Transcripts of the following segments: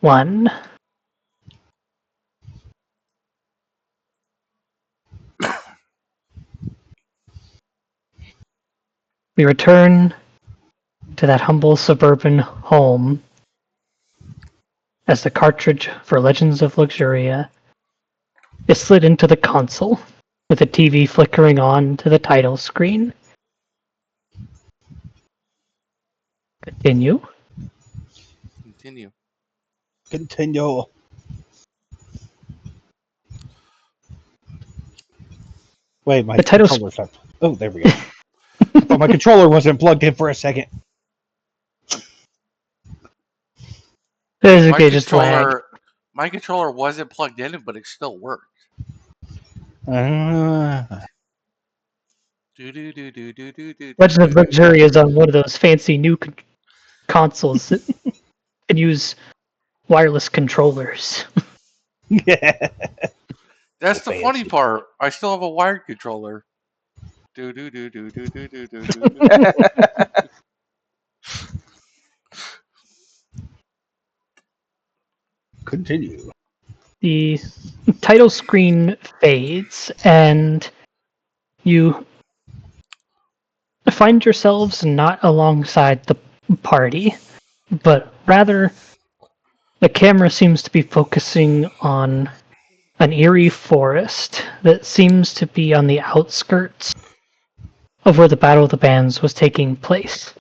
1. We return to that humble suburban home as the cartridge for Legends of Luxuria is slid into the console, with the TV flickering on to the title screen. Continue. Continue. Wait, my controller's up. Oh, there we go. Oh, my controller wasn't plugged in for a second. It's okay, just lag. My controller wasn't plugged in, but it still worked. Legends of Luxuria is on one of those fancy new consoles that can use wireless controllers. Yeah. That's the funny part. I still have a wired controller. Continue. The title screen fades, and you find yourselves not alongside the party, but rather the camera seems to be focusing on an eerie forest that seems to be on the outskirts of where the Battle of the Bands was taking place.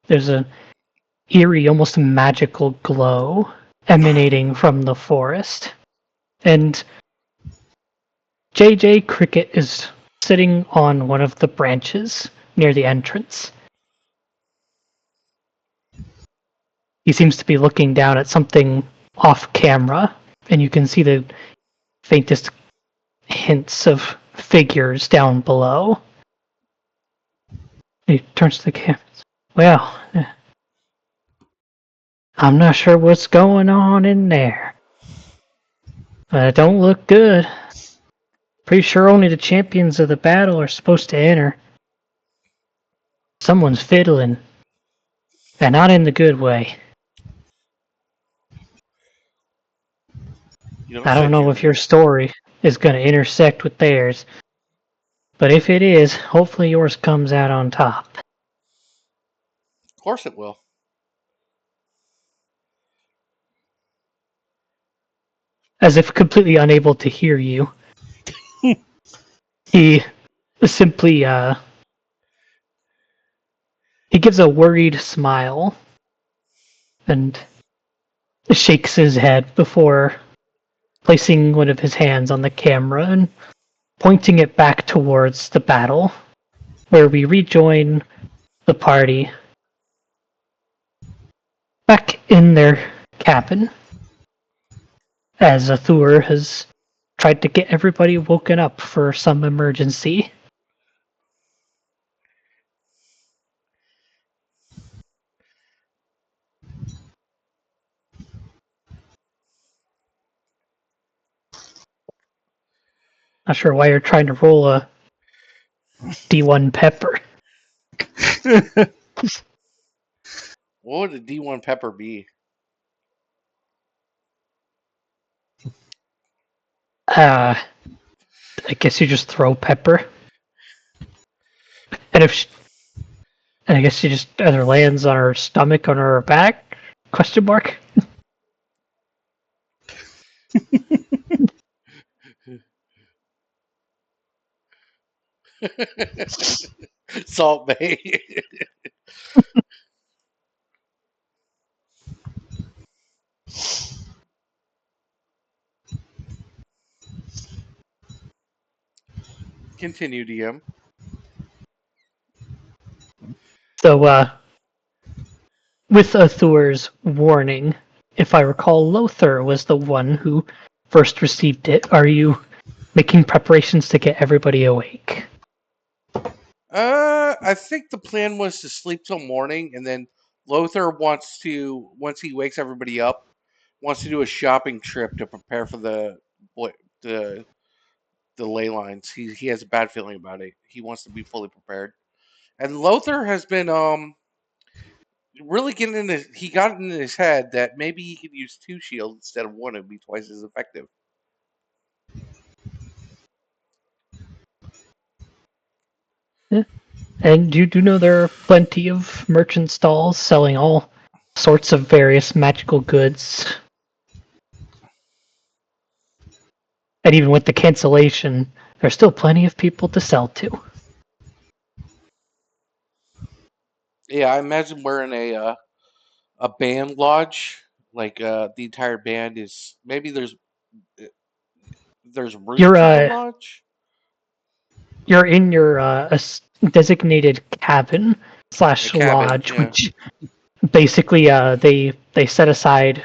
There's an eerie, almost magical glow emanating from the forest, and JJ Cricket is sitting on one of the branches near the entrance. He seems to be looking down at something off camera, and you can see the faintest hints of figures down below. He turns to the camera. Well, I'm not sure what's going on in there, but it don't look good. Pretty sure only the champions of the battle are supposed to enter. Someone's fiddling, and not in the good way. I don't know if your story is going to intersect with theirs, but if it is, hopefully yours comes out on top. Of course it will. As if completely unable to hear you, he simply he gives a worried smile and shakes his head before placing one of his hands on the camera and pointing it back towards the battle, where we rejoin the party back in their cabin, as Athur has tried to get everybody woken up for some emergency. Not sure why you're trying to roll a D1 pepper. What would a D1 pepper be? I guess you just throw pepper. And I guess she just either lands on her stomach or on her back? Question mark. Salt Bay. Continue, DM. So, with Athur's warning, if I recall, Lothar was the one who first received it. Are you making preparations to get everybody awake? I think the plan was to sleep till morning, and then Lothar wants to, once he wakes everybody up, wants to do a shopping trip to prepare for the ley lines. He has a bad feeling about it. He wants to be fully prepared. And Lothar has been really getting in he got in his head that maybe he could use 2 shields instead of 1 and be twice as effective. Yeah. And you do know there are plenty of merchant stalls selling all sorts of various magical goods. And even with the cancellation, there's still plenty of people to sell to. Yeah, I imagine we're in a band lodge. Like the entire band is maybe there's You're rooms in the lodge. you're in your designated cabin A slash cabin, lodge, yeah. which basically they set aside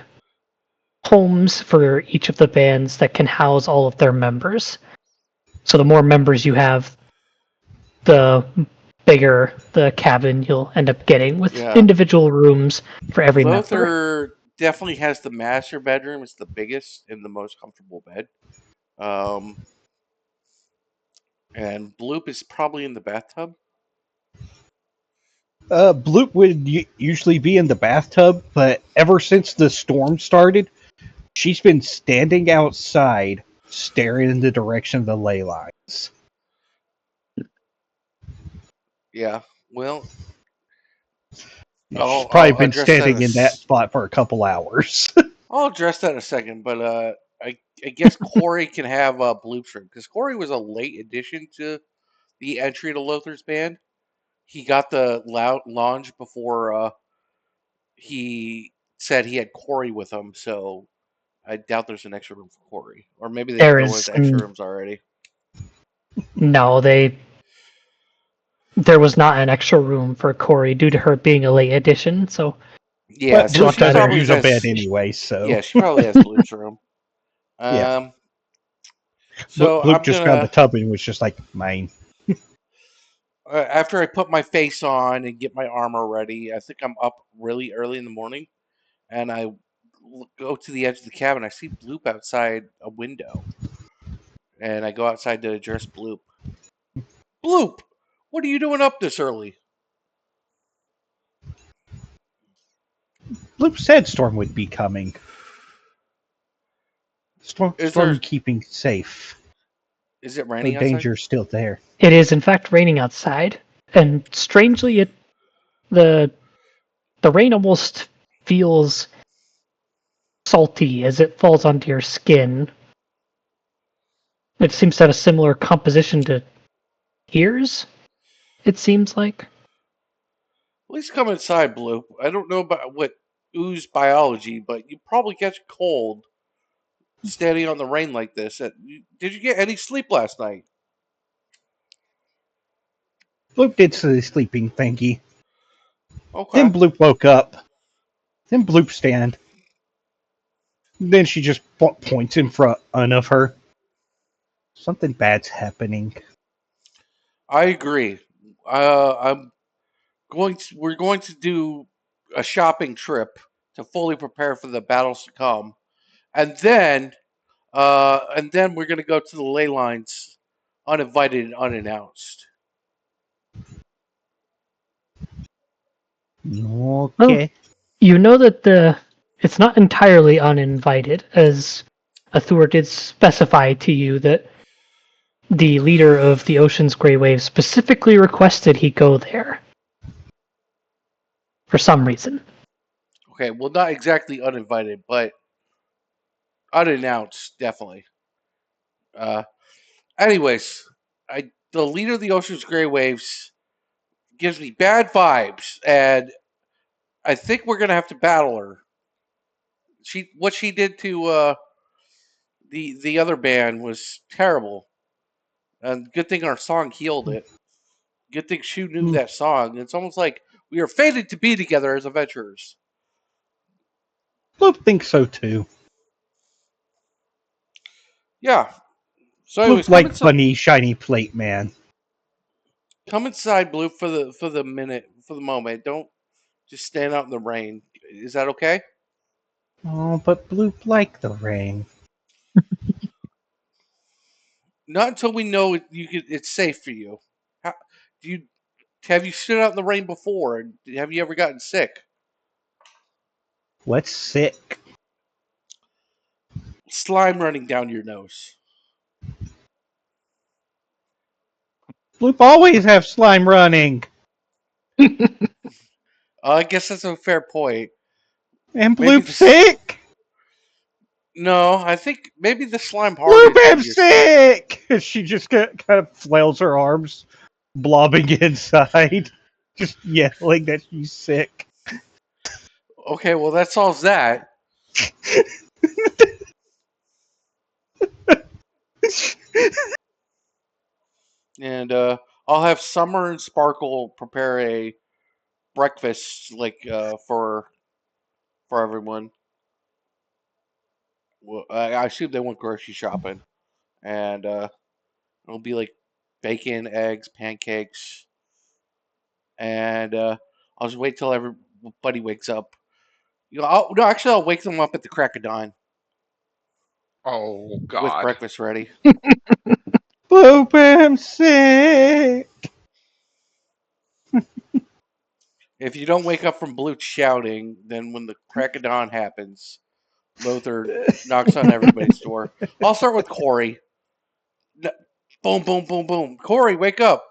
homes for each of the bands that can house all of their members. So the more members you have, the bigger the cabin you'll end up getting with Yeah. individual rooms for every member. Lothar definitely has the master bedroom. It's the biggest and the most comfortable bed. Um, and Bloop is probably in the bathtub. Bloop would usually be in the bathtub, but ever since the storm started, she's been standing outside, staring in the direction of the ley lines. Yeah. Well, Yeah, she's probably I'll been address that. standing in that spot for a couple hours. I'll address that in a second. But I guess Corey can have Bloop's room because Corey was a late addition to the entry to Lothar's band. He got the lounge before he said he had Corey with him, so I doubt there's an extra room for Corey, or maybe they There go is into extra rooms already. no, there was not an extra room for Corey due to her being a late addition. So Yeah, But so Bloop thought she doesn't better. probably use a bed has. anyway, so Yeah, she probably has Bloop's room. yeah. So Bloop I'm just found the gonna tub and was just like, mine. after I put my face on and get my armor ready. I think I'm up really early in the morning, and I go to the edge of the cabin. I see Bloop outside a window, and I go outside to address Bloop. Bloop, what are you doing up this early? Bloop said Storm would be coming. Is there? Storm keeping safe. Is it The raining outside? danger's still there. It is in fact raining outside, and strangely, the the rain almost feels salty as it falls onto your skin. It seems to have a similar composition to tears. It seems like. Please come inside, Bloop. I don't know about what ooze biology, but you probably catch a cold standing on the rain like this. Did you get any sleep last night? Bloop did the sleeping thingy. Okay. Then Bloop woke up. Then Bloop stand. Then she just points in front of her. Something bad's happening. I agree. I'm going to. We're going to do a shopping trip to fully prepare for the battles to come, and then we're going to go to the ley lines, uninvited and unannounced. Well, Okay. you know that it's not entirely uninvited, as Athur did specify to you that the leader of the Ocean's Grey Wave specifically requested he go there for some reason. Okay, well, not exactly uninvited, but unannounced, definitely. Uh, anyways, the leader of the Ocean's Grey Waves gives me bad vibes, and I think we're gonna have to battle her. What she did to the other band was terrible, and good thing our song healed it. Good thing Shu knew that song. It's almost like we are fated to be together as adventurers. Bloop thinks so too. Yeah. So, Bloop anyways, like funny shiny plate man. come inside, Blue, for the minute, for the moment. Don't just stand out in the rain. Is that okay? Oh, but Bloop like the rain. Not until we know it's safe for you. How, do you have you stood out in the rain before? Have you ever gotten sick? What's sick? Slime running down your nose. Bloop always have slime running. I guess that's a fair point. And Maybe Bloop sick? No, I think maybe the slime Bloop hardened am when you're sick. sick! She just kind of flails her arms, blobbing inside, just yelling that she's sick. Okay, well that solves that. And I'll have Summer and Sparkle prepare a breakfast for everyone. Well, I assume they went grocery shopping, and it'll be like bacon, eggs, pancakes, and I'll just wait till everybody wakes up. No, actually, I'll wake them up at the crack of dawn Oh with God. breakfast ready. Bloop am sick! If you don't wake up from Blue shouting, then when the crack of dawn happens, Lothar knocks on everybody's door. I'll start with Corey. Boom, boom, boom, boom. Corey, wake up.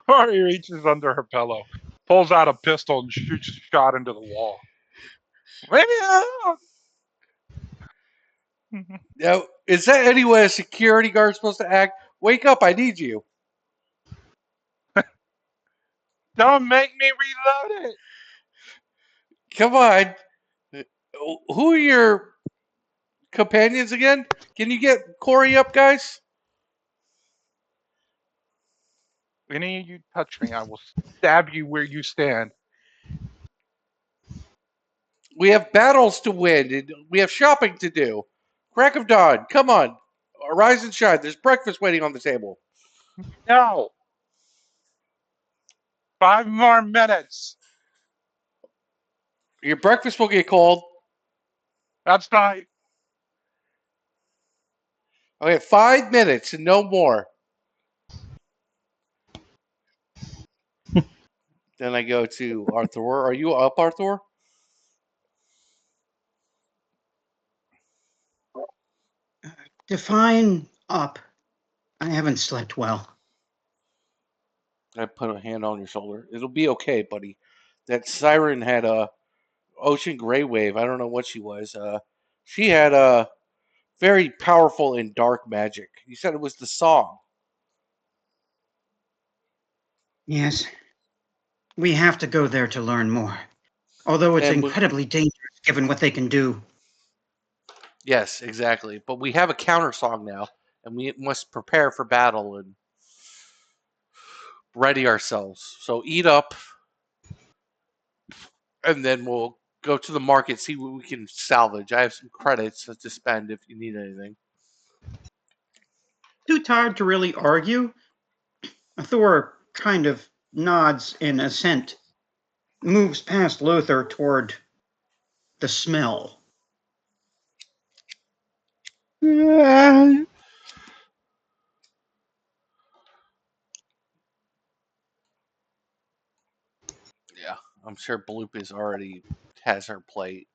Corey reaches under her pillow, pulls out a pistol, and shoots a shot into the wall. Leave me alone! Now, is that any way a security guard's supposed to act? Wake up, I need you. Don't make me reload it. Come on. Who are your companions again? Can you get Corey up, guys? Any of you touch me, I will stab you where you stand. We have battles to win. And we have shopping to do. Crack of dawn. Come on. Arise and shine. There's breakfast waiting on the table. No. 5 more minutes. Your breakfast will get cold. That's fine. Okay, 5 minutes and no more. Then I go to Arthur. Are you up, Arthur? Define up. I haven't slept well. I put a hand on your shoulder. It'll be okay, buddy. That siren had a ocean gray wave. I don't know what she was. She had a very powerful and dark magic. You said it was the song. Yes. We have to go there to learn more. Although it's And incredibly dangerous given what they can do. yes, exactly. But we have a counter song now, and we must prepare for battle and ready ourselves. So eat up, and then we'll go to the market, see what we can salvage. I have some credits to spend if you need anything. Too tired to really argue? Thor kind of nods in assent, moves past Lothar toward the smell. Ah. Yeah, I'm sure Bloop is already has her plate,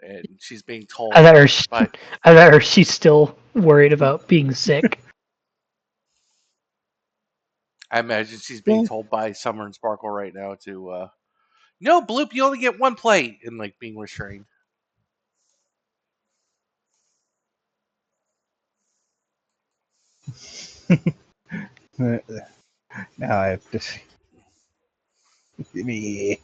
and she's being told. I thought her, But I thought her she's still worried about being sick. I imagine she's being told by Summer and Sparkle right now to, no, Bloop, you only get one plate, and like being restrained. Now I have to see. Me.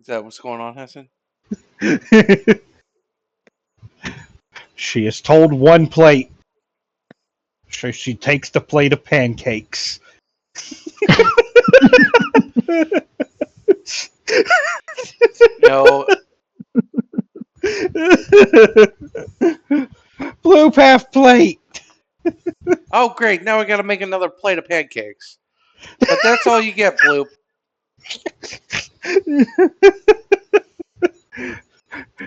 Is that what's going on, Hassan? She is told one plate. So she takes the plate of pancakes. No. Blue half plate. Oh, great! Now we got to make another plate of pancakes. But that's all you get, Bloop.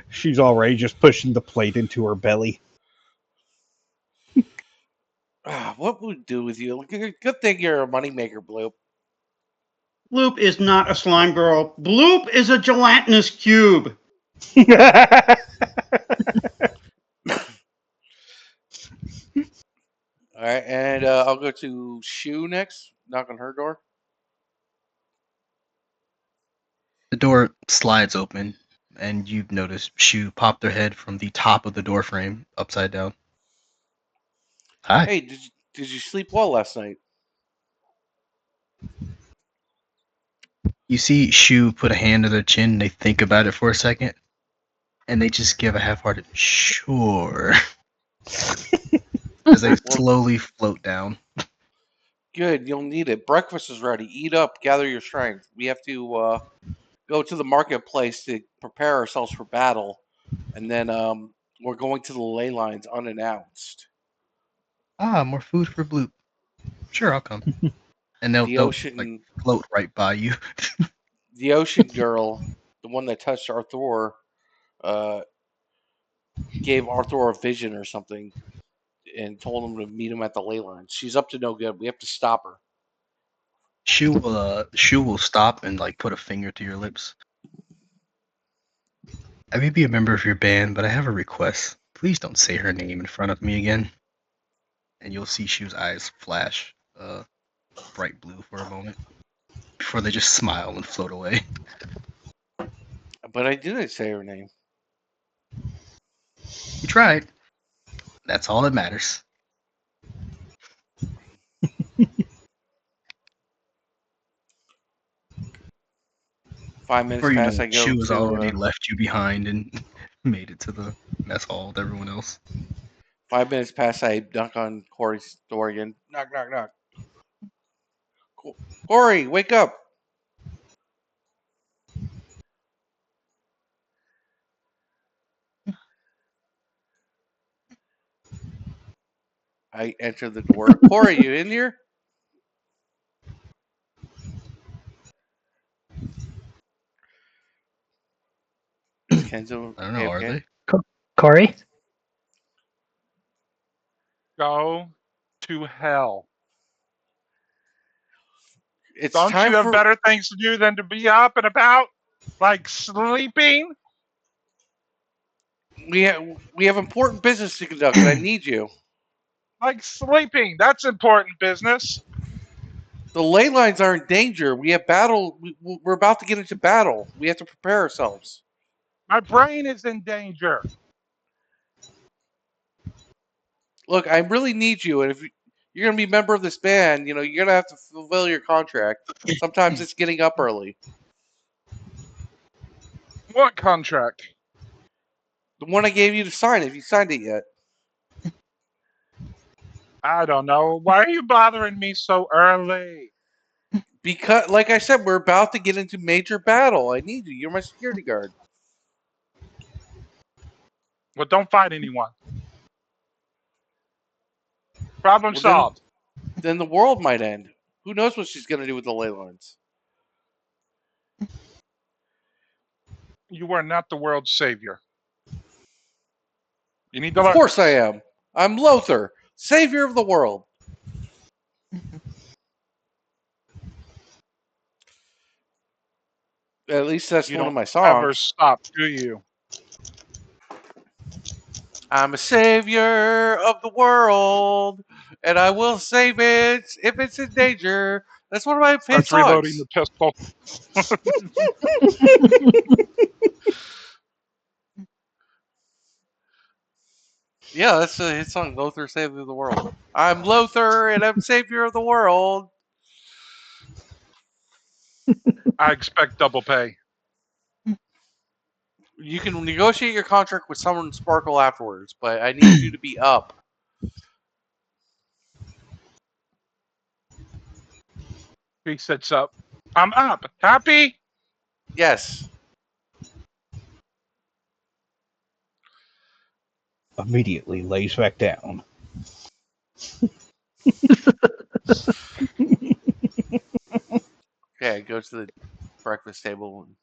She's already just pushing the plate into her belly. What would we do with you? Good thing you're a moneymaker, Bloop. Bloop is not a slime girl. Bloop is a gelatinous cube. All right, and I'll go to Shu next. Knock on her door. The door slides open, and you've noticed Shu popped her head from the top of the door frame upside down. Hi. Hey, did you sleep well last night? You see Shu put a hand to their chin, and they think about it for a second, and they just give a half-hearted sure as they slowly float down. Good, you'll need it. Breakfast is ready. Eat up, gather your strength. We have to go to the marketplace to prepare ourselves for battle, and then we're going to the ley lines unannounced. Ah, more food for Bloop. Sure, I'll come. And The they'll ocean, like float right by you. the ocean girl, the one that touched Arthur, gave Arthur a vision or something, and told him to meet him at the ley lines. She's up to no good. We have to stop her. Shu will stop and like put a finger to your lips. I may be a member of your band, but I have a request. Please don't say her name in front of me again. And you'll see Shu's eyes flash bright blue for a moment before they just smile and float away. But I didn't say her name. You tried. That's all that matters. 5 minutes Or you past, know, I go Shu has to already left you behind and made it to the mess hall with everyone else. 5 minutes past. I knock on Corey's door again. Knock, knock, knock. Corey, wake up! I enter the door. Corey, you in here? Is Kenzo I don't know, are AFK? they? Corey? Go to hell. It's Don't time you have for. better things to do than to be up and about? Like sleeping? We have important business to conduct, and I need you. Like sleeping. That's important business. The ley lines are in danger. We have battle. We're about to get into battle. We have to prepare ourselves. My brain is in danger. Look, I really need you, and if you're going to be a member of this band, you're going to have to fulfill your contract. Sometimes it's getting up early. What contract? The one I gave you to sign, if you signed it yet. I don't know. Why are you bothering me so early? Because, like I said, we're about to get into major battle. I need you. You're my security guard. Well, don't fight anyone. Problem solved. Then the world might end. Who knows what she's going to do with the ley lines? You are not the world's savior. You need to Of learn. course I am. I'm Lothar, savior of the world. At least that's You one of don't my songs. ever stop, do you? I'm a savior of the world, and I will save it if it's in danger. That's one of my favorite Starts reloading songs. the pistol. Yeah, that's a hit song, Lothar, savior of the world. I'm Lothar, and I'm savior of the world. I expect double pay. You can negotiate your contract with someone Sparkle afterwards, but I need you to be up. He sits up. I'm up. Happy? Yes. Immediately lays back down. Okay, I go to the breakfast table and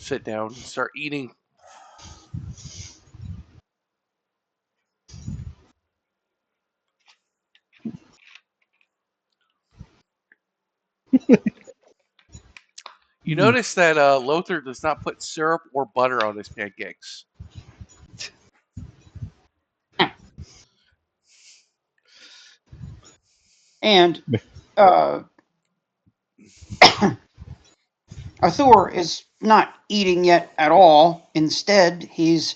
sit down and start eating. You notice that Lothar does not put syrup or butter on his pancakes. And Arthur is not eating yet at all. Instead, he's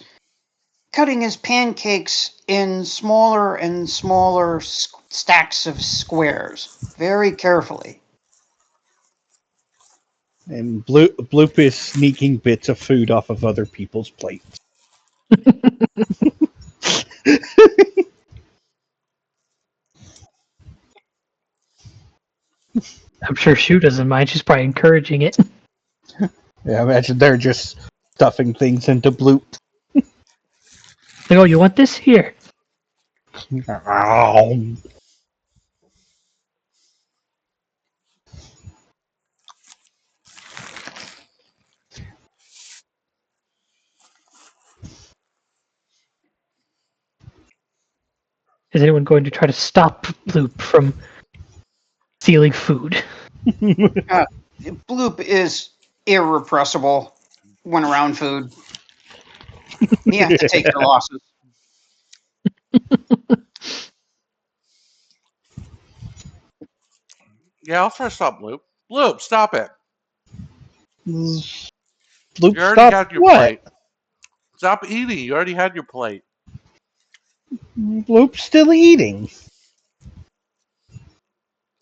cutting his pancakes in smaller and smaller stacks of squares, very carefully. And Bloop is sneaking bits of food off of other people's plates. I'm sure Shu doesn't mind. She's probably encouraging it. Yeah, I imagine they're just stuffing things into Bloop. Like, oh, you want this? Here. Is anyone going to try to stop Bloop from stealing food? Bloop is irrepressible when around food. You have to take your losses. Yeah, I'll try to stop Bloop. Bloop, stop it. Bloop, You already stop had your what? plate. Stop eating. You already had your plate. Bloop's still eating.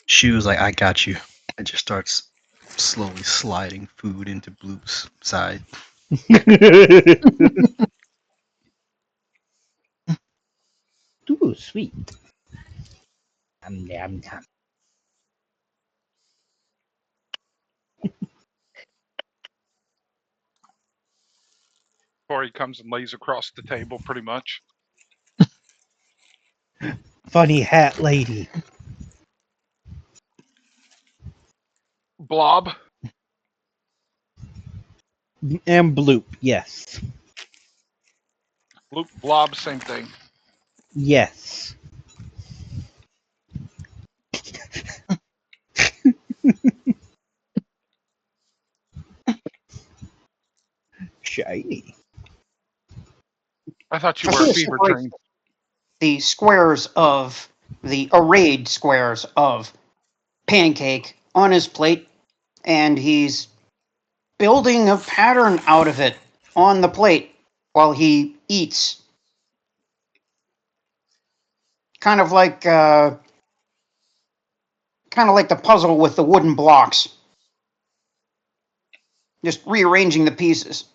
She was like, I got you. And just starts slowly sliding food into Bloop's side. Ooh, sweet. Yum, yum, yum. Before he comes and lays across the table, pretty much. Funny hat lady. Blob. And Bloop, yes. Blob, same thing. Yes. Shiny. I thought you I were a feel fever sorry. dream. The arrayed squares of pancake on his plate, and he's building a pattern out of it on the plate while he eats. Kind of like the puzzle with the wooden blocks. Just rearranging the pieces.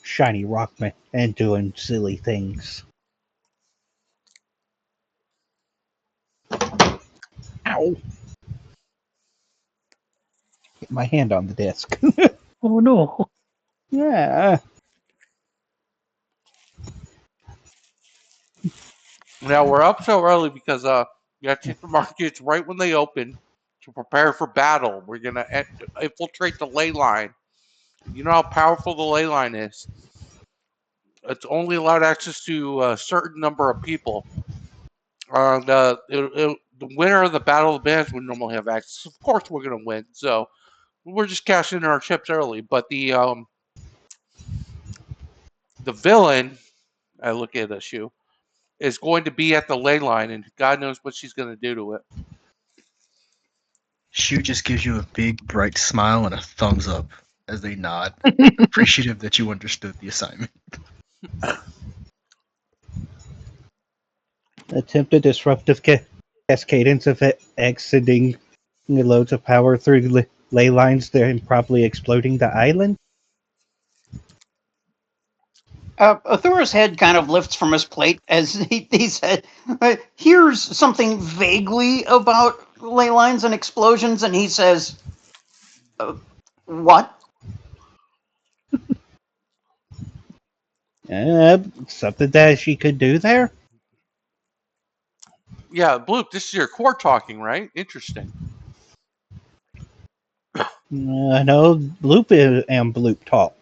Shiny Rockman and doing silly things. Ow. Get my hand on the desk. Oh no. Yeah. Now, we're up so early because you got to hit the markets right when they open to prepare for battle. We're going to infiltrate the ley line. You know how powerful the ley line is. It's only allowed access to a certain number of people. The winner of the Battle of the Bands would normally have access. Of course, we're going to win. So we're just cashing in our chips early. But the villain, I look at a shoe, is going to be at the ley line, and God knows what she's going to do to it. Shu just gives you a big, bright smile and a thumbs up as they nod, appreciative that you understood the assignment. Attempt a disruptive cascadance of exiting loads of power through ley lines, then probably exploding the island. Athura's head kind of lifts from his plate as he said, here's something vaguely about ley lines and explosions, and he says, what? Something that she could do there? Yeah, Bloop, this is your core talking, right? Interesting. No, Bloop and Bloop talk.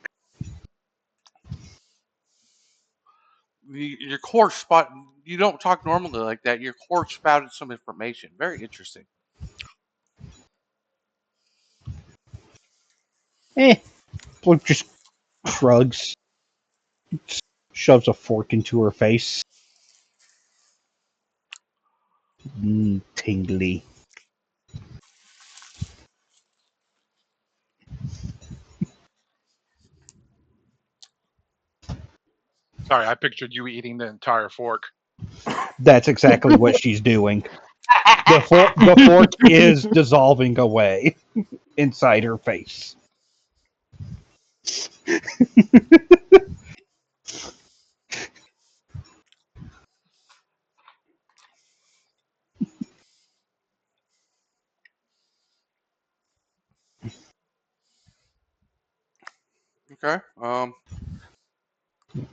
Your core spot. You don't talk normally like that. Your core spouted some information. Very interesting. Bloop just shrugs, shoves a fork into her face. Tingly. Sorry, I pictured you eating the entire fork. That's exactly what she's doing. The fork is dissolving away inside her face. Okay.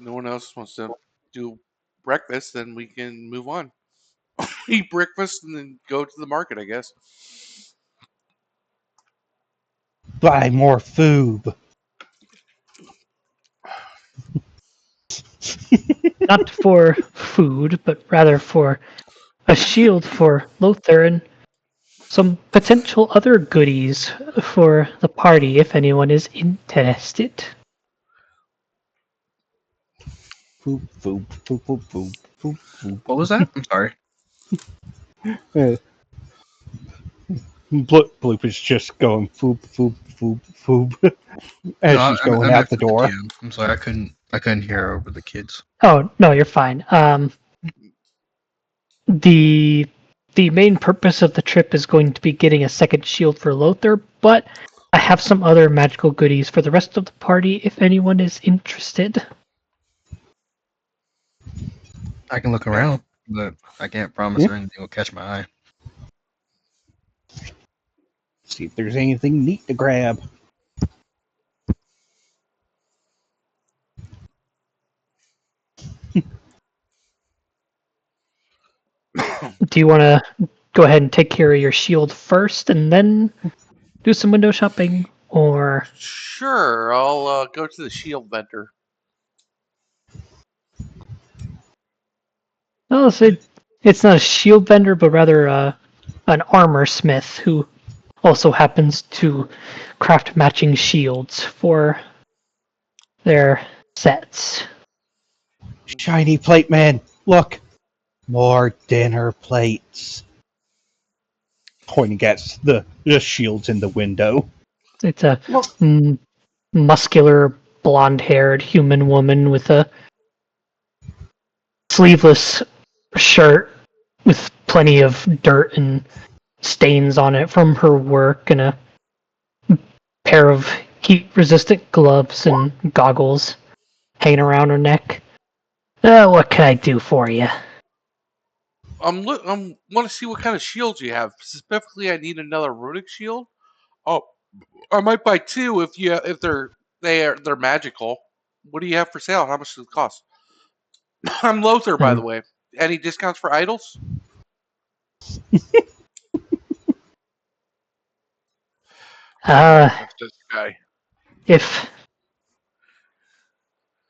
No one else wants to do breakfast, then we can move on. Eat breakfast and then go to the market, I guess. Buy more food. Not for food, but rather for a shield for Lothar and some potential other goodies for the party if anyone is interested. Food, food, food, food, food, food, food. What was that? I'm sorry. Bloop is just going food, food, food, food as No, she's going I out meant the for the door. DM. I'm sorry, I couldn't hear over the kids. Oh, no, you're fine. The main purpose of the trip is going to be getting a second shield for Lothar, but I have some other magical goodies for the rest of the party if anyone is interested. I can look around, but I can't promise anything will catch my eye. See if there's anything neat to grab. Do you want to go ahead and take care of your shield first and then do some window shopping? Or Sure, I'll go to the shield vendor. I'll say it's not a shield vendor, but rather an armor smith who also happens to craft matching shields for their sets. Shiny plate man, look! More dinner plates. Pointing at the shields in the window. It's a Well, muscular, blonde-haired human woman with a sleeveless shirt with plenty of dirt and stains on it from her work, and a pair of heat-resistant gloves and goggles hanging around her neck. What can I do for you? I'm want to see what kind of shields you have. Specifically, I need another runic shield. Oh, I might buy two if they're magical. What do you have for sale? How much does it cost? I'm Lothar, by the way. Any discounts for idols? That's this guy. If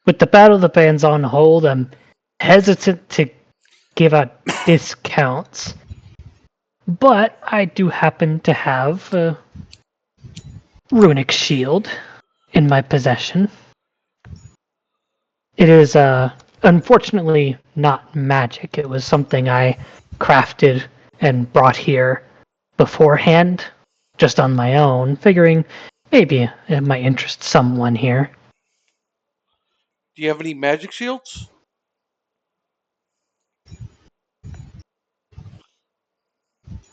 with the Battle of the Bands on hold, I'm hesitant to give out discounts. But I do happen to have a runic shield in my possession. It is unfortunately not magic. It was something I crafted and brought here beforehand, just on my own, figuring maybe it might interest someone here. Do you have any magic shields?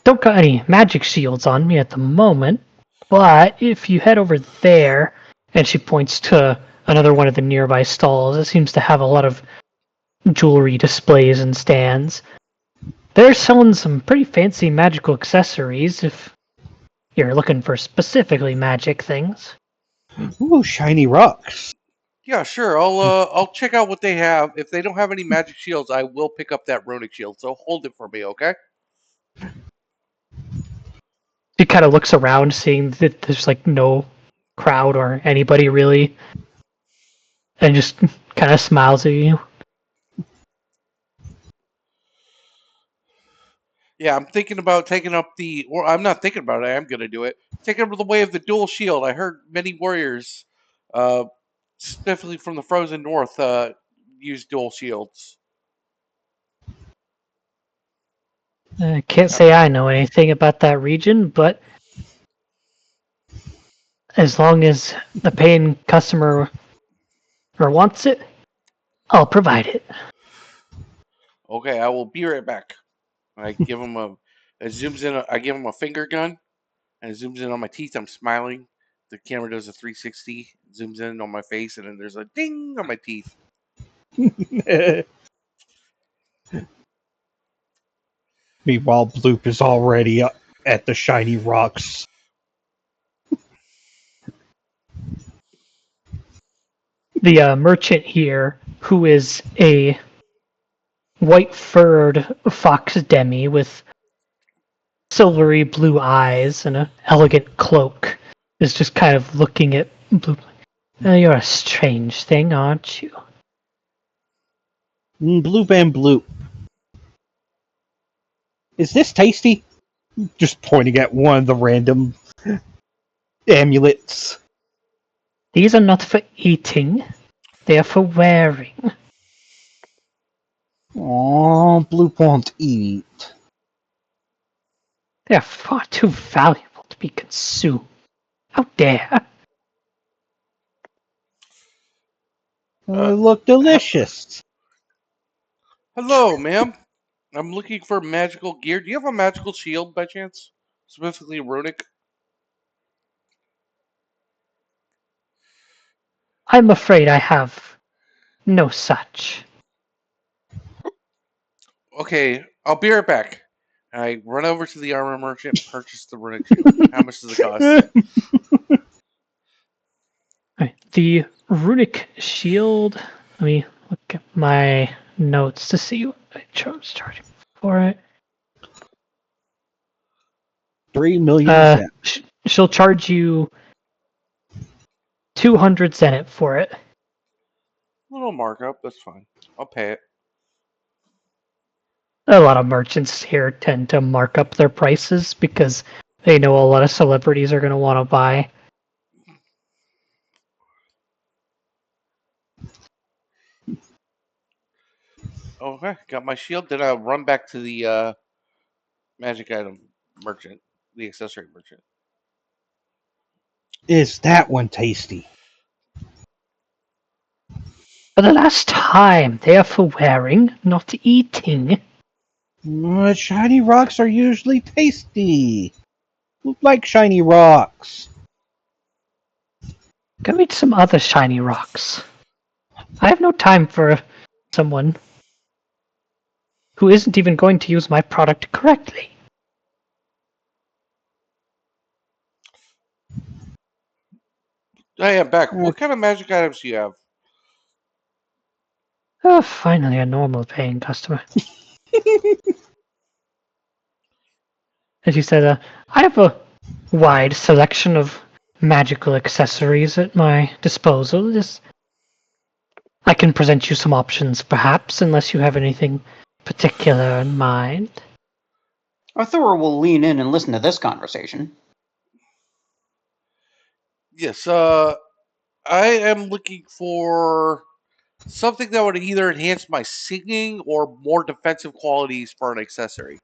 Don't got any magic shields on me at the moment, but if you head over there, and she points to another one of the nearby stalls, it seems to have a lot of jewelry displays and stands. They're selling some pretty fancy magical accessories if you're looking for specifically magic things. Ooh, shiny rocks. Yeah, sure. I'll check out what they have. If they don't have any magic shields, I will pick up that runic shield. So hold it for me, okay? He kind of looks around, seeing that there's like no crowd or anybody really, and just kind of smiles at you. Yeah, I'm thinking about taking up the, or I'm not thinking about it. I am going to do it. Taking up the way of the dual shield. I heard many warriors, specifically from the frozen north, use dual shields. I can't say I know anything about that region, but as long as the paying customer wants it, I'll provide it. Okay, I will be right back. I give him it zooms in. I give him a finger gun, and it zooms in on my teeth. I'm smiling. The camera does a 360, zooms in on my face, and then there's a ding on my teeth. Meanwhile, Bloop is already at the shiny rocks. The merchant here, who is a white-furred fox demi with silvery blue eyes and an elegant cloak, is just kind of looking at Bloop. You're a strange thing, aren't you? Bloop and Bloop. Is this tasty? Just pointing at one of the random amulets. These are not for eating, they are for wearing. Aww, Bloop won't eat. They are far too valuable to be consumed. How dare! They look delicious. Hello, ma'am. I'm looking for magical gear. Do you have a magical shield by chance? Specifically runic? I'm afraid I have no such. Okay, I'll be right back. I run over to the armor merchant, purchase the runic shield. How much does it cost? Right, the runic shield. Let me look at my notes to see what I chose charging for it. 3 million cents. She'll charge you 200 zenit for it. Little markup, that's fine. I'll pay it. A lot of merchants here tend to mark up their prices because they know a lot of celebrities are going to want to buy. Okay, got my shield. Then I'll run back to the magic item merchant, the accessory merchant. Is that one tasty? For the last time, they are for wearing, not eating. Shiny rocks are usually tasty. Look like shiny rocks. Go eat some other shiny rocks. I have no time for someone who isn't even going to use my product correctly. I am back. What kind of magic items do you have? Oh, finally a normal paying customer. As you said, I have a wide selection of magical accessories at my disposal. I can present you some options, perhaps, unless you have anything particular in mind. Arthur will lean in and listen to this conversation. Yes, I am looking for something that would either enhance my singing or more defensive qualities for an accessory.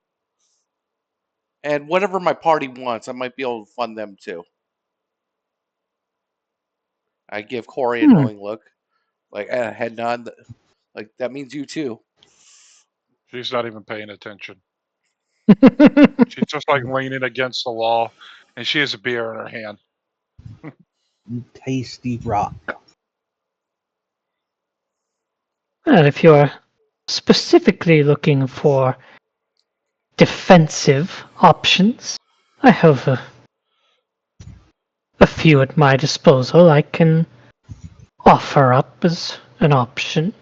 And whatever my party wants, I might be able to fund them too. I give Corey a knowing look, like a head nod, like that means you too. She's not even paying attention. She's just like leaning against the wall, and she has a beer in her hand. Tasty rock. And if you're specifically looking for defensive options, I have a few at my disposal. I can offer up as an option.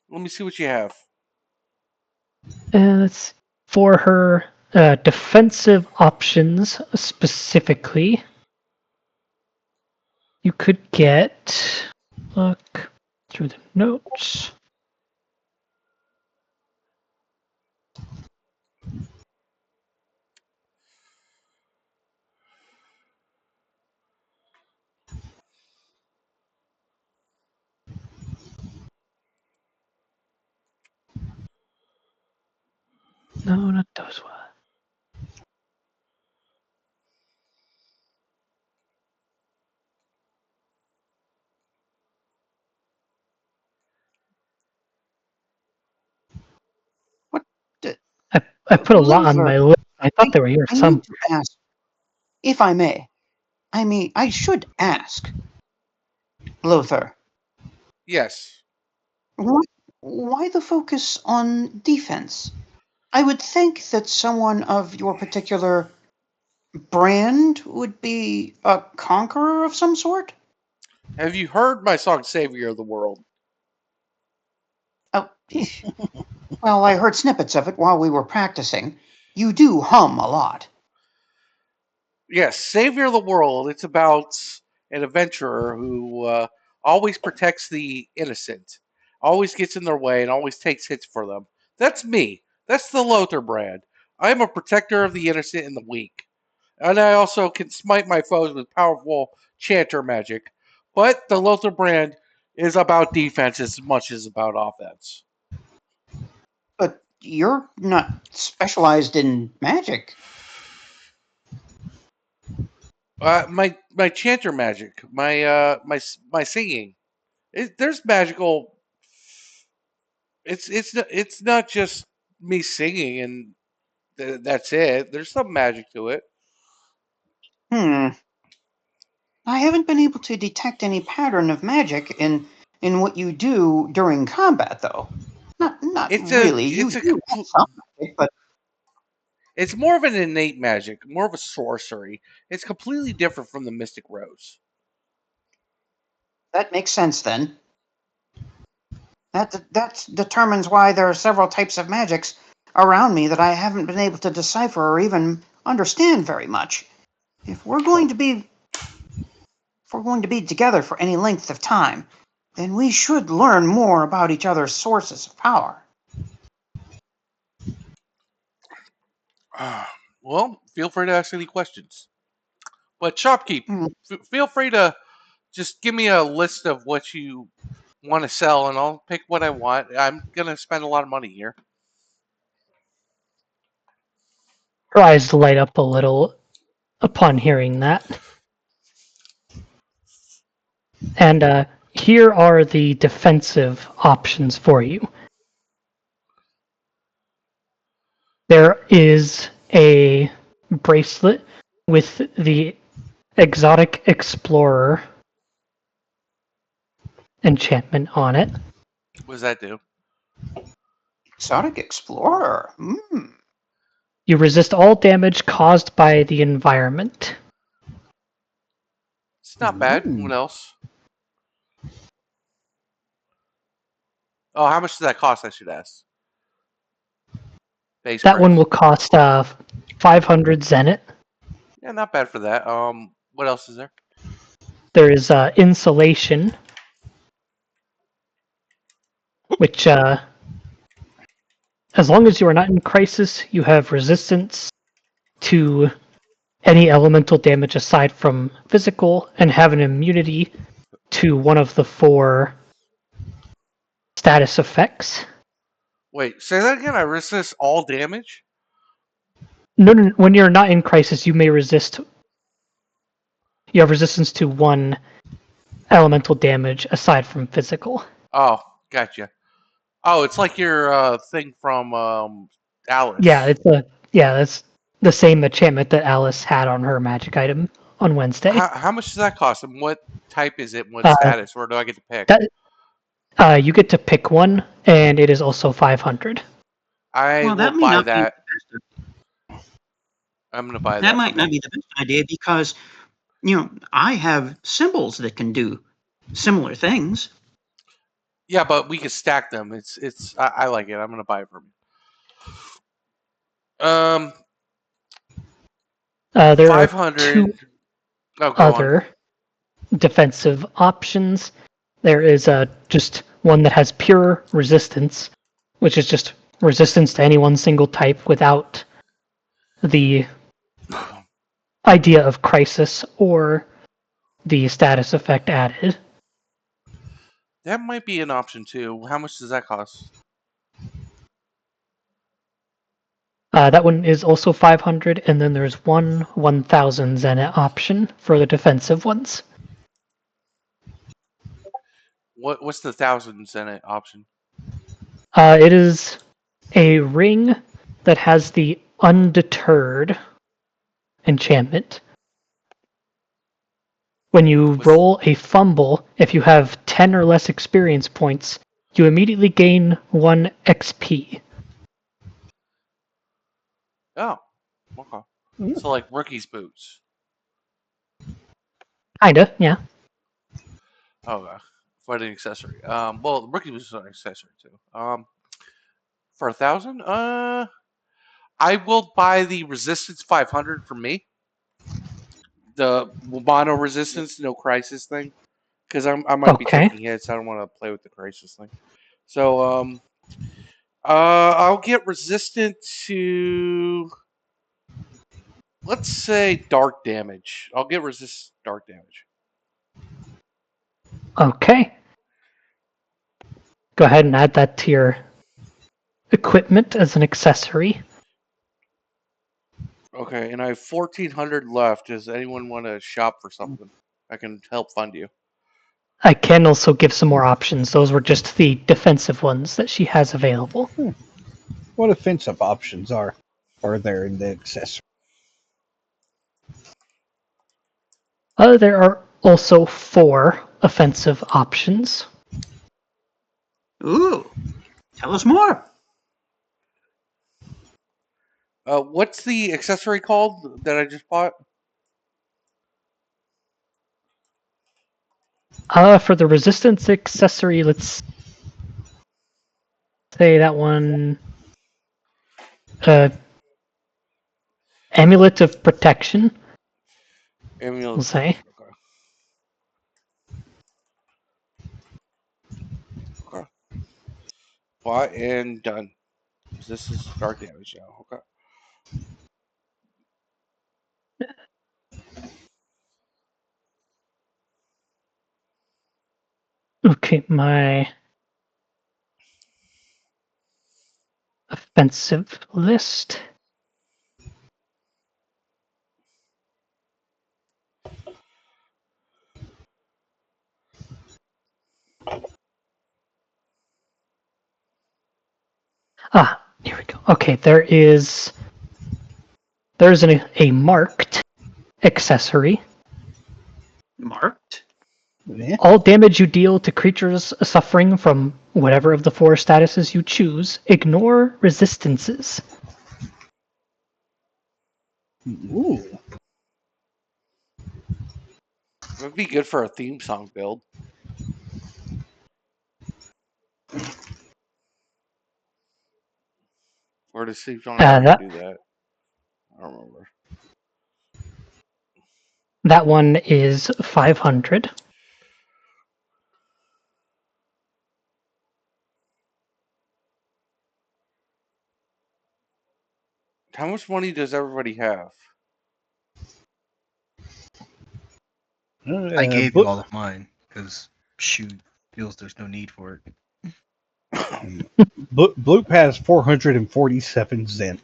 Let me see what you have. And it's for her defensive options specifically. You could get, look through the notes. No, not those ones. What? d- I put a lot on Luther, my list. I thought they were here I some. need to ask, if I may. I mean, I should ask, Luther, Yes. why the focus on defense? I would think that someone of your particular brand would be a conqueror of some sort. Have you heard my song "Savior of the World"? Oh, well, I heard snippets of it while we were practicing. You do hum a lot. Yes, Savior of the World. It's about an adventurer who always protects the innocent, always gets in their way, and always takes hits for them. That's me. That's the Lothar brand. I am a protector of the innocent and the weak. And I also can smite my foes with powerful chanter magic. But the Lothar brand is about defense as much as about offense. But you're not specialized in magic. My chanter magic, my singing. There's magical. It's not just me singing and that's it. There's some magic to it. Hmm. I haven't been able to detect any pattern of magic in what you do during combat, though. Not It's a really. You it's a do have complete. some magic, but It's more of an innate magic, more of a sorcery. It's completely different from the Mystic Rose. that makes sense then. That determines why there are several types of magics around me that I haven't been able to decipher or even understand very much. If we're going to be if we're going to be together for any length of time, then we should learn more about each other's sources of power. Well, feel free to ask any questions. But Shopkeep, Hmm. feel free to just give me a list of what you want to sell, and I'll pick what I want. I'm gonna spend a lot of money here. Her eyes light up a little upon hearing that. And here are the defensive options for you. There is a bracelet with the Exotic Explorer enchantment on it. What does that do? Exotic Explorer. Hmm. You resist all damage caused by the environment. It's not bad. Ooh. What else? Oh, how much does that cost? I should ask. Base That price. one will cost 500 Zenit. Yeah, not bad for that. What else is there? There is Insulation, which, as long as you are not in crisis, you have resistance to any elemental damage aside from physical, and have an immunity to one of the 4 status effects. Wait, say that again. I resist all damage. No, when you're not in crisis, you may resist. You have resistance to 1 elemental damage aside from physical. Oh, gotcha. Oh, it's like your thing from Alice. Yeah, that's the same enchantment that Alice had on her magic item on Wednesday. How much does that cost? And what type is it? And what Uh, status? Or do I get to pick? You get to pick one, and it is also 500. I Well, will that may buy not that. be I'm gonna buy that that. might not be the best idea because I have symbols that can do similar things. Yeah, but we can stack them. I like it. I'm gonna buy it from you. There are 500. two Oh, go on. other defensive options. There is just one that has pure resistance, which is just resistance to any one single type without the idea of crisis or the status effect added. That might be an option too. How much does that cost? That one is also 500, and then there's one 1,000 Zenit option for the defensive ones. What's the 1,000 Zenit option? It is a ring that has the Undeterred enchantment. When you roll a fumble, if you have 10 or less experience points, you immediately gain 1 XP. Oh, okay. So like rookie's boots. Kinda, yeah. Oh, for an accessory. Well, rookie boots are an accessory too. For 1,000, I will buy the resistance 500 for me. The mono resistance, no crisis thing, because I might be Okay. taking hits. I don't want to play with the crisis thing. So I'll get resistant to, let's say, dark damage. I'll get resist dark damage. Okay. Go ahead and add that to your equipment as an accessory. Okay, and I have 1,400 left. Does anyone want to shop for something? I can help fund you. I can also give some more options. Those were just the defensive ones that she has available. What offensive options are there in the accessory? There are also 4 offensive options. Ooh, tell us more. What's the accessory called that I just bought? For the resistance accessory, let's say that one. Amulet of Protection, Amulet. we'll say. Okay. Bought and done. This is dark damage now. Okay. Okay, my offensive list. Here we go. Okay, there's a marked accessory. Marked? Yeah. All damage you deal to creatures suffering from whatever of the 4 statuses you choose, ignore resistances. Ooh. It would be good for a theme song build. Or does theme song already do that? I don't remember. That one is 500. How much money does everybody have? I gave you all of mine because Shu feels there's no need for it. Bloop has 447 Zen.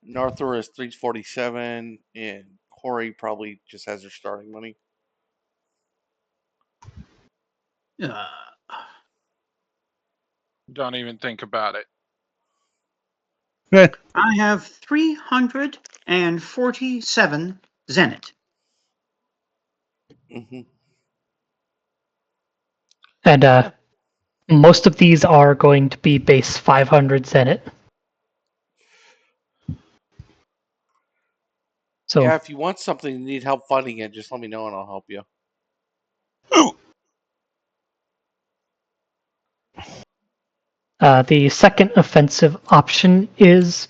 Narthor is 347, and Corey probably just has her starting money. Don't even think about it. I have 347 Zenit. Mm-hmm. And most of these are going to be base 500 Zenit. So Yeah, if you want something and need help funding it, just let me know and I'll help you. the second offensive option is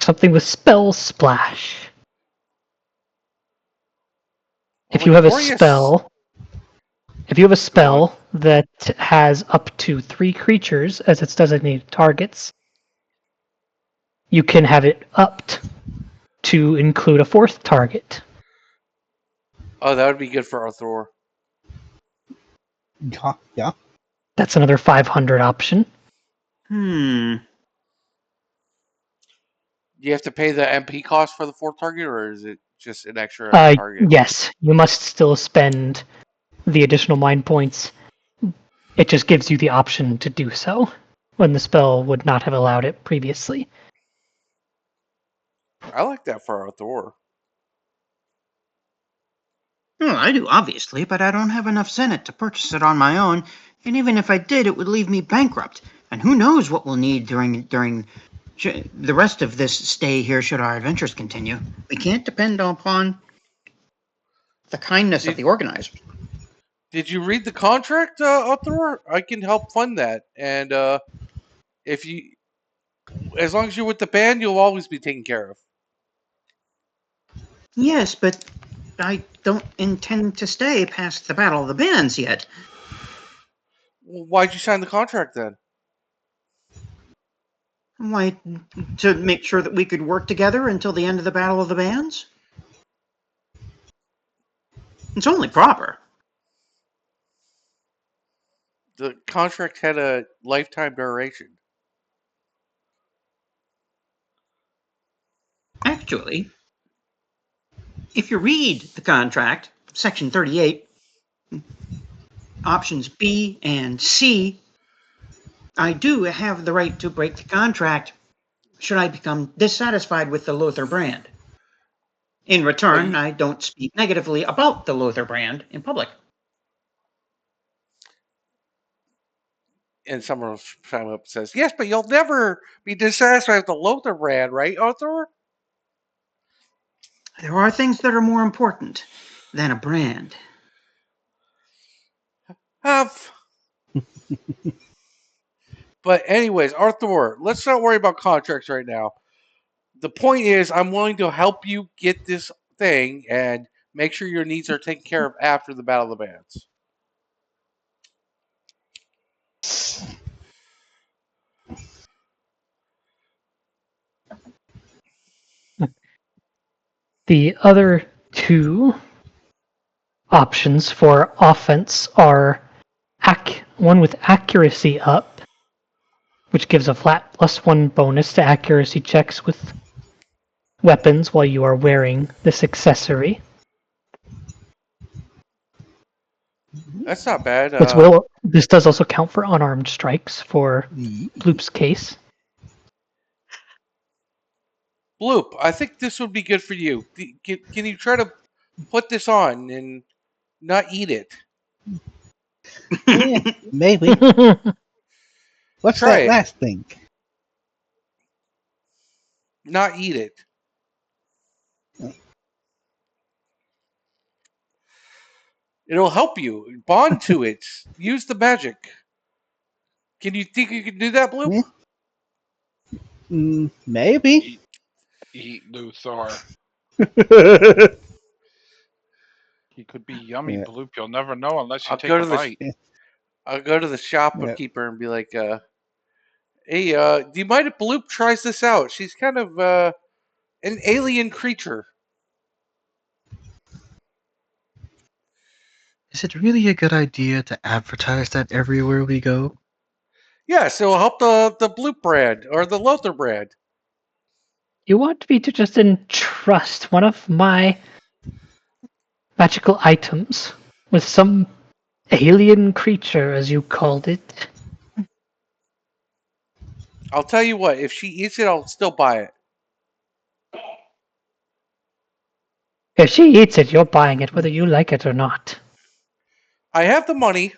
something with spell splash. If you have a spell that has up to 3 creatures as its designated targets, you can have it upped to include a 4th target. Oh, that would be good for Arthur. Yeah. That's another 500 option. Do you have to pay the MP cost for the 4th target, or is it just an extra target? Yes, you must still spend the additional mind points. It just gives you the option to do so when the spell would not have allowed it previously. I like that for Arthur. Well, I do, obviously, but I don't have enough Zenith to purchase it on my own, and even if I did, it would leave me bankrupt. And who knows what we'll need during the rest of this stay here should our adventures continue. We can't depend upon the kindness of the organizers. Did you read the contract, Arthur? I can help fund that, and if you, as long as you're with the band, you'll always be taken care of. Yes, but I don't intend to stay past the Battle of the Bands yet. Well, why'd you sign the contract then? Why, to make sure that we could work together until the end of the Battle of the Bands? It's only proper. The contract had a lifetime duration. Actually, if you read the contract, Section 38, options B and C, I do have the right to break the contract should I become dissatisfied with the Lothar brand. In return, I don't speak negatively about the Lothar brand in public. And someone chime up and says, "Yes, but you'll never be dissatisfied with the Lothar brand, right, Arthur?" There are things that are more important than a brand. But anyways, Arthur, let's not worry about contracts right now. The point is, I'm willing to help you get this thing and make sure your needs are taken care of after the Battle of the Bands. The other 2 options for offense are one with accuracy up, which gives a flat +1 bonus to accuracy checks with weapons while you are wearing this accessory. That's not bad. This does also count for unarmed strikes for Bloop's case. Bloop, I think this would be good for you. Can you try to put this on and not eat it? Yeah, maybe. What's Try that it. last thing? Not eat it. It'll help you. Bond to it. Use the magic. Can you think you can do that, Bloop? Yeah. Maybe. Eat Luthor. He could be yummy, Yeah. Bloop. You'll never know unless you I'll take go a to the bite. I'll go to the shopkeeper and be like, "Hey, do you mind if Bloop tries this out? She's kind of an alien creature." Is it really a good idea to advertise that everywhere we go? Yes, it will help the Bloop brand or the Lothar brand. You want me to just entrust one of my magical items with some alien creature, as you called it? I'll tell you what. If she eats it, I'll still buy it. If she eats it, you're buying it, whether you like it or not. I have the money.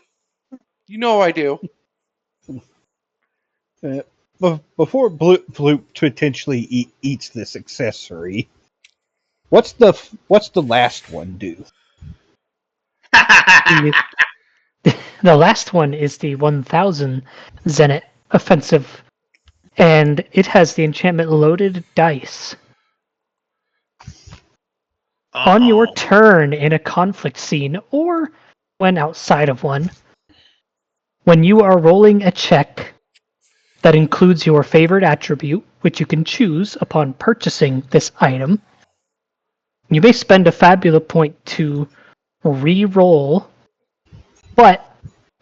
You know I do. Before Bloop potentially eats this accessory, What's the last one do? The last one is the 1000 Zenit offensive, and it has the enchantment Loaded Dice. On your turn in a conflict scene, or when outside of one, when you are rolling a check that includes your favorite attribute, which you can choose upon purchasing this item, you may spend a Fabula point to re-roll, but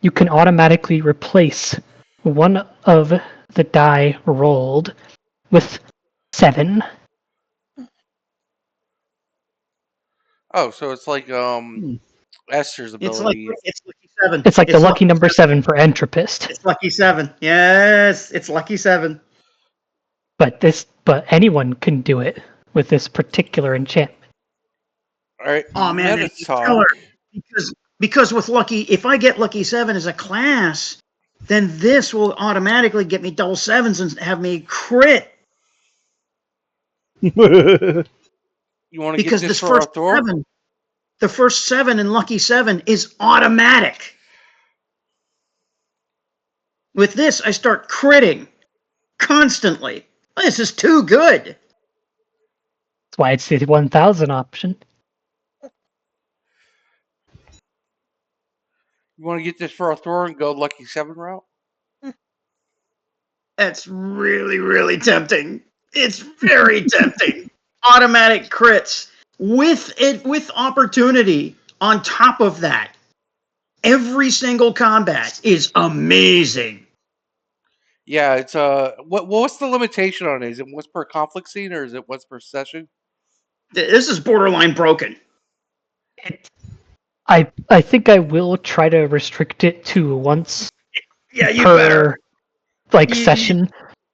you can automatically replace one of the die rolled with 7. Oh, so it's like Esther's It's like ability. it's lucky 7. It's like the lucky lucky number 7 for Entropist. It's lucky 7. Yes, it's lucky 7. But anyone can do it with this particular enchantment. All right, Oh man, meta it's talk. killer. Because with lucky, if I get lucky 7 as a class, then this will automatically get me double 7s and have me crit. You want to get Because this this for first Arthur? 7, the first 7 in lucky 7 is automatic. With this, I start critting constantly. This is too good. That's why it's the 1000 option. You want to get this for Arthur and go lucky 7 route? That's really, really tempting. It's very tempting. Automatic crits with opportunity on top of that. Every single combat is amazing. Yeah, it's what's the limitation on it? Is it once per conflict scene or is it once per session? This is borderline broken. I think I will try to restrict it to once Yeah, you per better. session.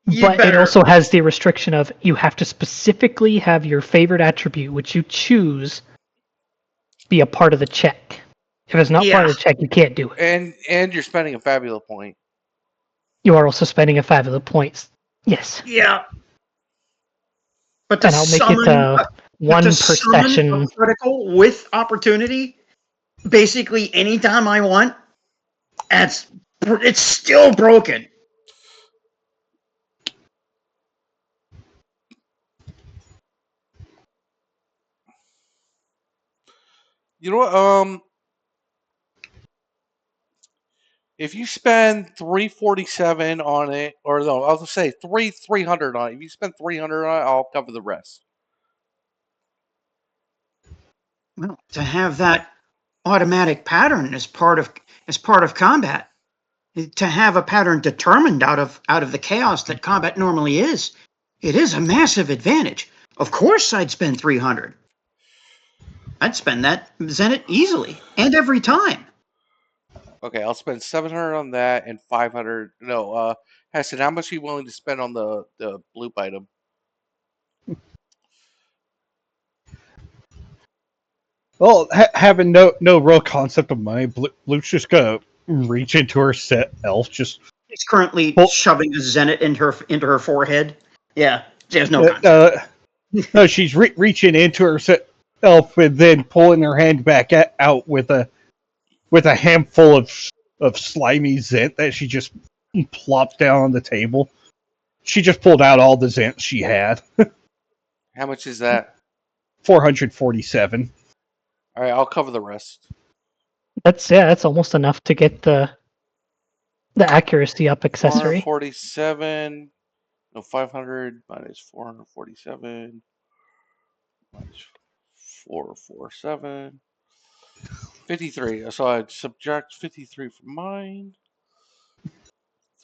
You But it better. also has the restriction of you have to specifically have your favorite attribute, which you choose, be a part of the check. If it's not part of the check, you can't do it. And you're spending a Fabula point. You are also spending a Fabula points. Yes. Yeah. But to And I'll make it summon, one per summon session. a critical with opportunity, basically anytime I want, it's still broken. You know what? If you spend 347 on it, or no, I'll just say 300 on it. If you spend 300 on it, I'll cover the rest. Well, to have that automatic pattern as part of combat, to have a pattern determined out of the chaos that combat normally is, it is a massive advantage. Of course, I'd spend 300. I'd spend that Zenit easily and every time. Okay, I'll spend 700 on that and 500. No, Heston, how much are you willing to spend on the bloop item? Well, having no real concept of money, Blue's just gonna reach into her set elf. Just She's currently shoving a Zenit into her forehead. Yeah, she has no concept. no, she's reaching into her set elf and then pulling her hand back out with a handful of slimy zent that she just plopped down on the table. She just pulled out all the zent she had. How much is that? 447. All right, I'll cover the rest. That's almost enough to get the accuracy up accessory. 447. No, 500 minus 447 minus 447. 53. So I'd subtract 53 from mine.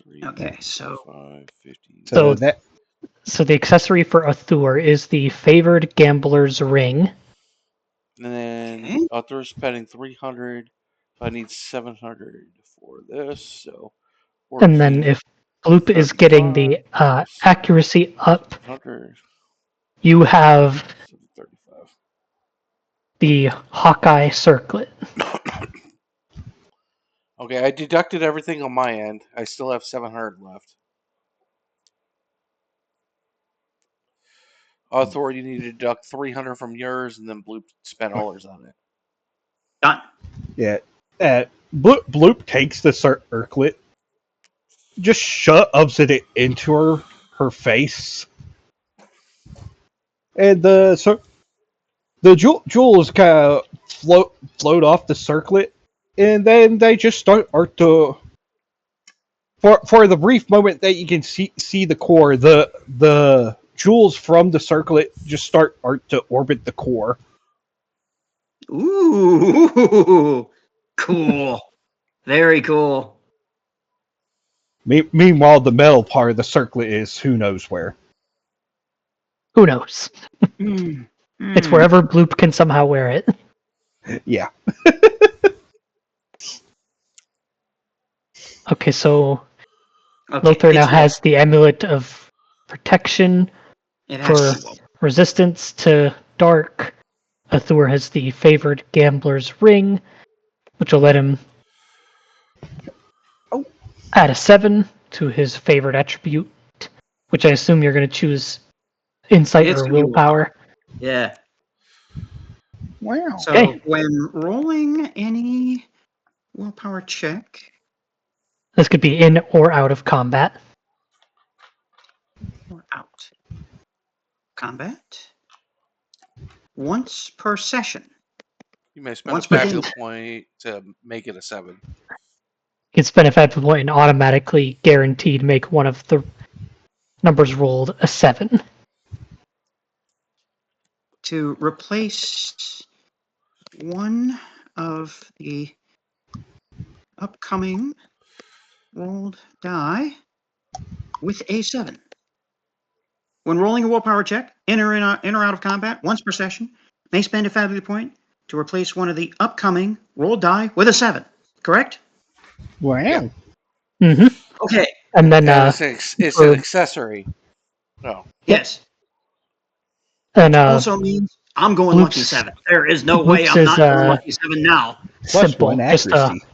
3, Okay, so 5, 50. So the accessory for Arthur is the favored gambler's ring. And then Arthur's spending 300. So I need 700 for this. So 14, And then if Bloop is getting the accuracy up, 700, you have 735. the Hawkeye circlet. Okay, I deducted everything on my end. I still have 700 left. Thor, you need to deduct 300 from yours, and then Bloop spent all hers on it. Done. Yeah. Bloop takes the circlet, just shoves it into her face, and the jewels kind of float off the circlet, and then they just start to. For the brief moment that you can see the core, the jewels from the circlet just start to orbit the core. Ooh, cool. Very cool. Meanwhile, the metal part of the circlet is who knows where. Who knows? It's wherever Bloop can somehow wear it. Yeah. Okay, so Okay, Lothar now it's has the amulet of protection It for has to be resistance to dark. Thor has the favored gambler's ring, which will let him add a 7 to his favorite attribute, which I assume you're going to choose insight It's or gonna be willpower. Yeah. Wow. So Okay. when rolling any willpower check This could be in or out of combat. or out combat, once per session. You may spend Once a per fabulous game. point to make it a 7. You can spend a fabulous point and automatically guaranteed make one of the numbers rolled a 7. To replace one of the upcoming rolled die with a 7. When rolling a willpower check, in or out of combat, once per session, may spend a fabulous point to replace one of the upcoming rolled die with a 7. Correct? Wow. Yeah. Mm-hmm. Okay. And then And it's an accessory. No. Yes. and Also means I'm going lucky Bloop's- 7. There is no Bloop's way I'm is, not going lucky 7 now. Plus simple. one Just accuracy.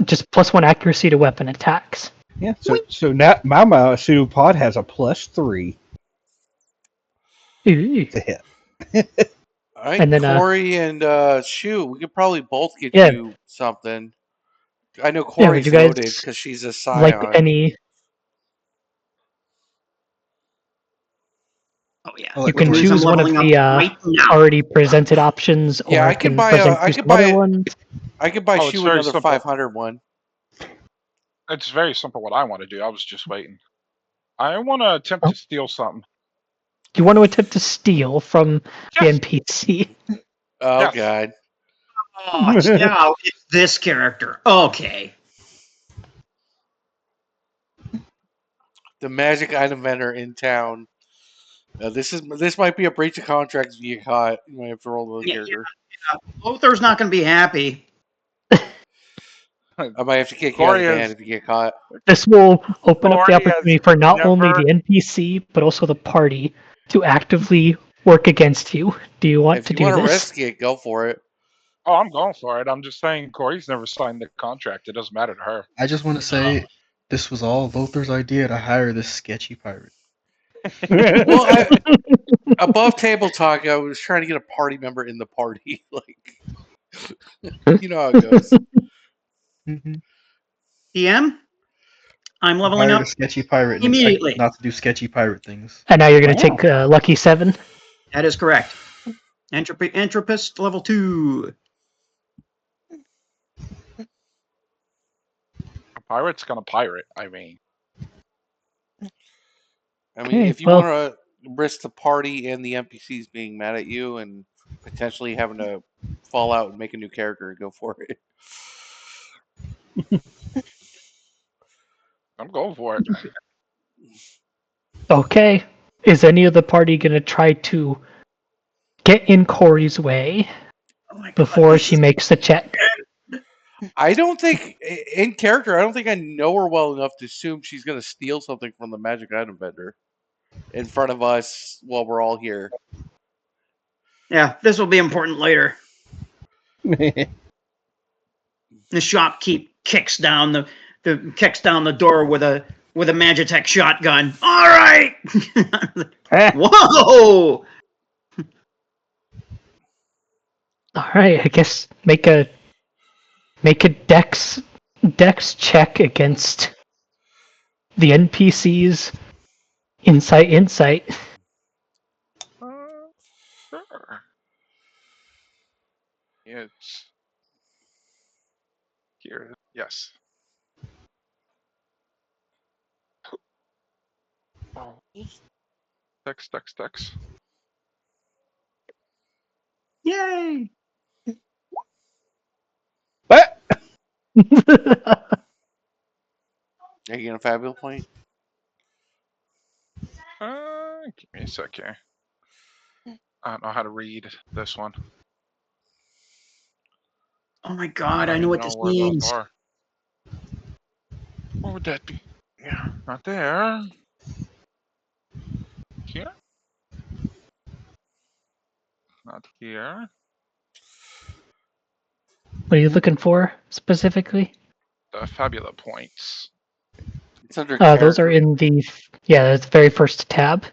just +1 accuracy to weapon attacks. Yeah. So now my pseudopod has a +3 Ooh. to hit. All right, And then, Corey and Shu, we could probably both get Yeah. you something. I know Yeah, would Corey's you guys loaded because she's a scion. like any? Oh yeah. Oh, You like can with Which means I'm choose one of leveling up the right now. already presented options, or Yeah, I I can can buy present I you can some other buy- ones. I could buy Oh, it's Shu very another simple. 500 one. It's very simple what I want to do. I was just waiting. I want to attempt to steal something. You want to attempt to steal from Yes. the NPC? Oh Yes. god. Oh, yeah, it's this character. Okay. The magic item vendor in town. This might be a breach of contract if you get caught. You might have to roll the Yeah, character. Lothar's not going to be happy. I might have to kick you out of Corey the band is if you get caught. This will open up the Corey has opportunity for not only never- the NPC but also the party to actively work against you. Do you want If to you do want to this? risk it, go for it. Oh, I'm going for it. I'm just saying Corey's never signed the contract. It doesn't matter to her. I just want to say this was all Lothar's idea to hire this sketchy pirate. Well, above table talk, I was trying to get a party member in the party. Like, you know how it goes. DM, I'm leveling Hired up a sketchy pirate and immediately. expected not to do sketchy pirate things. And now you're going to Wow. take Lucky 7. That is correct. Entropist level 2. A pirate's gonna pirate. I mean, I mean, Okay, if you well- want to risk the party and the NPCs being mad at you and potentially having to fall out and make a new character, go for it. I'm going for it. Okay. Is any of the party going to try to get in Corey's way Oh my God, before this she is- makes the check? I don't think, in character, I don't think I know her well enough to assume she's going to steal something from the magic item vendor in front of us while we're all here. Yeah, this will be important later. The shopkeep kicks down the door with a with a Magitech shotgun. All right. Whoa! All right, I guess make a dex check against the NPC's insight. Sure. It's here. Yes. Oh. Dex. Yay! What? Are you gonna Fabula point? Give me a sec here. I don't know how to read this one. Oh my god, I don't know even what this where those means. are. What would that be? Yeah, not there. Here? Not here. What are you looking for specifically? The Fabula points. It's under Those are character. in the the very first tab,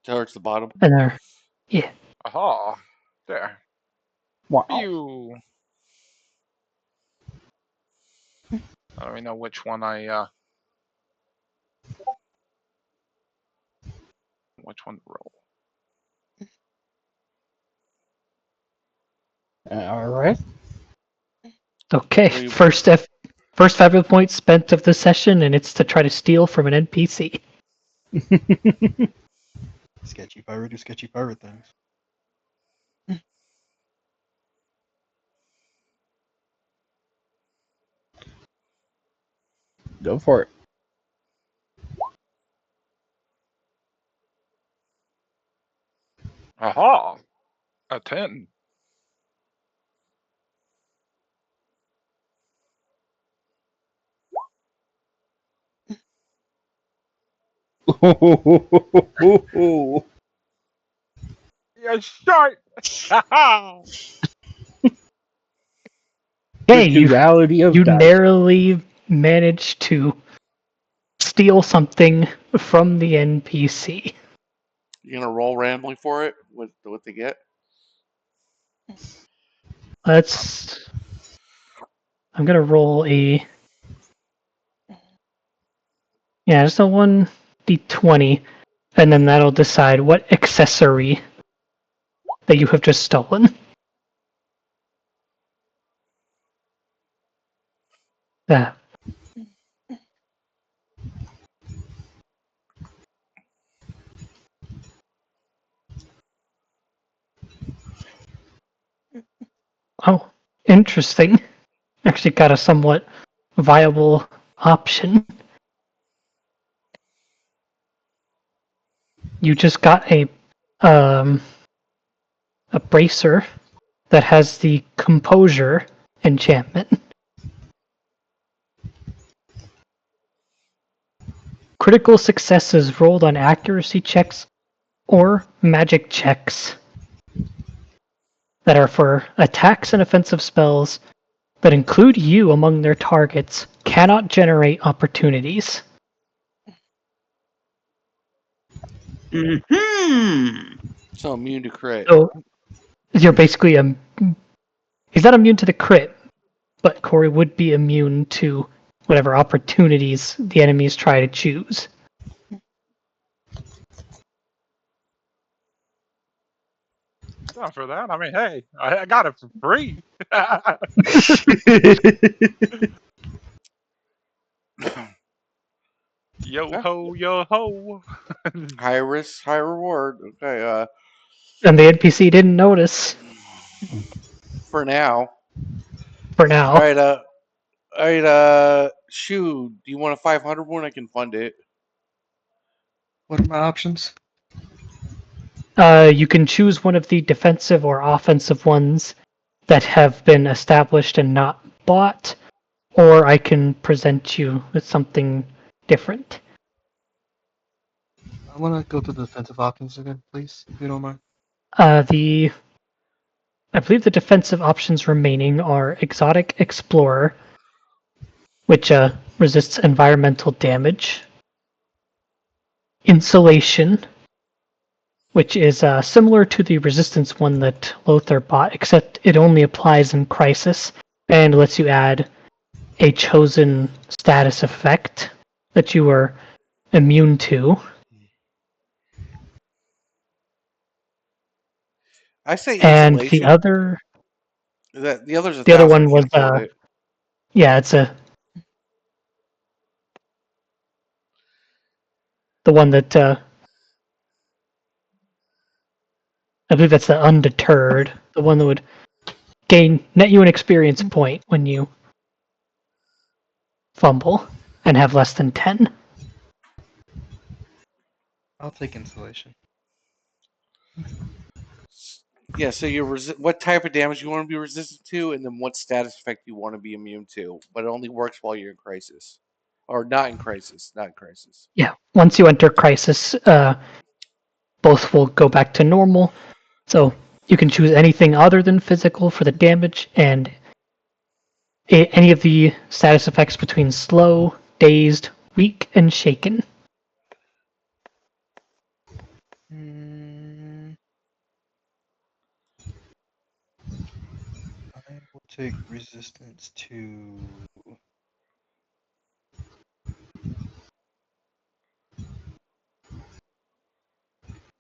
Towards the bottom. and they're Aha! There. Wow. Pew! I don't even know which one which one to roll. All right. okay. What do you- First Fabula point spent of the session, and it's to try to steal from an NPC. Sketchy pirate do sketchy pirate things. Go for it. Aha! A 10. Yeah, short! Haha! Hey, The duality of you dice. narrowly managed to steal something from the NPC. You gonna roll randomly for it with what they get? I'm gonna roll a just a 1d20, and then that'll decide what accessory that you have just stolen. That. Oh, interesting. Actually got a somewhat viable option. You just got a bracer that has the composure enchantment. Critical successes rolled on accuracy checks or magic checks that are for attacks and offensive spells that include you among their targets cannot generate opportunities. Hmm. So immune to crit. So you're basically he's not immune to the crit, but Corey would be immune to whatever opportunities the enemies try to choose. Not for that. I mean, hey, I got it for free. Yo ho, yo ho. High risk, high reward. Okay, And the NPC didn't notice for now. for now. Alright, Shu, do you want a 500 one? I can fund it. What are my options? You can choose one of the defensive or offensive ones that have been established and not bought, or I can present you with something different. I want to go to the defensive options again, please, if you don't mind. I believe the defensive options remaining are Exotic Explorer, which resists environmental damage. Insulation, which is similar to the resistance one that Lothar bought, except it only applies in crisis and lets you add a chosen status effect that you are immune to. I say And insulation. The other's 1,000. the other one We was can afford it. it's the one that I believe that's the undeterred, the one that would net you an experience point when you fumble and have less than 10. I'll take insulation. Yeah, so what type of damage you want to be resistant to, and then what status effect you want to be immune to. But it only works while you're in crisis, or not in crisis. Not in crisis. Yeah, once you enter crisis, both will go back to normal. So you can choose anything other than physical for the damage, and any of the status effects between slow, dazed, weak, and shaken. I will take resistance to.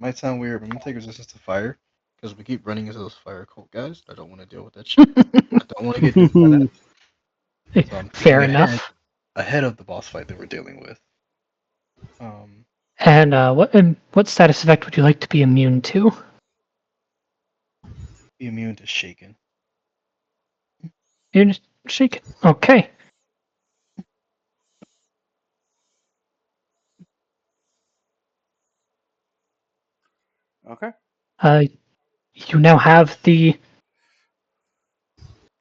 Might sound weird, but I'm gonna take resistance to fire because we keep running into those fire cult guys. I don't want to deal with that shit. I don't want to get duped by that. So I'm Fair thinking enough. ahead of the boss fight that we're dealing with. And what status effect would you like to be immune to? Be immune to shaken. You're just shaken. Okay. Okay. You now have the.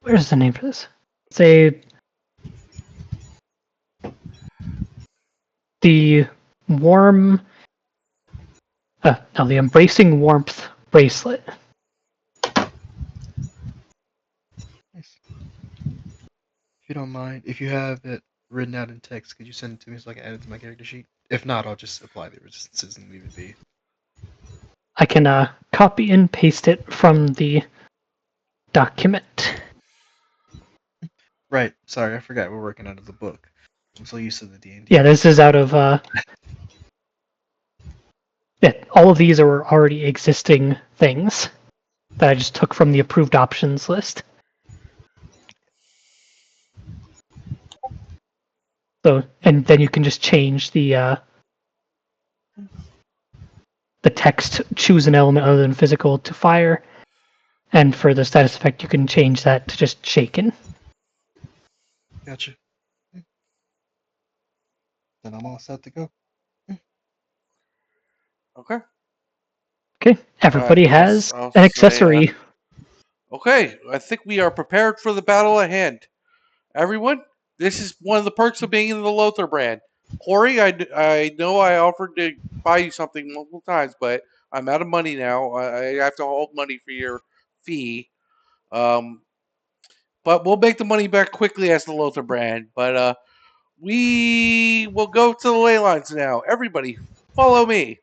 Where's the name for this? Say the warm. No, the embracing warmth bracelet. Nice. If you don't mind, if you have it written out in text, could you send it to me so I can add it to my character sheet? If not, I'll just apply the resistances and leave it be. I can copy and paste it from the document. Right. Sorry, I forgot we're working out of the book. I'm so used to the D&D. Yeah, this is out of. Yeah, all of these are already existing things that I just took from the approved options list. So, and then you can just change the text, choose an element other than physical to fire, and for the status effect, you can change that to just shaken. Gotcha. Then I'm all set to go. Okay. Okay, everybody has I'll an say, accessory. okay, I think we are prepared for the battle at hand. Everyone, this is one of the perks of being in the Lothar brand. Corey, I know I offered to buy you something multiple times, but I'm out of money now. I have to hold money for your fee. But we'll make the money back quickly as the Lothar brand. But we will go to the ley lines now. Everybody, follow me.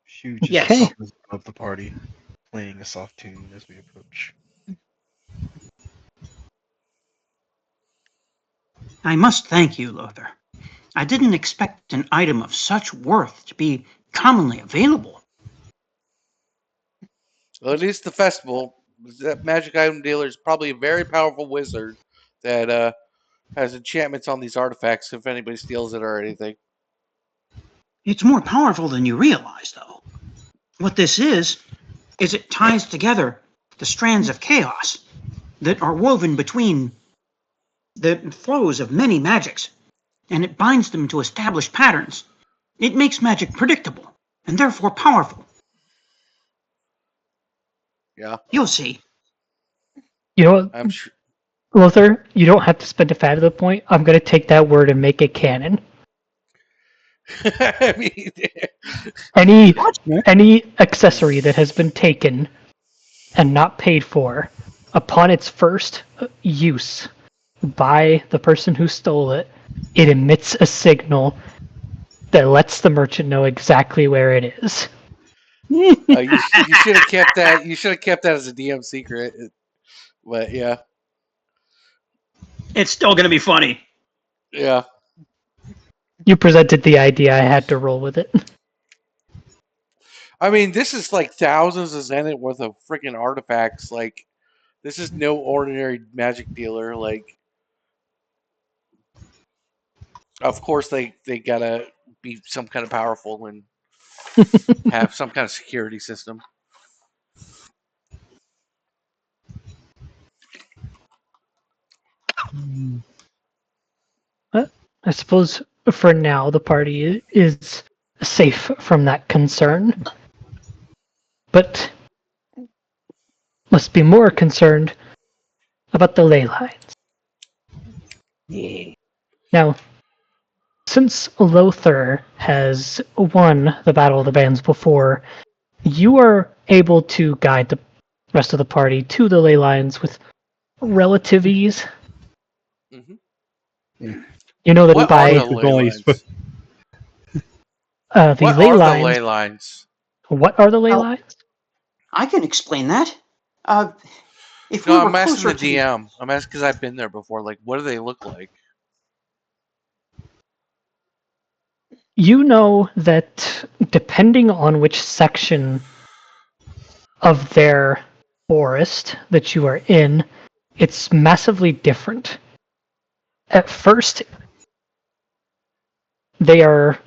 Shu just Yes. hovers above the party, playing a soft tune as we approach. I must thank you, Lothar. I didn't expect an item of such worth to be commonly available. Well, it is the festival. That magic item dealer is probably a very powerful wizard that has enchantments on these artifacts if anybody steals it or anything. It's more powerful than you realize, though. What this is it ties together the strands of chaos that are woven between the flows of many magics, and it binds them to established patterns. It makes magic predictable, and therefore powerful. Yeah, You'll see. You know what, I'm sure. Lothar? You don't have to spend a fabula point. I'm going to take that word and make it canon. I mean, Any Yeah. any accessory that has been taken and not paid for upon its first use by the person who stole it, it emits a signal that lets the merchant know exactly where it is. you should have kept that. You should have kept that as a DM secret. But yeah, It's still going to be funny. yeah. You presented the idea, I had to roll with it. I mean, this is like thousands of zenith worth of freaking artifacts. Like, this is no ordinary magic dealer. Like, of course they gotta be some kind of powerful and have some kind of security system. I suppose for now the party is safe from that concern, but must be more concerned about the ley lines. Yeah. Now, since Lothar has won the Battle of the Bands before, you are able to guide the rest of the party to the ley lines with relative ease. Mm-hmm. You know that What are by the ley lines? the What ley are the lines. ley lines? What are the ley Well, lines? I can explain that. If No, we were I'm asking closer the to the DM. I'm asking because I've been there before. Like, what do they look like? You know that depending on which section of their forest that you are in, it's massively different. At first, they are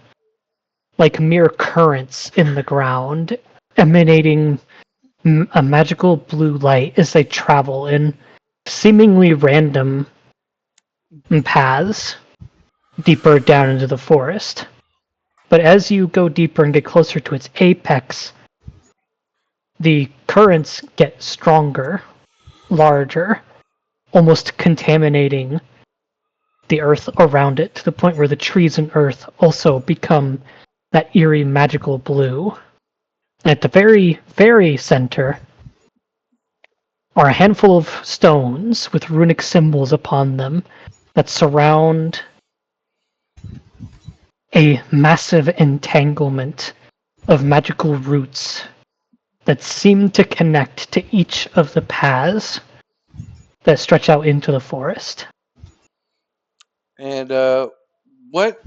like mere currents in the ground, emanating a magical blue light as they travel in seemingly random paths deeper down into the forest. But as you go deeper and get closer to its apex, the currents get stronger, larger, almost contaminating the earth around it to the point where the trees and earth also become that eerie magical blue. And at the very, very center are a handful of stones with runic symbols upon them that surround a massive entanglement of magical roots that seem to connect to each of the paths that stretch out into the forest. And what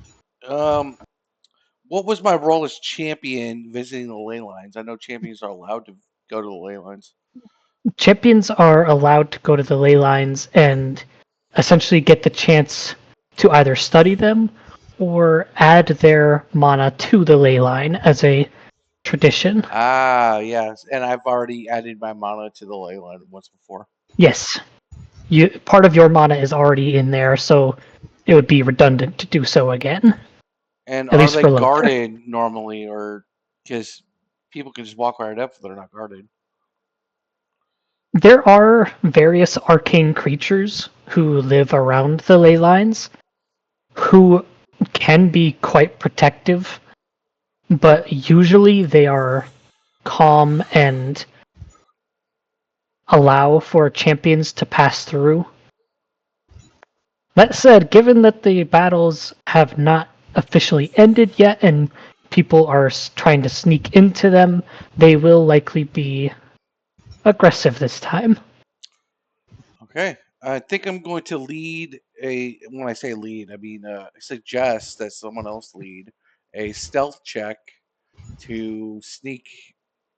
what was my role as champion visiting the ley lines? I know champions are allowed to go to the ley lines. Champions are allowed to go to the ley lines and essentially get the chance to either study them or add their mana to the ley line as a tradition. Ah, yes, and I've already added my mana to the ley line once before. Yes, part of your mana is already in there, so it would be redundant to do so again. And At are least they for Lothar. guarded normally, or because people can just walk right up if they're not guarded? There are various arcane creatures who live around the ley lines who can be quite protective, but usually they are calm and allow for champions to pass through. That said, given that the battles have not officially ended yet and people are trying to sneak into them, they will likely be aggressive this time. Okay, I think I'm going to lead a. When I say lead, I mean suggest that someone else lead a stealth check to sneak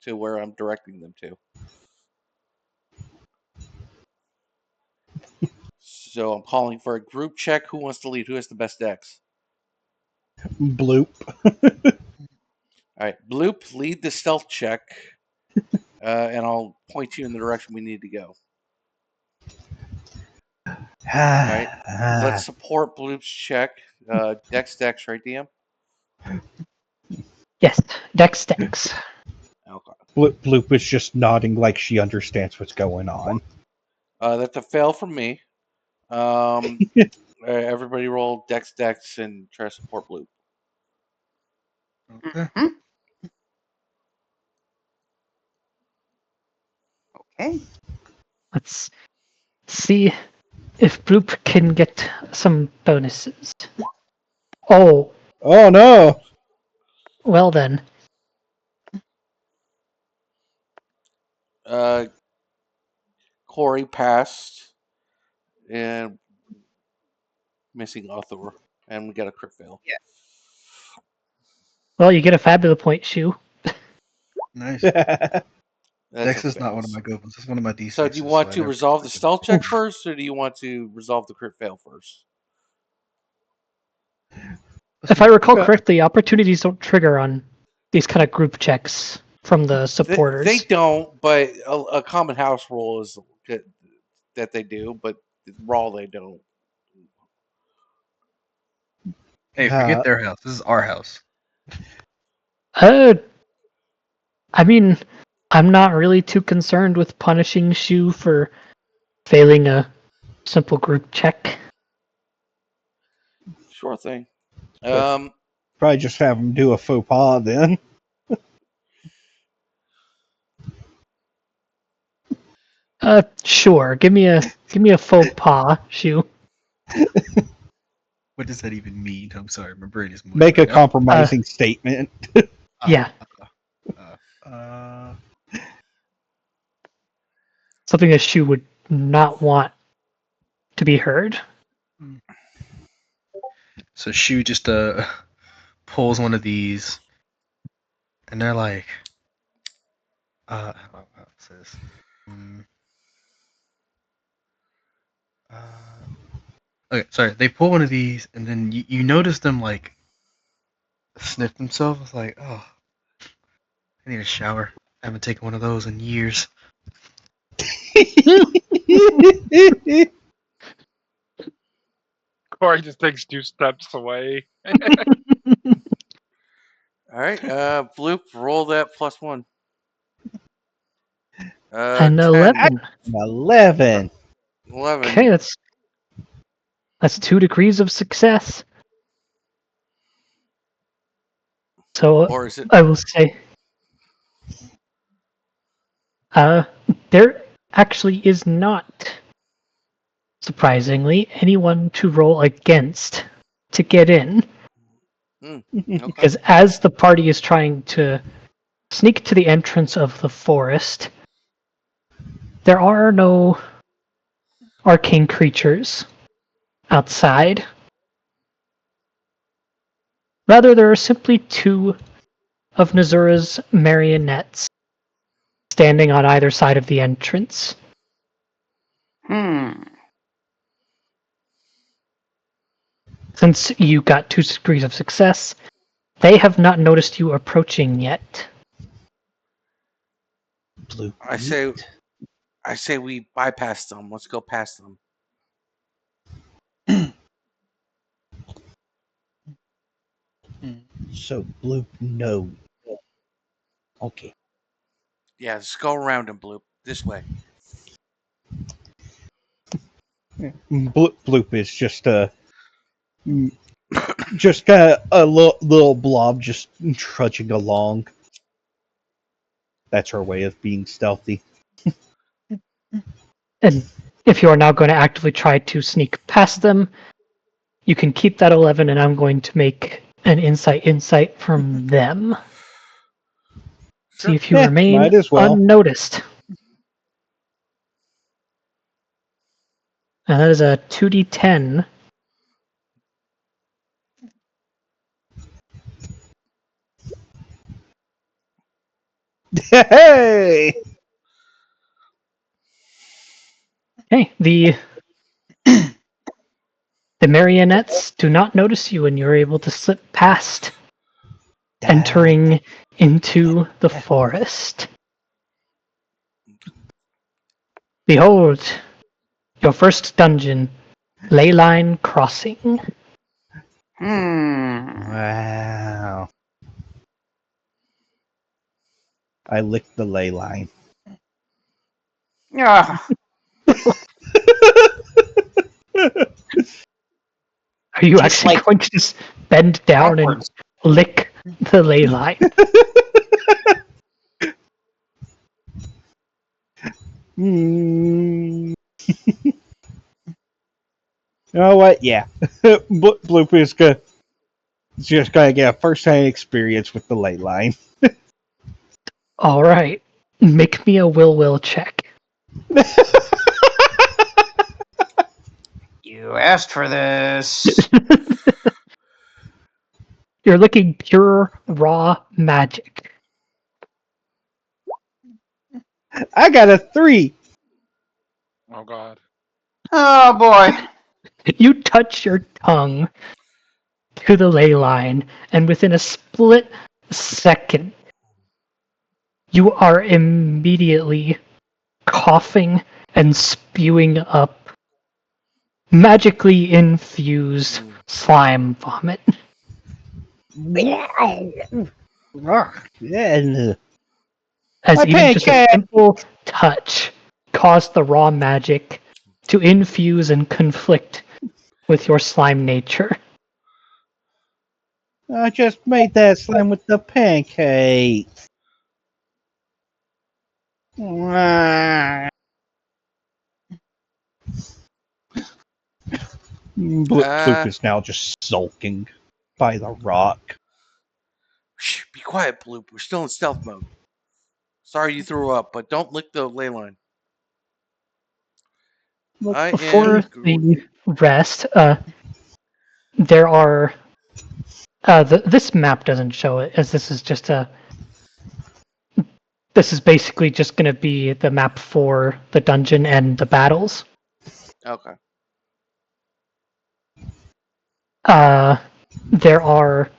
to where I'm directing them to. So I'm calling for a group check. Who wants to lead? Who has the best decks? Bloop. All right, Bloop, lead the stealth check, and I'll point you in the direction we need to go. All right, let's support Bloop's check. Dex, right, DM? Yes, Dex. Okay. Bloop is just nodding like she understands what's going on. That's a fail from me. Everybody roll Dex, and try to support Bloop. Okay. Mhm. Okay. Let's see if Bloop can get some bonuses. Oh, Oh no! well then. Corey passed, and missing Arthur, and we got a crit fail. Yeah. Well, you get a Fabula point, Shu. Nice. That's Dex a is not one of fail. my good ones. It's one of my D6s. So do you want I to never resolve the expected stealth it. check Oof. first, or do you want to resolve the crit fail first? Let's If do- I recall Okay. correctly, opportunities don't trigger on these kind of group checks from the supporters. They don't, but a common house rule is that they do, but raw they don't. Hey, forget their house. This is our house. Uh, I mean, I'm not really too concerned with punishing Shu for failing a simple group check. Sure thing. Probably just have him do a faux pas then. Sure. Give me a faux pas, Shu. What does that even mean? I'm sorry, my brain is mush Make a right now. compromising statement. Yeah, Uh, something that Shu would not want to be heard. so Shu just pulls one of these, and they're like, how it says, okay, sorry. They pull one of these, and then you notice them like sniff themselves. It's like, oh, I need a shower. I haven't taken one of those in years. Corey just takes 2 steps away. All right, Bloop, roll that +1. An 10, 11. 11. 11. Okay, that's 2 degrees of success. So Or is it? I will say, there actually is not, surprisingly, anyone to roll against to get in, Okay. because as the party is trying to sneak to the entrance of the forest, there are no arcane creatures outside. Rather, there are simply 2 of Nazura's marionettes standing on either side of the entrance. Since you got 2 degrees of success, they have not noticed you approaching yet. Blue. I say we bypass them. Let's go past them. So Blue, no. Okay. Yeah, let's go around them, Bloop. This way. Bloop is just just kind of a little blob just trudging along. That's her way of being stealthy. And if you are now going to actively try to sneak past them, you can keep that 11, and I'm going to make an insight from them. See if you remain might as well. unnoticed. And that is a 2d10. Hey! Okay, the marionettes do not notice you, and you're able to slip past, entering into the forest. Behold, your first dungeon, Leyline Crossing. Wow. I licked the ley line. Yeah. Are you Tastes actually like going to just bend down backwards. and lick the ley line. Hmm. You know what? Yeah. Bloop is just gonna get a first-hand experience with the ley line. All right, make me a will check. You asked for this. You're looking pure raw magic. I got a 3. Oh God. Oh boy. You touch your tongue to the ley line, and within a split second, you are immediately coughing and spewing up magically infused slime vomit. Yeah. As My even just a pancake! simple touch caused the raw magic to infuse and conflict with your slime nature. I just made that slime with the pancake. Bloop is now just sulking by the rock. Shh, be quiet, Bloop. We're still in stealth mode. Sorry you threw up, but don't lick the ley line. I For am the rest, there are. This map doesn't show it, as this is just a. This is basically just going to be the map for the dungeon and the battles. okay. There are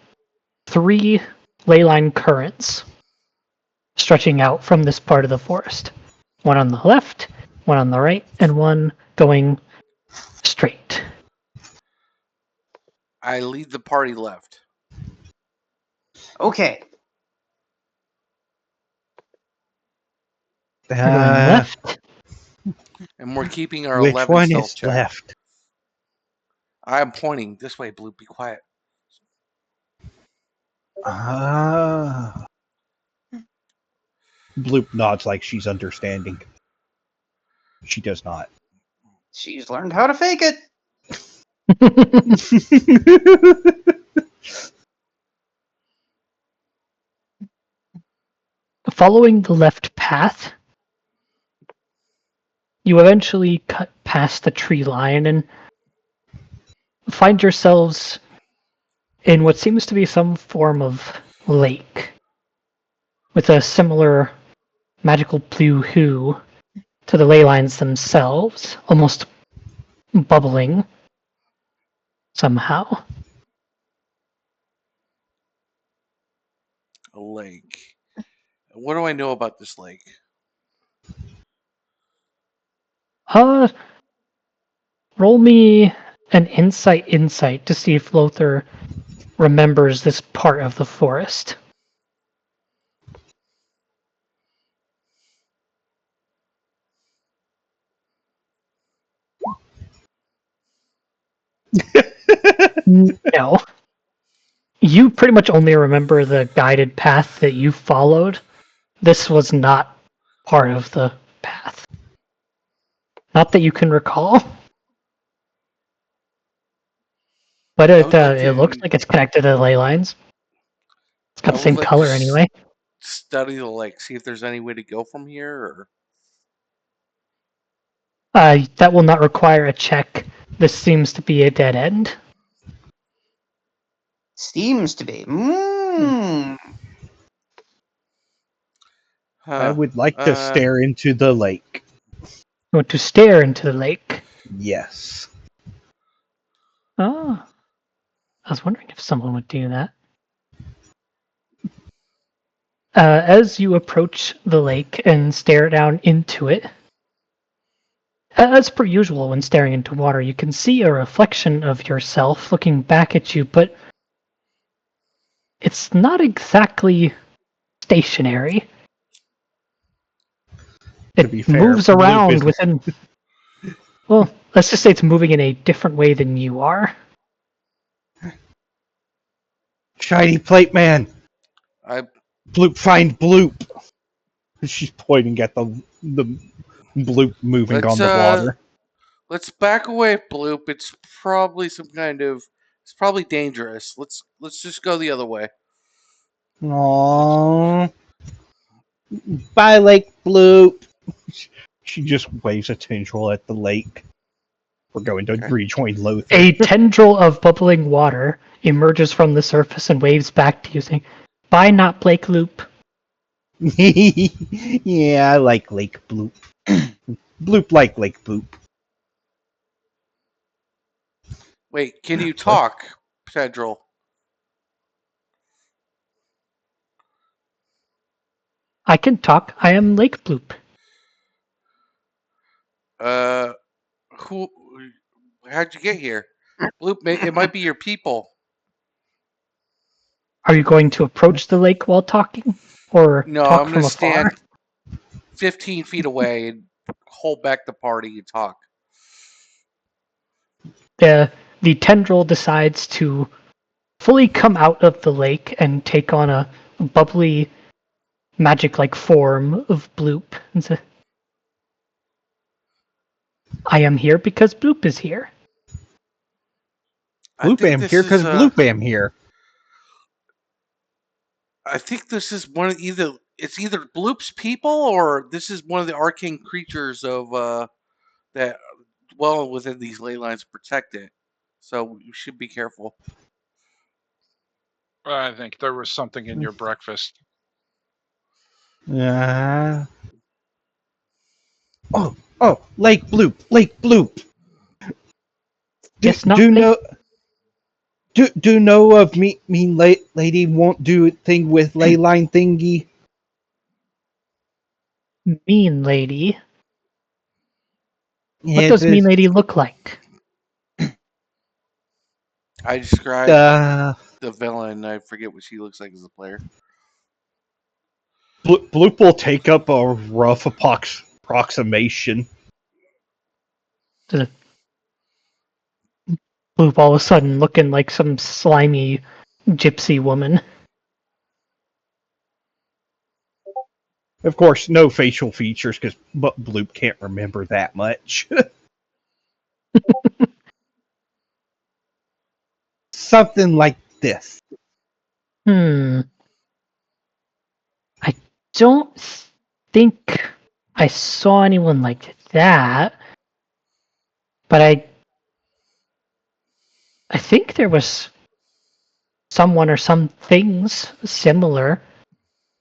3 leyline currents stretching out from this part of the forest. One on the left, one on the right, and one going straight. I lead the party left, Okay. We're going left. and we're keeping our Which 11 one stealth is check. left? I'm pointing this way, Bloop. Be quiet. Ah. Bloop nods like she's understanding. She does not. She's learned how to fake it. Following the left path, you eventually cut past the tree line and find yourselves in what seems to be some form of lake with a similar magical blue hue to the ley lines themselves, almost bubbling somehow. A lake. What do I know about this lake? Roll me an insight to see if Lothar remembers this part of the forest. No. You pretty much only remember the guided path that you followed. This was not part of the path. Not that you can recall. But I would like it looks to. like it's connected to the ley lines. It's got I the would same like color to anyway. study the lake, see if there's any way to go from here. Or That will not require a check. This seems to be a dead end. Seems to be. I would like to stare into the lake. You want to stare into the lake. Yes. Oh. I was wondering if someone would do that. As you approach the lake and stare down into it, as per usual when staring into water, you can see a reflection of yourself looking back at you, but it's not exactly stationary. To be It fair, moves Bloop around is- within. Well, let's just say it's moving in a different way than you are. Shiny plate man. I Bloop, find Bloop. She's pointing at the Bloop moving on the water. let's back away, Bloop. It's probably some kind of. It's probably dangerous. Let's just go the other way. Aww. Bye, Lake Bloop. She just waves a tendril at the lake. We're going to Okay. rejoin Lothar. A tendril of bubbling water emerges from the surface and waves back to you, saying, "Bye, not Blake Loop." Yeah, I like Lake Bloop. Bloop like Lake Bloop. Wait, can you Sorry. talk, Pedro? I can talk. I am Lake Bloop. Who? How'd you get here? Bloop, it might be your people. Are you going to approach the lake while talking, or No, talk I'm from gonna afar? stand 15 feet away and hold back the party and talk. The tendril decides to fully come out of the lake and take on a bubbly, magic-like form of Bloop. And say, "I am here because Bloop is here." I think Bloopam this here is because Bloopam here. I think this is one of it's either Bloop's people or this is one of the arcane creatures of that dwell within these ley lines protect it. So you should be careful. I think there was something in your breakfast. Oh, Lake Bloop, Lake Bloop. Yes, not Do Lake. know? Do know of mean lady won't do thing with ley line thingy? Mean Lady. What Yeah, does Mean Lady look like? I described the villain. I forget what she looks like as a player. Bloop will take up a rough approximation. Does Bloop all of a sudden looking like some slimy gypsy woman? Of course, no facial features because Bloop can't remember that much. Something like this. I don't think I saw anyone like that, but I think there was someone or some things similar.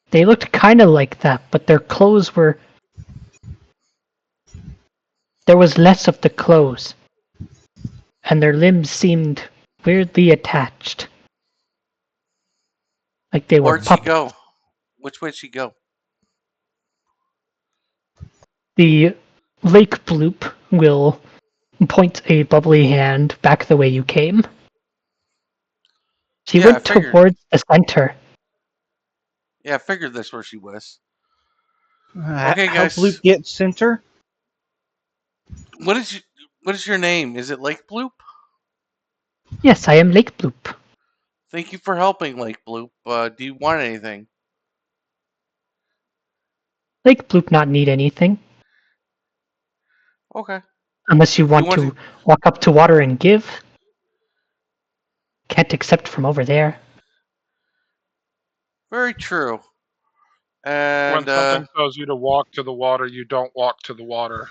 They looked kind of like that, but their clothes were. There was less of the clothes, and their limbs seemed weirdly attached. Like they were Where'd she puppets. go? Which way'd she go? The Lake Bloop will point a bubbly hand back the way you came. She Yeah, I went figured. towards the center. Yeah, I figured that's where she was. Okay, How guys. Bloop gets center? What is your name? Is it Lake Bloop? Yes, I am Lake Bloop. Thank you for helping, Lake Bloop. Do you want anything? Lake Bloop not need anything. Okay. Unless you Do you want want to walk up to water and give. Can't accept from over there. Very true. When And something tells you to walk to the water, you don't walk to the water.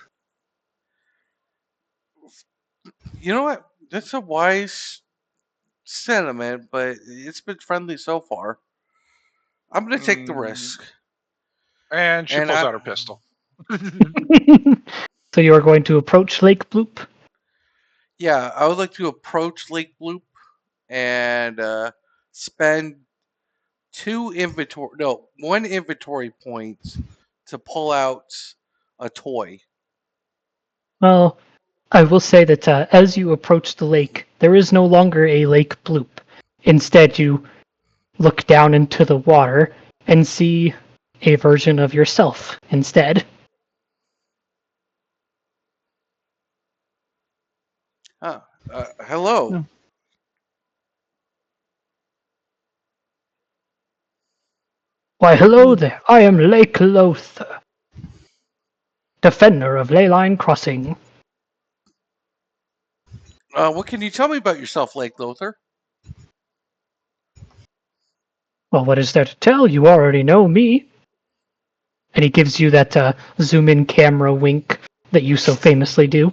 you know what? That's a wise sentiment, but it's been friendly so far. I'm gonna take the risk. And she And pulls out her pistol. So you are going to approach Lake Bloop? yeah, I would like to approach Lake Bloop and spend one inventory point to pull out a toy. Well, I will say that as you approach the lake, there is no longer a Lake Bloop. Instead, you look down into the water and see a version of yourself instead. Huh. Hello. Hmm. Why, hello there. I am Lake Lothar, defender of Leyline Crossing. What can you tell me about yourself, Lake Lothar? Well, what is there to tell? You already know me. And he gives you that zoom-in camera wink that you so famously do.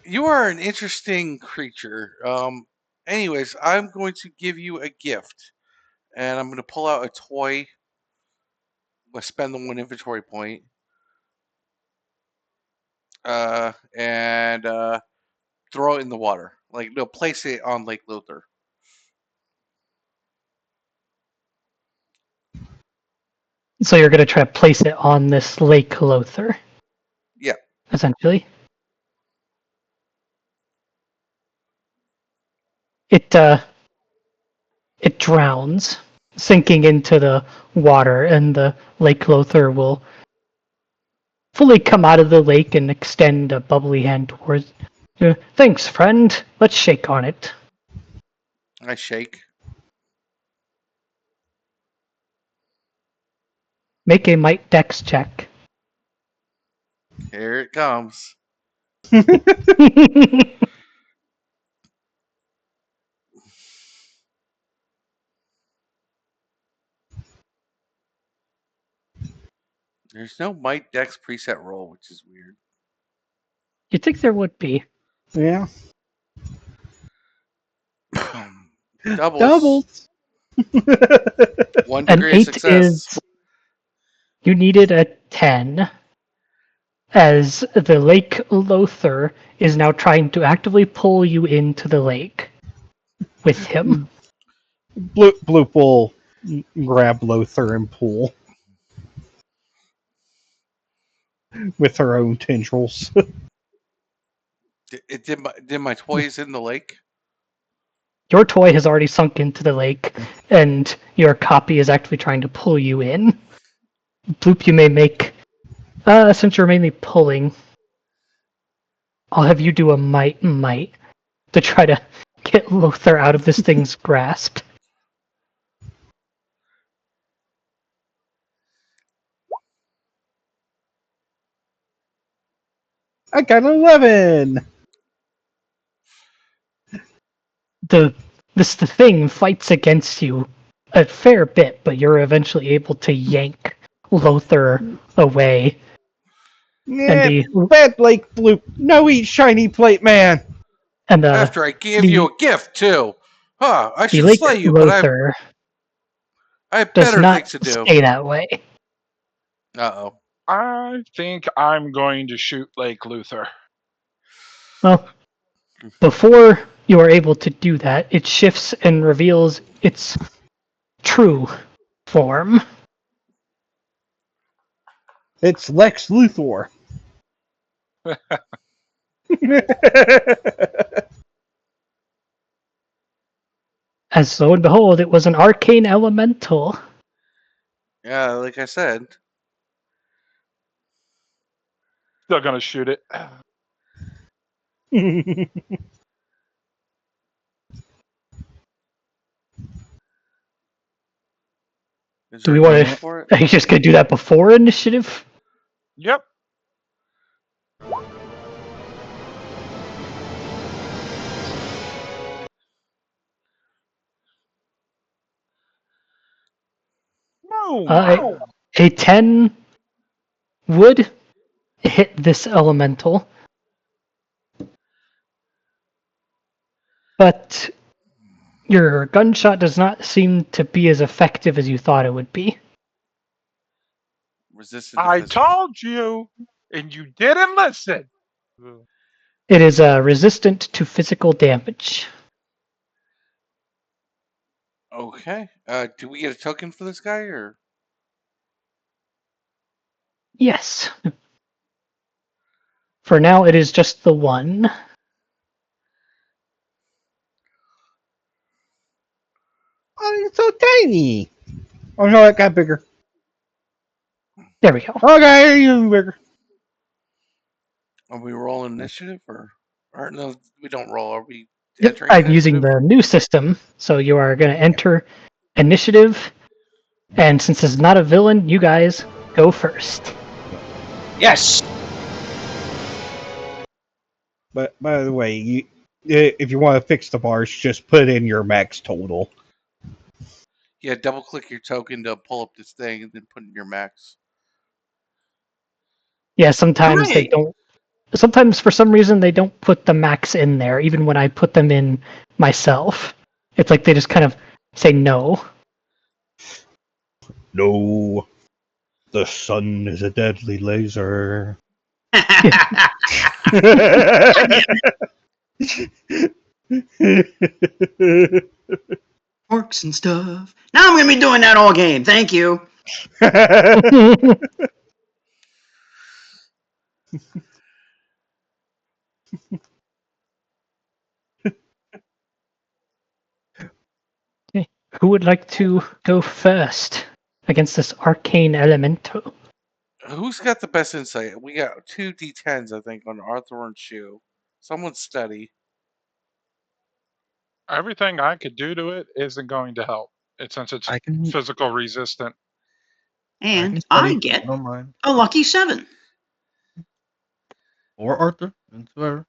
You are an interesting creature. Anyways, I'm going to give you a gift, and I'm going to pull out a toy. Let's spend the 1 inventory point. And throw it in the water. Like, no, place it on Lake Lothar. So you're going to try to place it on this Lake Lothar. Yeah. Essentially. It drowns, sinking into the water, and the Lake Lothar will fully come out of the lake and extend a bubbly hand towards you. Thanks, friend. Let's shake on it. I shake. Make a might dex check. Here it comes. There's no Might Dex preset roll, which is weird. You'd think there would be. Yeah. Doubles. 1 An degree of 8 success. is. You needed a 10, as the Lake Lothar is now trying to actively pull you into the lake with him. Bloop will grab Lothar and pull with her own tendrils. Did my toys in the lake? Your toy has already sunk into the lake, and your copy is actually trying to pull you in. Bloop, you may make. Since you're mainly pulling, I'll have you do a might to try to get Lothar out of this thing's grasp. I got an 11. The thing fights against you a fair bit, but you're eventually able to yank Lothar away. Yeah, And bad Lake Bloop. No eat shiny plate man. After I gave you a gift, too. Huh, I the should Lake slay you, but Lothar I have does better not things to do. stay that way. Uh-oh. I think I'm going to shoot Lake Lothar. Well, before you are able to do that, it shifts and reveals its true form. It's Lex Luthor. As lo and behold, it was an arcane elemental. Yeah, like I said. Still gonna shoot it. Is Do there we a want token to? for it? Are you just going to do that before initiative? Yep. No. A 10 would hit this elemental, but your gunshot does not seem to be as effective as you thought it would be. Resistant to I physical. told you, and you didn't listen. It is resistant to physical damage. Okay. Do we get a token for this guy, or? Yes. For now, it is just the one. Oh, it's so tiny. Oh no, it got bigger. There we go. Okay, even bigger. Are we rolling initiative, or no? We don't roll. Are we entering I'm using initiative? the new system, so you are going to enter initiative, and since it's not a villain, you guys go first. Yes. But by the way, if you want to fix the bars, just put in your max total. Yeah, double click your token to pull up this thing and then put in your max. Yeah, sometimes they Hooray! don't. Sometimes for some reason they don't put the max in there, even when I put them in myself. It's like they just kind of say no. No, the sun is a deadly laser. Orcs and stuff. Now I'm gonna be doing that all game. Thank you. Okay. Who would like to go first against this arcane elemental? Who's got the best insight? We got 2 D10s, I think, on Arthur and Shu. Someone study. Everything I could do to it isn't going to help. Since it's I can physical resistant. And I study. get I don't mind. a lucky 7. Or Arthur, and whoever.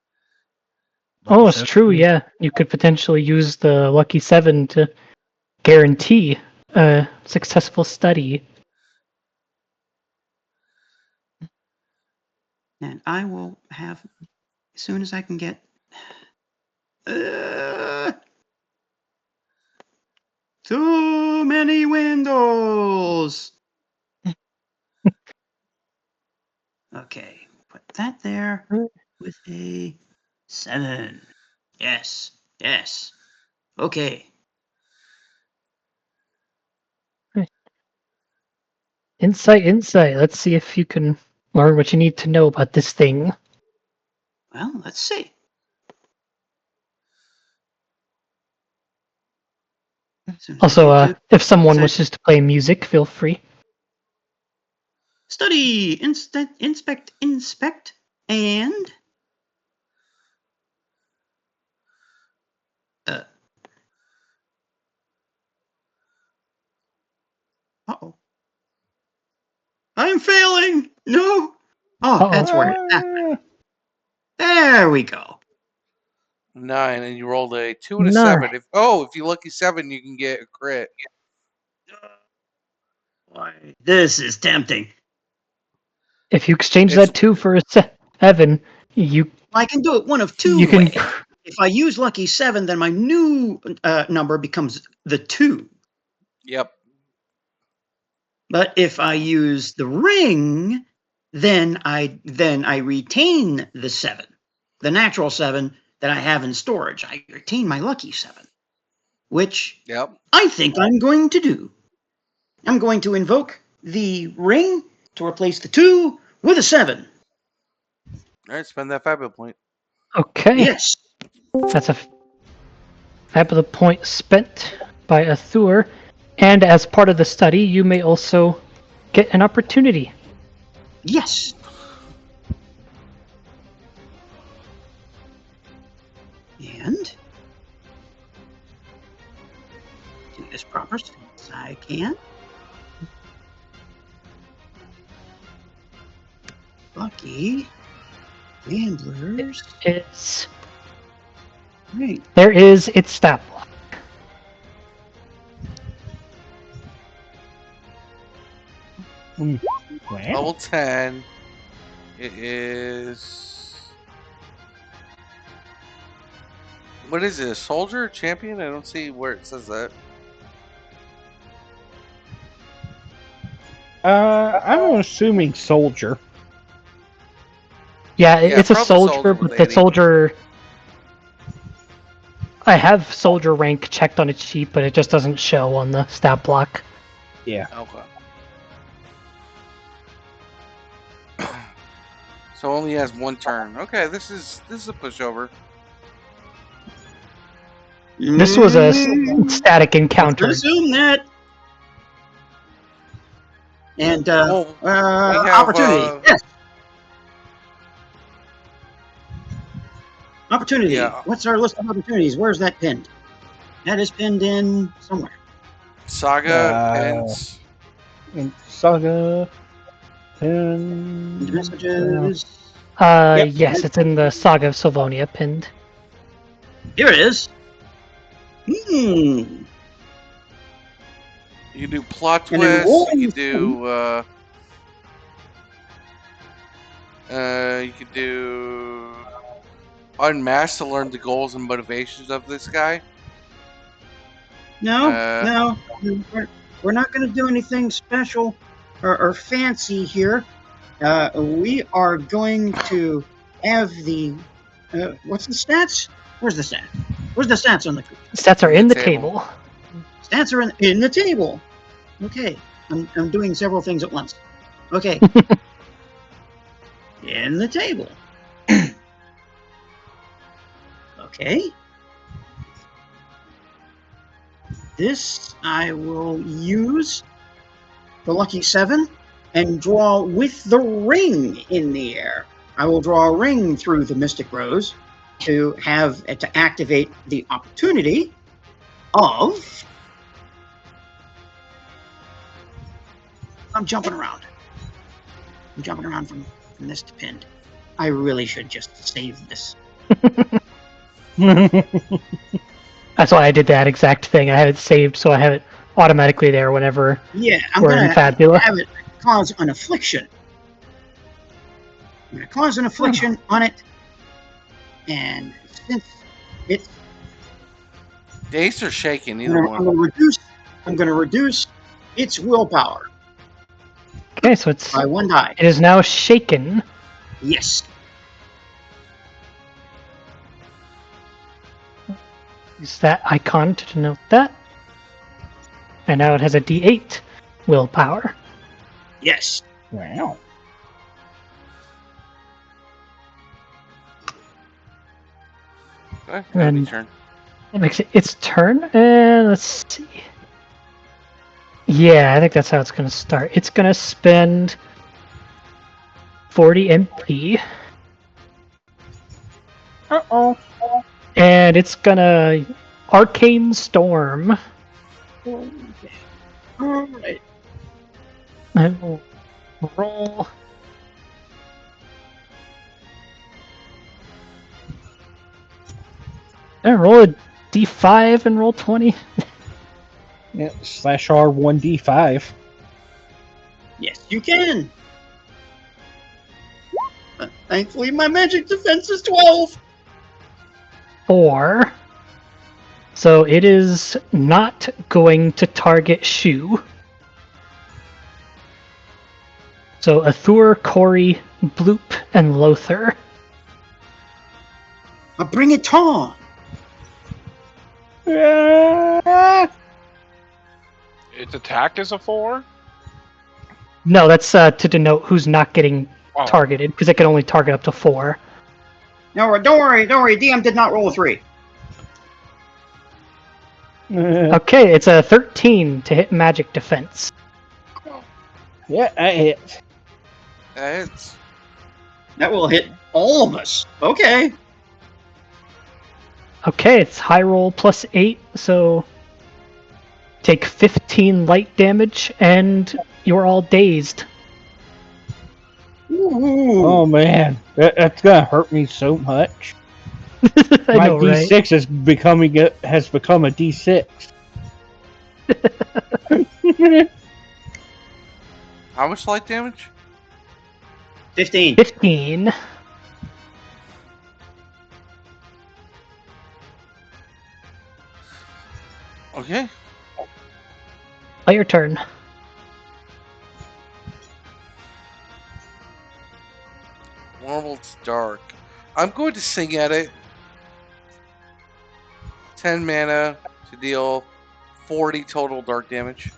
Oh, Lucky it's 7. true. Yeah, you could potentially use the lucky 7 to guarantee a successful study. And I will have, as soon as I can get. Too many windows. Okay, put that there with a 7. Yes, yes. Okay. Insight. Let's see if you can learn what you need to know about this thing. Well, let's see. As soon as I Also, get to if someone say- wishes to play music, feel free. study, inspect, and uh-oh. I'm failing. No. Oh, Uh-oh. that's where. There we go. 9, and you rolled a 2 and a 7. Nine. If you lucky 7, you can get a crit. Boy, this is tempting. If you exchange It's that 2 for a 7, you I can do it one of you 2 can. ways. If I use lucky 7, then my new number becomes the 2. Yep. But if I use the ring, then I retain the 7, the natural 7 that I have in storage. I retain my lucky 7, which Yep. I think I'm going to do. I'm going to invoke the ring to replace the 2 with a 7. All right, spend that Fabula point. Okay, Yes. that's a Fabula point spent by Athur, and as part of the study, you may also get an opportunity. Yes. And do this proper since I can. Lucky gamblers. It's Right. there is its stat block. Level 10. It is. What is it? A soldier? Champion? I don't see where it says that. I'm assuming soldier. Yeah, Yeah, it's a probably soldier, soldier but with the 80. soldier. I have soldier rank checked on its sheet, but it just doesn't show on the stat block. Yeah. Okay. So only has 1 turn. Okay, this is a pushover. This was a static Let's encounter. assume that. And Well, we have opportunity. Yes. Opportunity. Yeah. What's our list of opportunities? Where's that pinned? That is pinned in somewhere. Saga pins. In Saga. Into Pin. messages. Yep. Yes, it's in the Saga of Sylvonia pinned. Here it is. You can do plot And then twists. rolling You can do. You could do unmask to learn the goals and motivations of this guy. No. We're not going to do anything special or fancy here. We are going to have the. What's the stats? Where's the stats? Where's the stats on the Stats are in the table. Stats are in the table. Okay. I'm doing several things at once. Okay. In the table. Okay. This I will use the lucky 7 and draw with the ring in the air. I will draw a ring through the Mystic Rose to activate the opportunity of. I'm jumping around. I'm jumping around from this to pinned. I really should just save this. That's why I did that exact thing. I have it saved, so I have it automatically there whenever I'm we're going in to Fabula. have it cause an affliction. I'm going to cause an affliction on it. And since it's... Days are shaking, either one. I'm going to reduce its willpower. Okay, so it's by 1 die. It is now shaken. Yes. Use that icon to denote that. And now it has a D8 willpower. Yes. Wow. Okay, And turn. that makes it its turn. And let's see. Yeah, I think that's how it's going to start. It's going to spend 40 MP. Uh-oh. And it's going to Arcane Storm. Alright. I will roll. And roll a D5 and roll 20. Yeah, /R1D5. Yes, you can. Thankfully, my magic defense is 12. 4. So it is not going to target Shu. So Athur, Corey, Bloop, and Lothar. Bring it on. Its attack is a 4? No, that's to denote who's not getting Oh. targeted, because it can only target up to 4. No, don't worry. DM did not roll a 3. Okay, it's a 13 to hit magic defense. Yeah, I hit. It's That will hit all of us. Okay. Okay, it's high roll plus 8, so take 15 light damage, and you're all dazed. Ooh. Oh man, that's gonna hurt me so much. I My know, right? D6 has become a D6. how much light damage? 15. 15. Okay. Play your turn. Wormwood's dark. I'm going to sing at it. 10 mana to deal 40 total dark damage.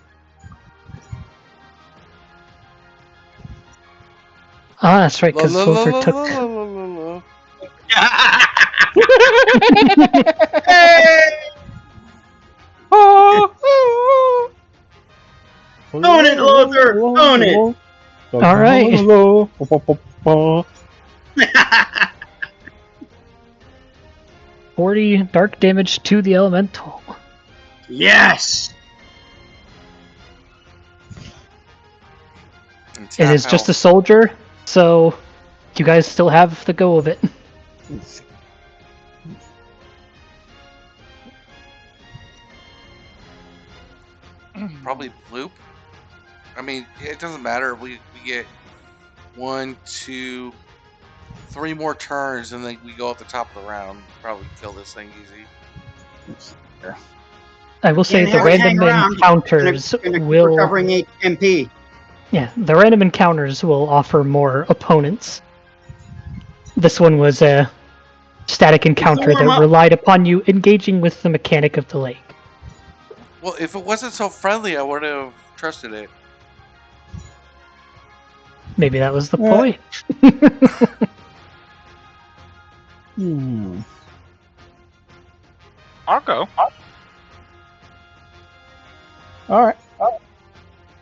Ah, that's right, because La, la, la, Lothar la, took... la, la, la, la. Hey! Own it, Lothar! Own it! All right. 40 dark damage to the elemental. Yes! It's It half is just a health. soldier, so you guys still have the go of it. Probably loop. I mean, it doesn't matter. We get 1, 2, 3 more turns, and then we go at the top of the round. Probably kill this thing easy. I will say Can't the have it hang random around. encounters Gonna keep will recovering MP. the random encounters will offer more opponents. This one was a static encounter warm that up. relied upon you engaging with the mechanic of the lake. Well, if it wasn't so friendly, I would have trusted it. Maybe that was the Yeah. point. I'll go. All right.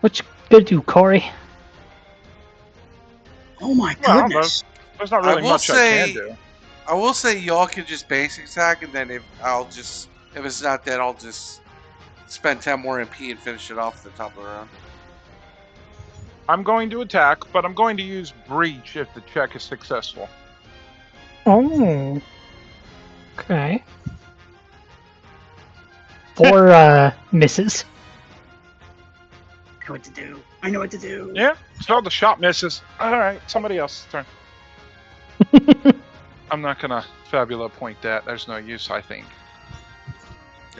What you gonna do, Corey? Oh my Well, goodness. there's not I really will much I say- can do. I will say y'all can just basic attack, and then if it's not dead, I'll just spend 10 more MP and finish it off at the top of the round. I'm going to attack, but I'm going to use breach if the check is successful. Oh. Okay. 4 misses. I know what to do. I know what to do. Yeah, so the shot misses. All right, somebody else's turn. I'm not gonna Fabula point that. There's no use, I think.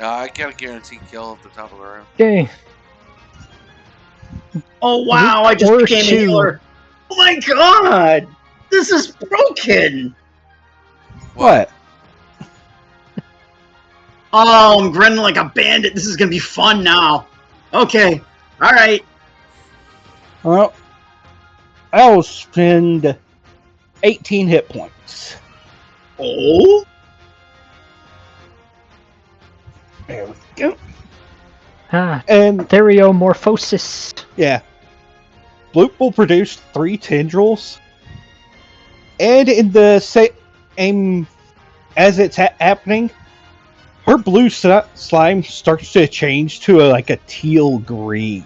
I got a guaranteed kill at the top of the round. Okay. Oh wow, I just Or became a shoe. healer. Oh my god! This is broken! What? Oh, I'm grinning like a bandit. This is gonna be fun now. Okay. Alright. Well, I'll spend 18 hit points. Oh? There we go. Ah, And Theriomorphosis. yeah, Bloop will produce 3 tendrils. And in the same as it's happening, her blue slime starts to change to like a teal green.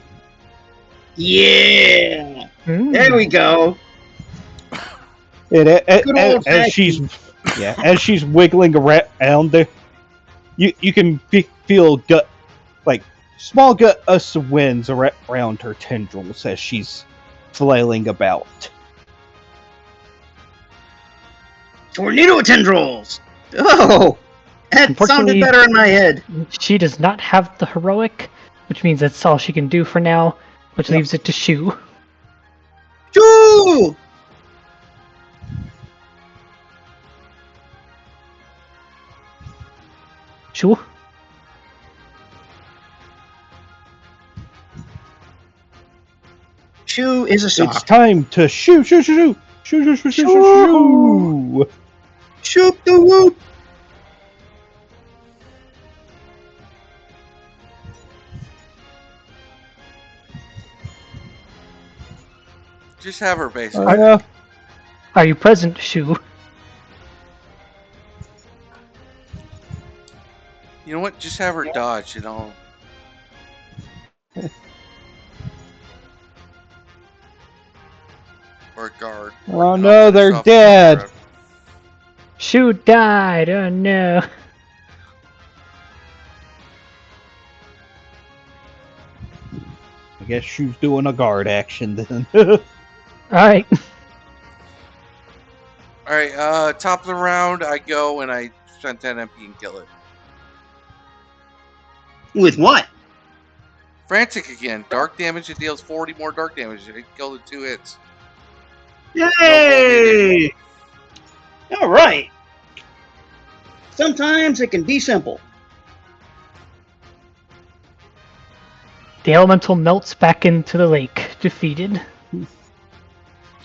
Yeah! Mm. There we go. And Good old as she's wiggling around there, you can feel small gusts of winds around her tendrils as she's flailing about. Tornado tendrils! Oh! That sounded Unfortunately- better in my head. She does not have the heroic, which means that's all she can do for now, which Yep. leaves it to Shu. Choo! Shu? Choo is a It's sock. time to shoo shoo shoo shoo shoo shoo shoo shoo shoo. Shoot the whoop! Just have her basic. Are you present, Shu? You know what? Just have her dodge, you know. Or guard. Oh no, they're Yourself dead. guard. Shu died, oh no. I guess she's doing a guard action then. Alright. Alright, top of the round, I go and I spend 10 MP and kill it. With what? Frantic again. Dark damage, it deals 40 more dark damage. It killed it 2 hits. Yay! Alright. Sometimes it can be simple. The elemental melts back into the lake, defeated.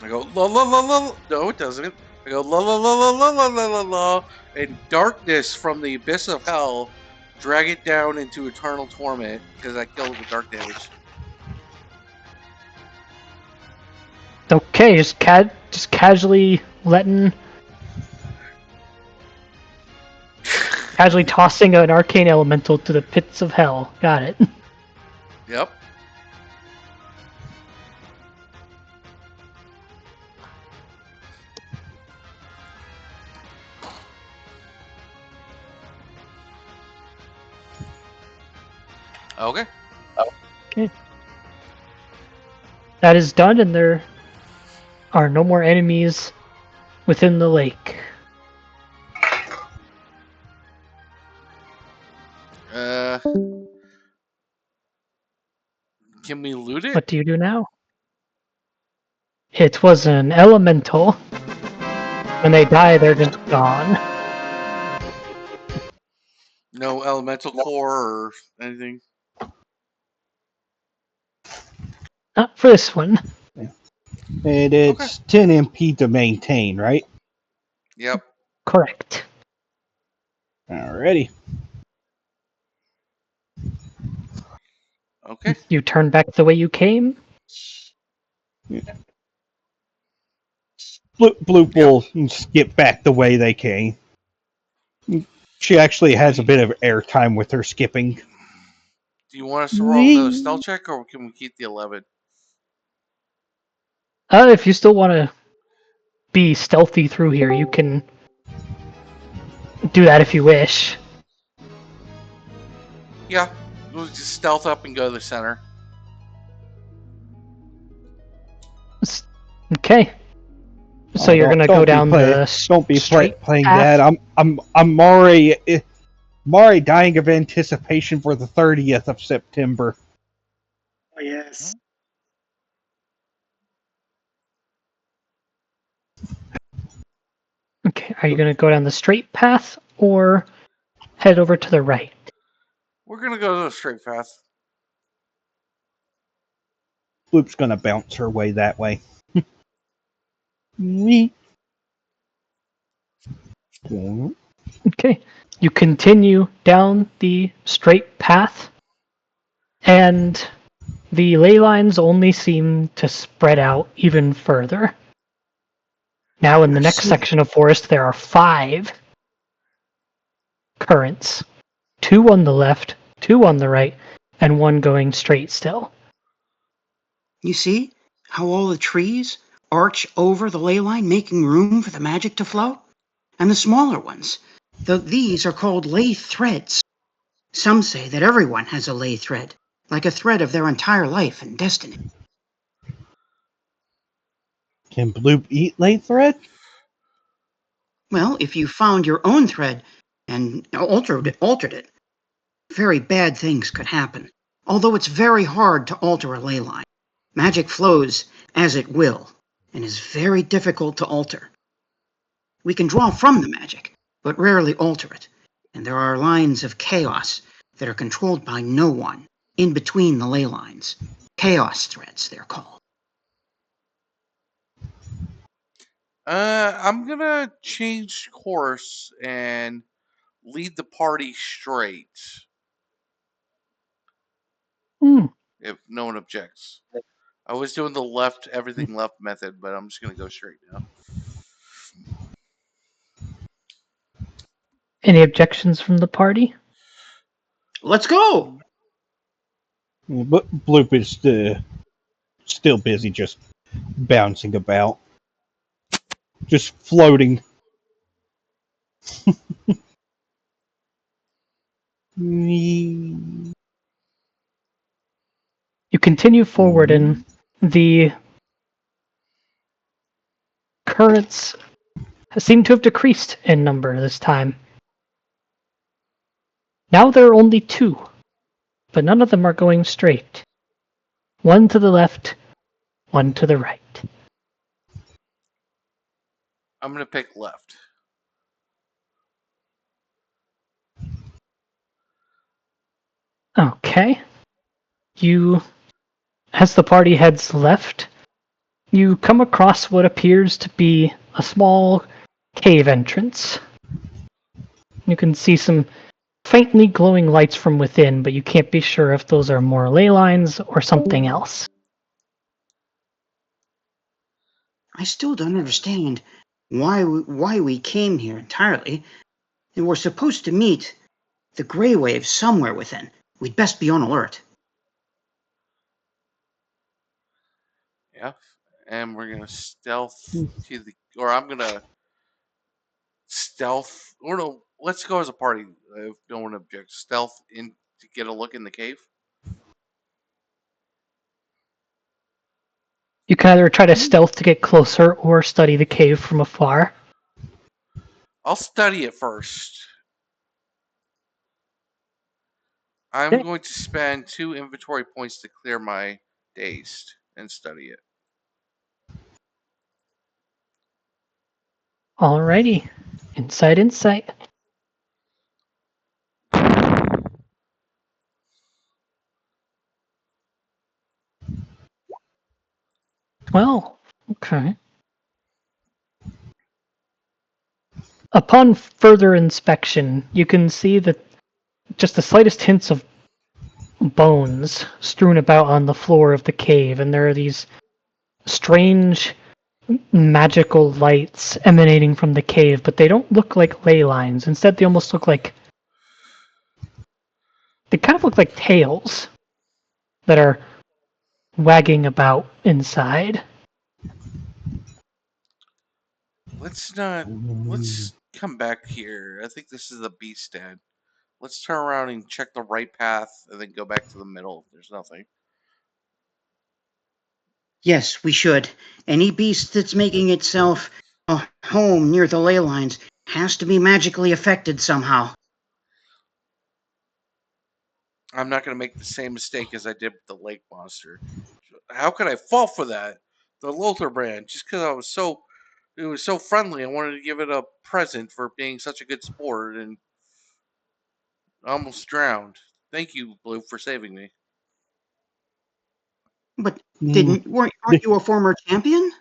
I go la la la la. No, it doesn't. I go la la la la la la la la la. And darkness from the abyss of hell, drag it down into eternal torment because I killed it with dark damage. Okay, just casually letting Casually tossing an arcane elemental to the pits of hell. Got it. Yep. Okay. Okay. That is done, and there are no more enemies within the lake. Can we loot it? What do you do now? It was an elemental. When they die, they're just gone. No elemental core or anything. Not for this one. And it's 10 MP to maintain, right? Yep. Correct. Alrighty. Okay. You turn back the way you came. Bloop will skip back the way they came. She actually has a bit of airtime with her skipping. Do you want us to roll another stealth check, or can we keep the 11? If you still want to be stealthy through here, you can do that if you wish. Yeah. We'll just stealth up and go to the center. Okay. So you're gonna go down the Don't be straight playing path? that. I'm Mari dying of anticipation for the 30th of September. Oh, yes. Okay. Are you gonna go down the straight path or head over to the right? We're gonna go to the straight path. Bloop's gonna bounce her way that way. Me. Okay. You continue down the straight path, and the ley lines only seem to spread out even further. Now, in the next section of forest, there are 5 currents. 2 on the left, 2 on the right, and 1 going straight still. You see how all the trees arch over the ley line, making room for the magic to flow? And the smaller ones, these are called ley threads. Some say that everyone has a ley thread, like a thread of their entire life and destiny. Can Bloop eat ley thread? Well, if you found your own thread and altered it, very bad things could happen. Although it's very hard to alter a ley line. Magic flows as it will, and is very difficult to alter. We can draw from the magic, but rarely alter it. And there are lines of chaos that are controlled by no one, in between the ley lines. Chaos threads, they're called. I'm gonna change course and lead the party straight. If no one objects. I was doing the left, everything left method, but I'm just gonna go straight now. Any objections from the party? Let's go! But Bloop is still busy just bouncing about. Just floating. You continue forward, and the currents seem to have decreased in number this time. Now there are only 2, but none of them are going straight. 1 to the left, 1 to the right. I'm gonna pick left. Okay. As the party heads left, you come across what appears to be a small cave entrance. You can see some faintly glowing lights from within, but you can't be sure if those are more ley lines or something else. I still don't understand why we came here entirely. And we're supposed to meet the gray wave somewhere within. We'd best be on alert. Yeah. And we're gonna stealth to the, or I'm gonna stealth, or no, let's go as a party if no one objects. Stealth in to get a look in the cave. You can either try to stealth to get closer or study the cave from afar. I'll study it first. I'm Okay. going to spend 2 inventory points to clear my dazed and study it. Alrighty. Insight. Well, okay. Upon further inspection, you can see that just the slightest hints of bones strewn about on the floor of the cave, and there are these strange magical lights emanating from the cave, but they don't look like ley lines. Instead, they almost look like, they kind of look like tails that are wagging about inside. Let's come back here. I think this is the beast den. Let's turn around and check the right path and then go back to the middle. There's nothing. Yes, we should. Any beast that's making itself a home near the ley lines has to be magically affected somehow. I'm not going to make the same mistake as I did with the lake monster. How could I fall for that? The Lothar brand, just because it was so friendly. I wanted to give it a present for being such a good sport, and I almost drowned. Thank you, Blue, for saving me. But aren't you a former champion?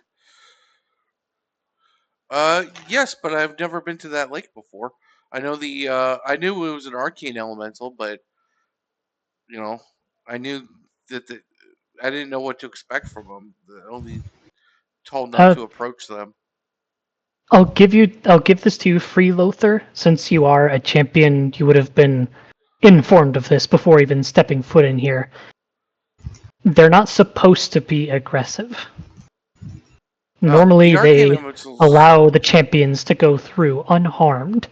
Yes, but I've never been to that lake before. I know I knew it was an arcane elemental, but you know, I knew that I didn't know what to expect from them. Only told not to approach them. I'll give this to you free, Lothar, since you are a champion. You would have been informed of this before even stepping foot in here. They're not supposed to be aggressive. Normally, they allow the champions to go through unharmed.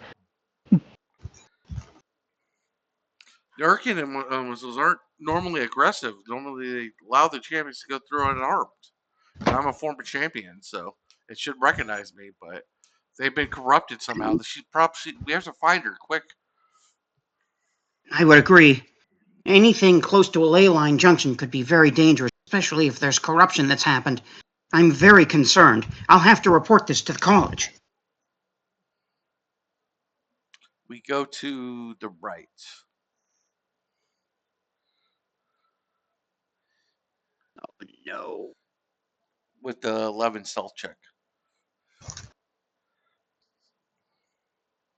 The arcane elementals aren't normally aggressive. Normally, they allow the champions to go through unarmed. And I'm a former champion, so it should recognize me. But they've been corrupted somehow. We have to find her quick. I would agree. Anything close to a ley line junction could be very dangerous, especially if there's corruption that's happened. I'm very concerned. I'll have to report this to the college. We go to the right. Oh, no. With the 11 stealth check.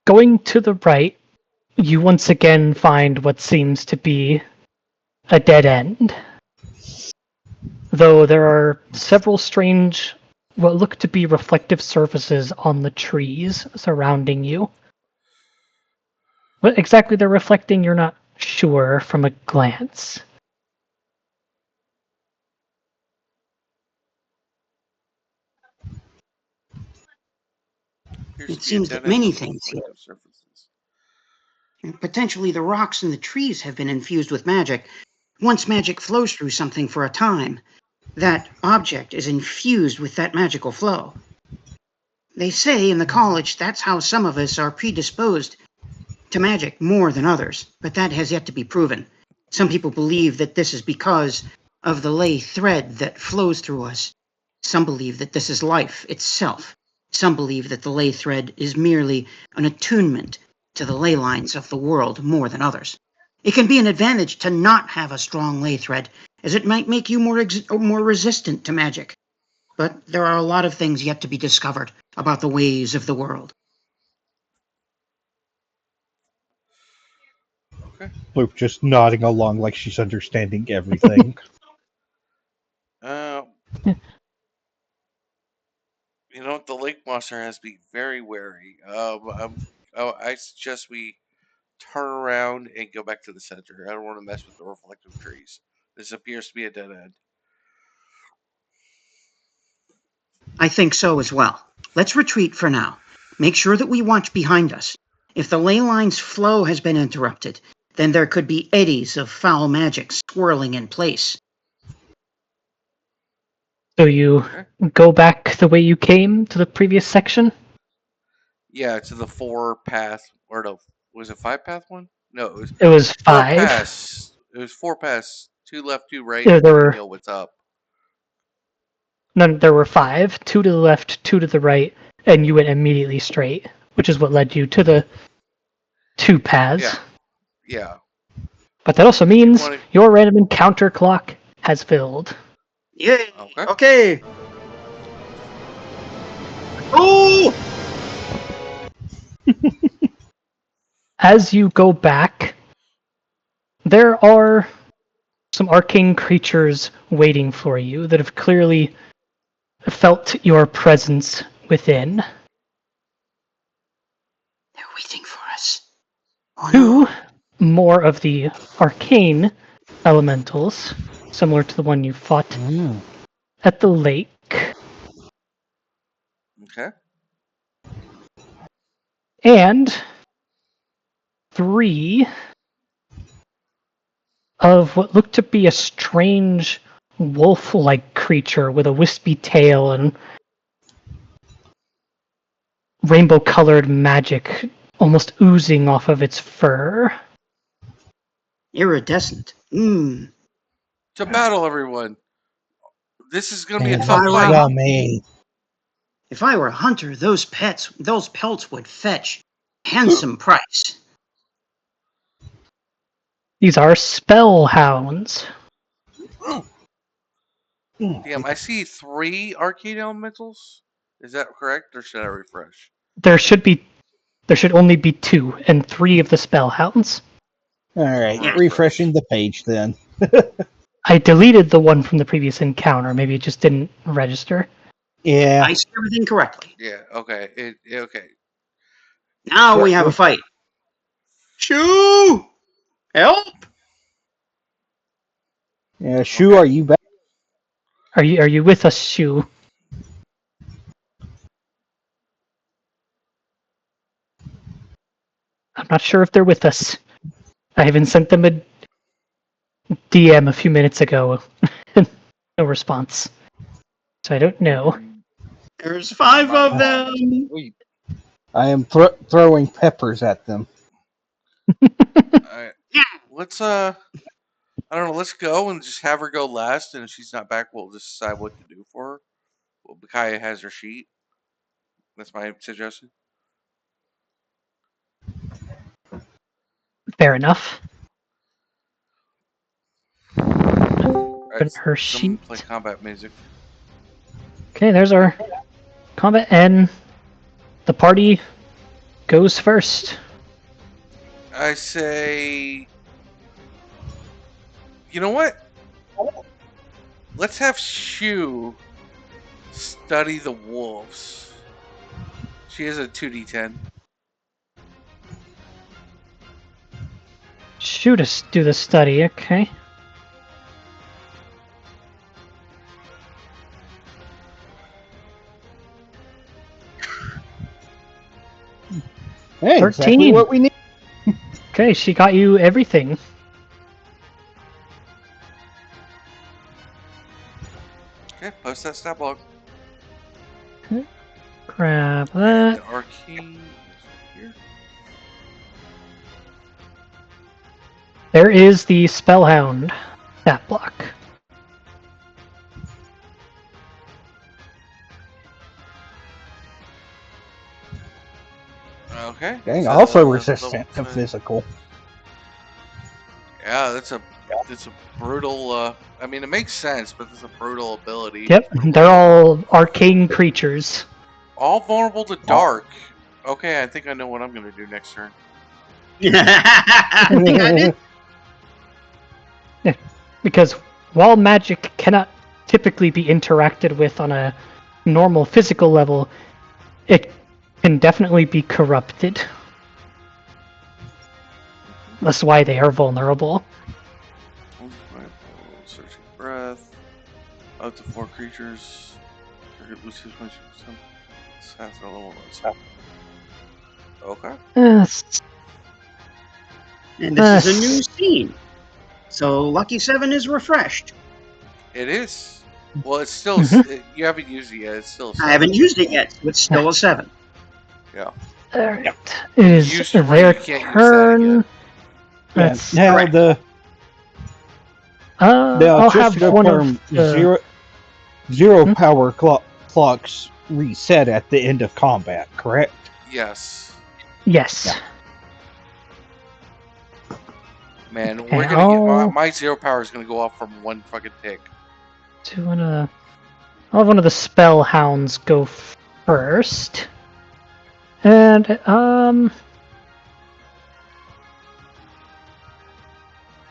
Going to the right, you once again find what seems to be a dead end. Though there are several strange, what look to be reflective surfaces on the trees surrounding you. What exactly they're reflecting, you're not sure from a glance. It seems that many things here. Potentially the rocks and the trees have been infused with magic. Once magic flows through something for a time, that object is infused with that magical flow. They say in the college that's how some of us are predisposed to magic more than others, but that has yet to be proven. Some people believe that this is because of the ley thread that flows through us. Some believe that this is life itself. Some believe that the ley thread is merely an attunement to the ley lines of the world more than others. It can be an advantage to not have a strong ley thread, as it might make you more resistant to magic. But there are a lot of things yet to be discovered about the ways of the world. Okay. Luke just nodding along like she's understanding everything. You know, the lake monster has to be very wary. I'm Oh, I suggest we turn around and go back to the center. I don't want to mess with the reflective trees. This appears to be a dead end. I think so as well. Let's retreat for now. Make sure that we watch behind us. If the ley line's flow has been interrupted, then there could be eddies of foul magic swirling in place. So you go back the way you came to the previous section? Yeah, to the 4-path, or no, was it 5-path one? No, It was four 5. paths. It was 4 paths, 2 left, 2 right. There And you were- can heal what's up. No, there were 5, 2 to the left, 2 to the right, and you went immediately straight, which is what led you to the 2 paths. Yeah. Yeah. But that also means wanna- your random encounter clock has filled. Yay! Okay. Okay! Oh! As you go back, there are some arcane creatures waiting for you that have clearly felt your presence within. They're waiting for us. Oh, Two no. more of the arcane elementals, similar to the one you fought at the lake. Okay. And 3 of what looked to be a strange wolf-like creature with a wispy tail and rainbow-colored magic almost oozing off of its fur. Iridescent. To battle, everyone. This is going to be a And tough I fight. were- yummy. If I were a hunter, those pelts would fetch a handsome price. These are spellhounds. Damn, I see 3 arcane elementals. Is that correct, or should I refresh? There should only be 2 and 3 of the spellhounds. All right, Yeah. refreshing the page then. I deleted the one from the previous encounter. Maybe it just didn't register. Yeah. I see everything correctly. Yeah, okay. Okay. Now we have a fight. Shoo! Help! Yeah, Shu, Okay. are you back? Are you with us, Shu? I'm not sure if they're with us. I even sent them a DM a few minutes ago. No response. So I don't know. There's 5 of them. Wait, I am throwing peppers at them. Alright. Let's I don't know, let's go and just have her go last, and if she's not back, we'll just decide what to do for her. Well, Miciah has her sheet. That's my suggestion. Fair enough. Alright, Her someone sheet. play combat music. Okay, there's our combat, and the party goes first. I say, you know what? Let's have Shu study the wolves. She has a 2d10. Shoot us do the study, okay. Hey, 13. exactly what we need. Okay, she got you everything. Okay, post that stat log. Grab And that. the arcane is here. There is the Spellhound stat block. Okay. Dang, so also level resistant to 10. physical. Yeah, that's a brutal. I mean, it makes sense, but it's a brutal ability. Yep, they're all arcane creatures. All vulnerable to dark. Okay, I think I know what I'm gonna do next turn. I think I did. Because while magic cannot typically be interacted with on a normal physical level, it can definitely be corrupted. That's why they are vulnerable. Searching breath. Up to 4 creatures. Target loses 20%. Half their level. Okay. And this is a new scene. So Lucky 7 is refreshed. It is. Well, it's still. You haven't used it yet. It's still. 7. I haven't used it yet, so it's still a 7. Yeah. Alright. It is used to their you can't use that turn. again. That's now correct. I'll just have to one confirm, of the... zero power clocks reset at the end of combat, correct? Yes. Yes. Yeah. Man, Okay, we're gonna get my 0 power is gonna go off from one fucking tick. I'll have one of the spell hounds go first. And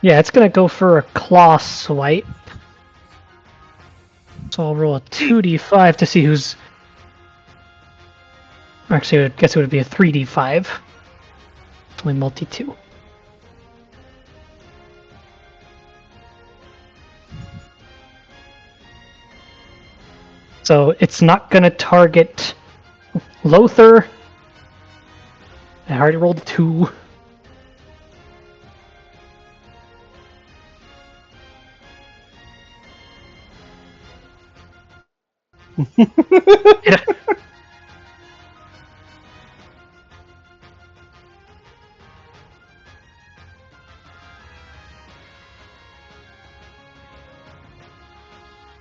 yeah, it's gonna go for a claw swipe. So I'll roll a 2d5 to see who's... Actually, I guess it would be a 3d5. It's only multi-2. So it's not gonna target Lothar. I already rolled a 2.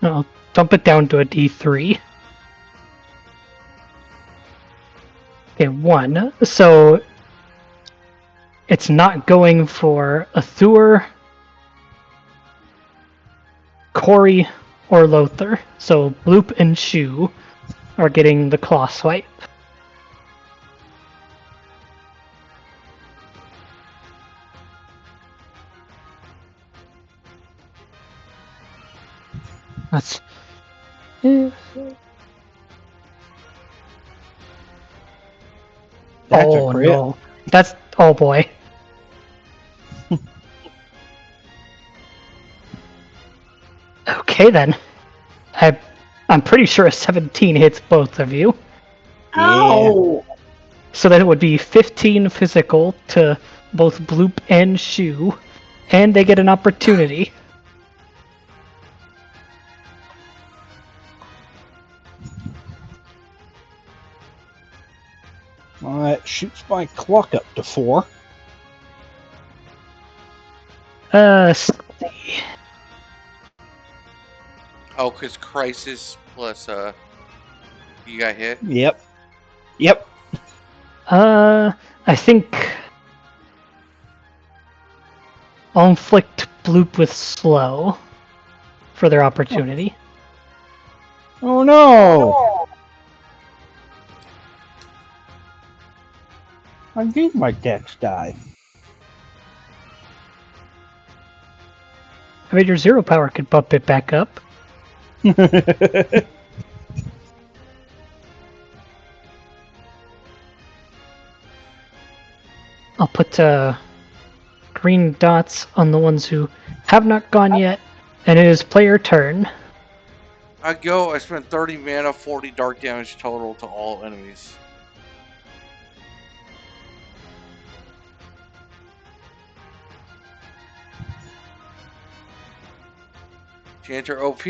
I'll dump it down to a d3. Okay, 1. So it's not going for Athur, Corey, or Lothar. So Bloop and Shu are getting the claw swipe. That's... That's a oh crit. no. That's... oh boy. Okay then. I'm pretty sure a 17 hits both of you. Ow! So then it would be 15 physical to both Bloop and Shu, and they get an opportunity. Well, that shoots my clock up to 4. See. Oh, because crisis plus you got hit. Yep. I think I'll inflict Bloop with slow for their opportunity. Oh no! I gave my dex die. I mean, your 0 power could bump it back up. I'll put green dots on the ones who have not gone yet, and it is player turn. I spend 30 mana, 40 dark damage total to all enemies. Chanter OP.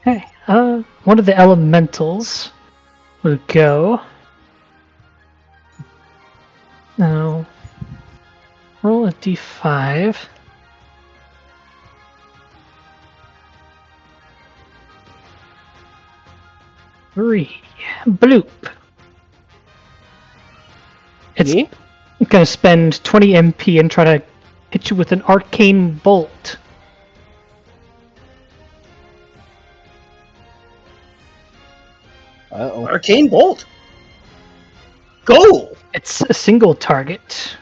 Okay, one of the elementals will go. Now, roll a d5. 3. Bloop. It's gonna spend 20 MP and try to hit you with an arcane bolt. Uh-oh. Arcane Bolt. Go! It's a single target.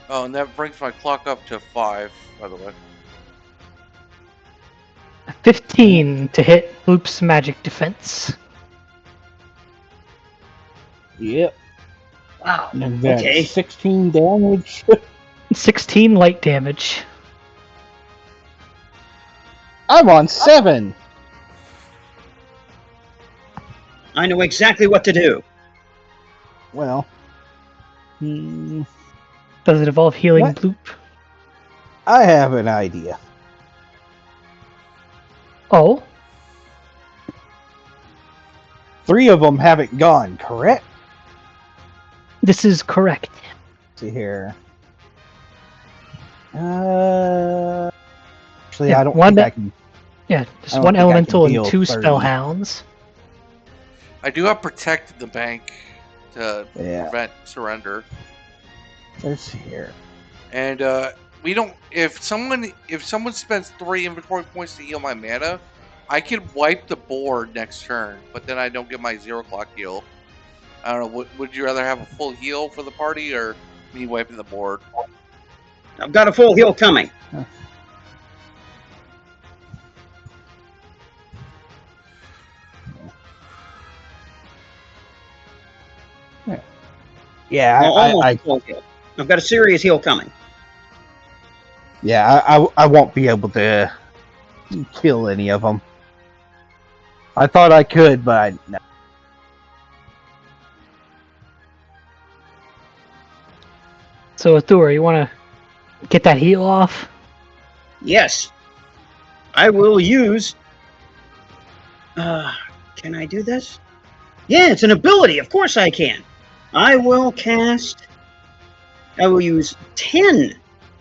Oh, and that brings my clock up to 5, by the way. 15 to hit Loop's magic defense. Yep. Wow. And that's Okay. 16 damage. 16 light damage. I'm on 7. I know exactly what to do. Well. Does it involve healing What? Loop? I have an idea. Oh, 3 of them haven't gone, correct? this is correct. Let's see here. Actually, Yeah, I don't one think I can. Yeah, I just don't one think I can elemental and deal 2 30. spellhounds. I do have protected the bank to Yeah. prevent surrender. Let's see here. And we don't. If someone spends 3 inventory points to heal my mana, I can wipe the board next turn. But then I don't get my 0 clock heal. I don't know. Would you rather have a full heal for the party or me wiping the board? I've got a full heal coming. Yeah, Well, almost a full heal. I've got a serious heal coming. I won't be able to kill any of them. I thought I could, but no. So, Thor, you want to get that heal off? Yes. I will use... can I do this? Yeah, it's an ability. Of course I can. I will use 10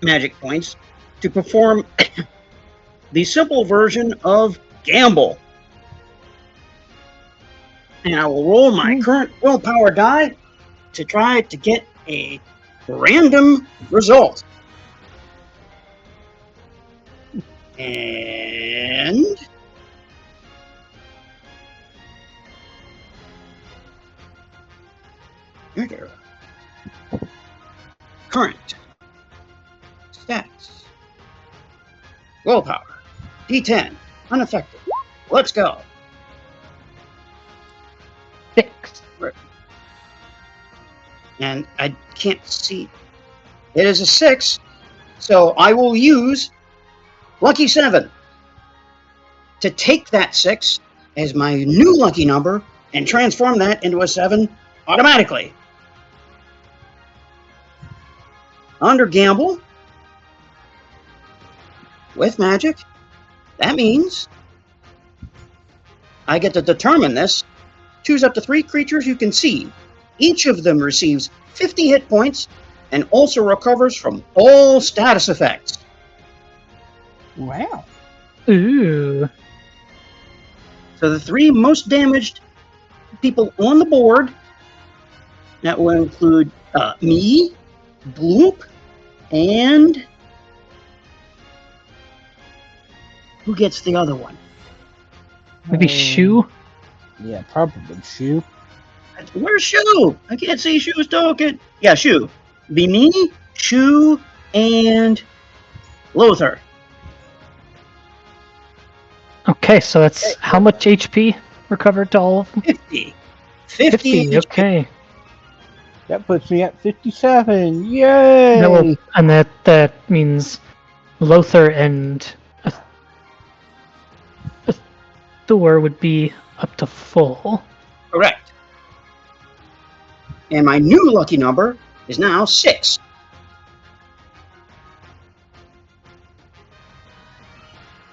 magic points to perform the simple version of Gamble. And I will roll my current willpower die to try to get a random result. And... There we go. Current. Stats. Willpower. D10. Unaffected. Let's go. 6. And I can't see. It is a 6, so I will use Lucky 7 to take that 6 as my new lucky number and transform that into a 7 automatically. Under Gamble, with magic, that means I get to determine this. Choose up to 3 creatures you can see. Each of them receives 50 hit points and also recovers from all status effects. Wow. Ooh. So the 3 most damaged people on the board, that will include me, Bloop, and who gets the other one? Maybe Shu? Yeah, probably Shu. Where's Shu? I can't see Shu's token. Yeah, Shu. Be me, Shu, and Lothar. Okay, so that's how much HP recovered to all of them? 50. 50 HP. Okay. That puts me at 57. Yay! That means Lothar and Thor would be up to full. Correct. And my new lucky number is now 6.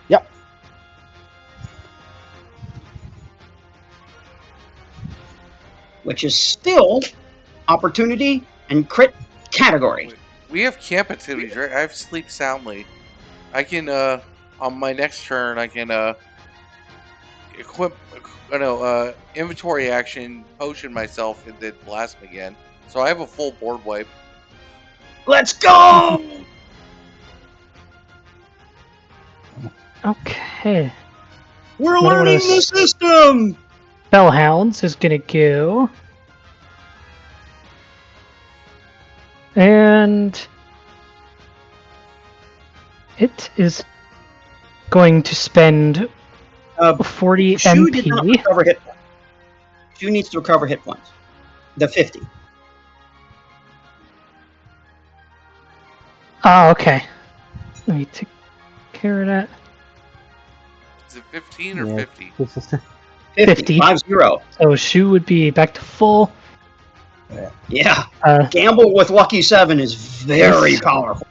Yep. Which is still opportunity and crit category. We have camp activities, right? I have sleep soundly. I can on my next turn I can equip inventory action, potion myself, and then blast him again. So I have a full board wipe. Let's go! Okay. We're One of learning the those- system! Spellhounds is gonna go. And It is going to spend 40 Shu did not MP. recover hit points. Shu needs to recover hit points. The 50. Oh, okay. Let me take care of that. Is it 15 or Yeah. 50? 50. 50. So Shu would be back to full. Yeah. Uh, Gamble with Lucky 7 is very powerful.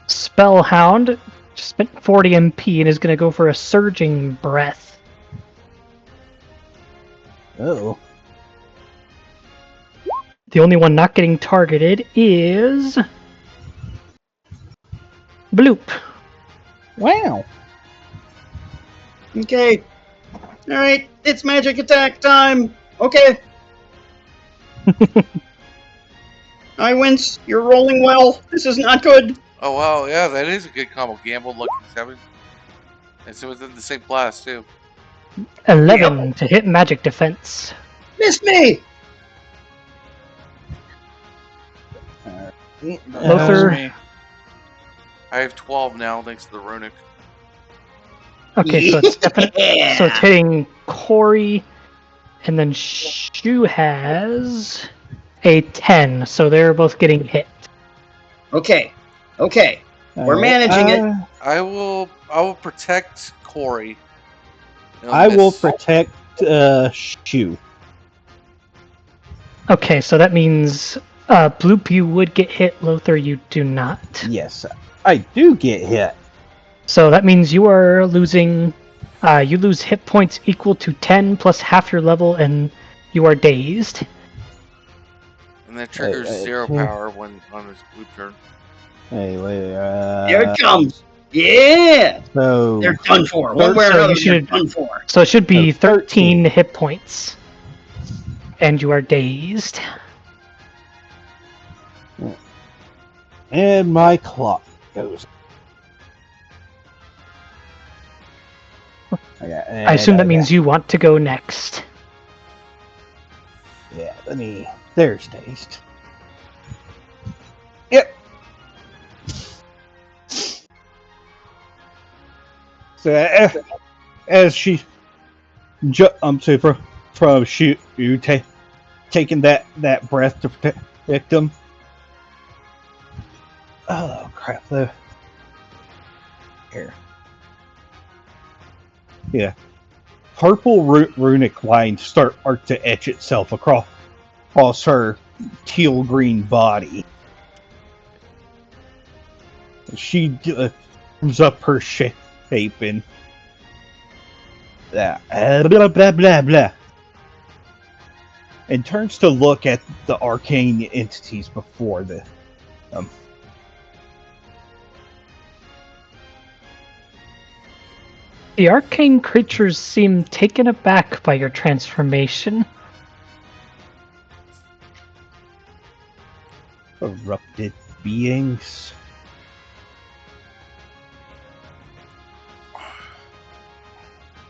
Spellhound just spent 40 MP and is going to go for a surging breath. Oh. The only one not getting targeted is Bloop. Wow. Okay. Alright, it's magic attack time. Okay. I wince. You're rolling well. This is not good. Oh, wow. Yeah, that is a good combo. Gamble, Lucky 7. And so within the same class, too. 11 to hit magic defense. Miss me! Lothar. Me. I have 12 now, thanks to the runic. Okay, so it's definitely Yeah. so it's hitting Corey, and then Shu has a 10, so they're both getting hit. Okay. Okay. We're managing it. I will protect Corey. I will protect Shu. Okay, so that means Bloop, you would get hit. Lothar, you do not. Yes, I do get hit. So that means you are losing. You lose hit points equal to 10 plus half your level, and you are dazed. And that triggers 0 power when on his blue turn. Hey, wait. Here it comes. Yeah. So They're done for. One way or So another, you they're should- done for. So it should be So 13. 13 hit points. And you are dazed. And my clock goes. I assume that means you want to go next. Yeah, let me. There's dazed. Yep. So as she jumps over from shoot you taking that breath to protect them. Oh crap! Here. Yeah. Purple runic lines start to etch itself across her teal green body. She comes up her shape and blah blah blah blah, and turns to look at the arcane entities before the The arcane creatures seem taken aback by your transformation. corrupted beings.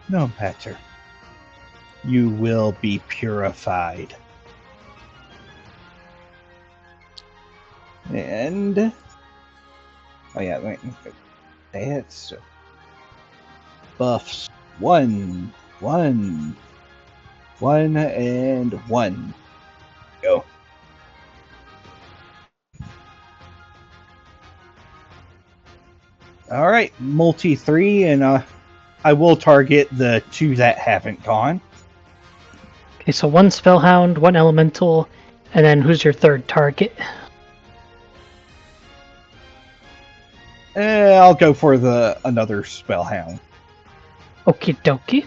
No matter. You will be purified. And oh yeah, wait. That's buffs. One, and one. Go. All right, multi 3, and I will target the 2 that haven't gone. Okay, so one Spellhound, one Elemental, and then who's your third target? I'll go for another Spellhound. Okie dokie.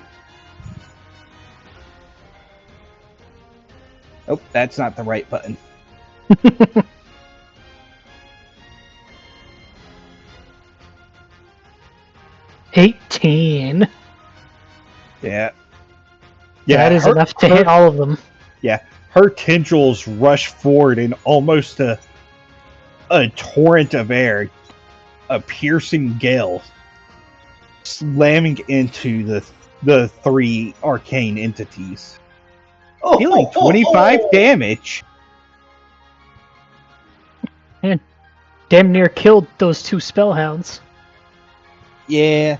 Oh, that's not the right button. 18. Yeah. That is enough to hit all of them. Yeah, her tendrils rush forward in almost a torrent of air, a piercing gale, slamming into the 3 arcane entities, dealing 25 damage. Damn near killed those 2 Spellhounds. Yeah,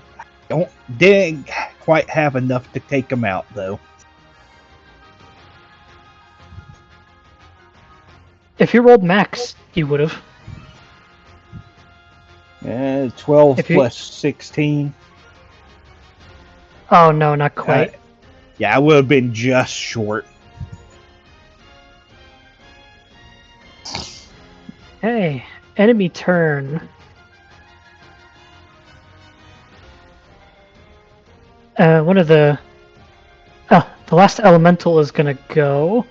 didn't quite have enough to take him out though. If you rolled max, you would have. 12 If you- plus 16. Oh no, not quite. Yeah, I would have been just short. Hey, enemy turn. One of the last elemental is gonna go,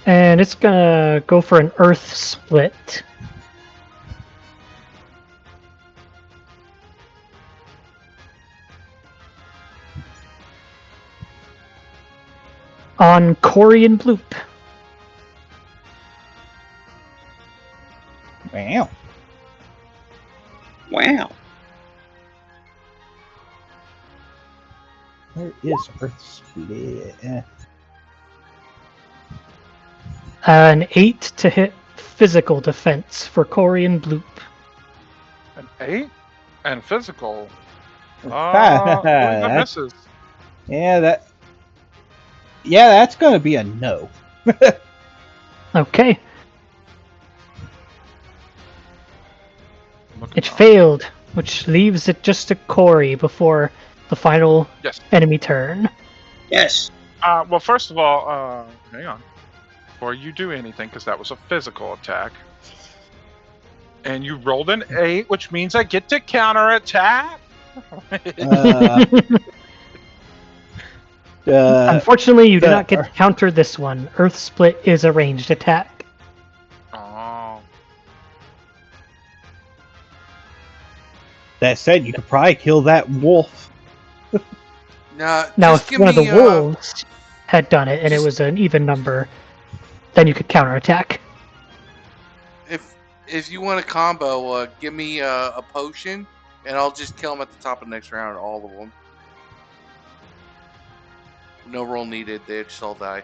and it's gonna go for an earth split. On Corey and Bloop. Wow. Wow. Where is Earth Split? An 8 to hit physical defense for Corey and Bloop. An 8? And physical. I believe that misses. Yeah, that's gonna be a no. Okay, Looking it up. failed, which leaves it just to Corey before the final Yes. enemy turn. Yes. Well, first of all, hang on. Before you do anything, because that was a physical attack. And you rolled an 8, which means I get to counterattack. Unfortunately, you do not get to counter this one. Earth Split is a ranged attack. Oh. That said, you could probably kill that wolf. Now If one of the wolves had done it and it was an even number, then you could counterattack. if you want a combo, give me a potion, and I'll just kill them at the top of the next round, all of them. No roll needed. They just all die.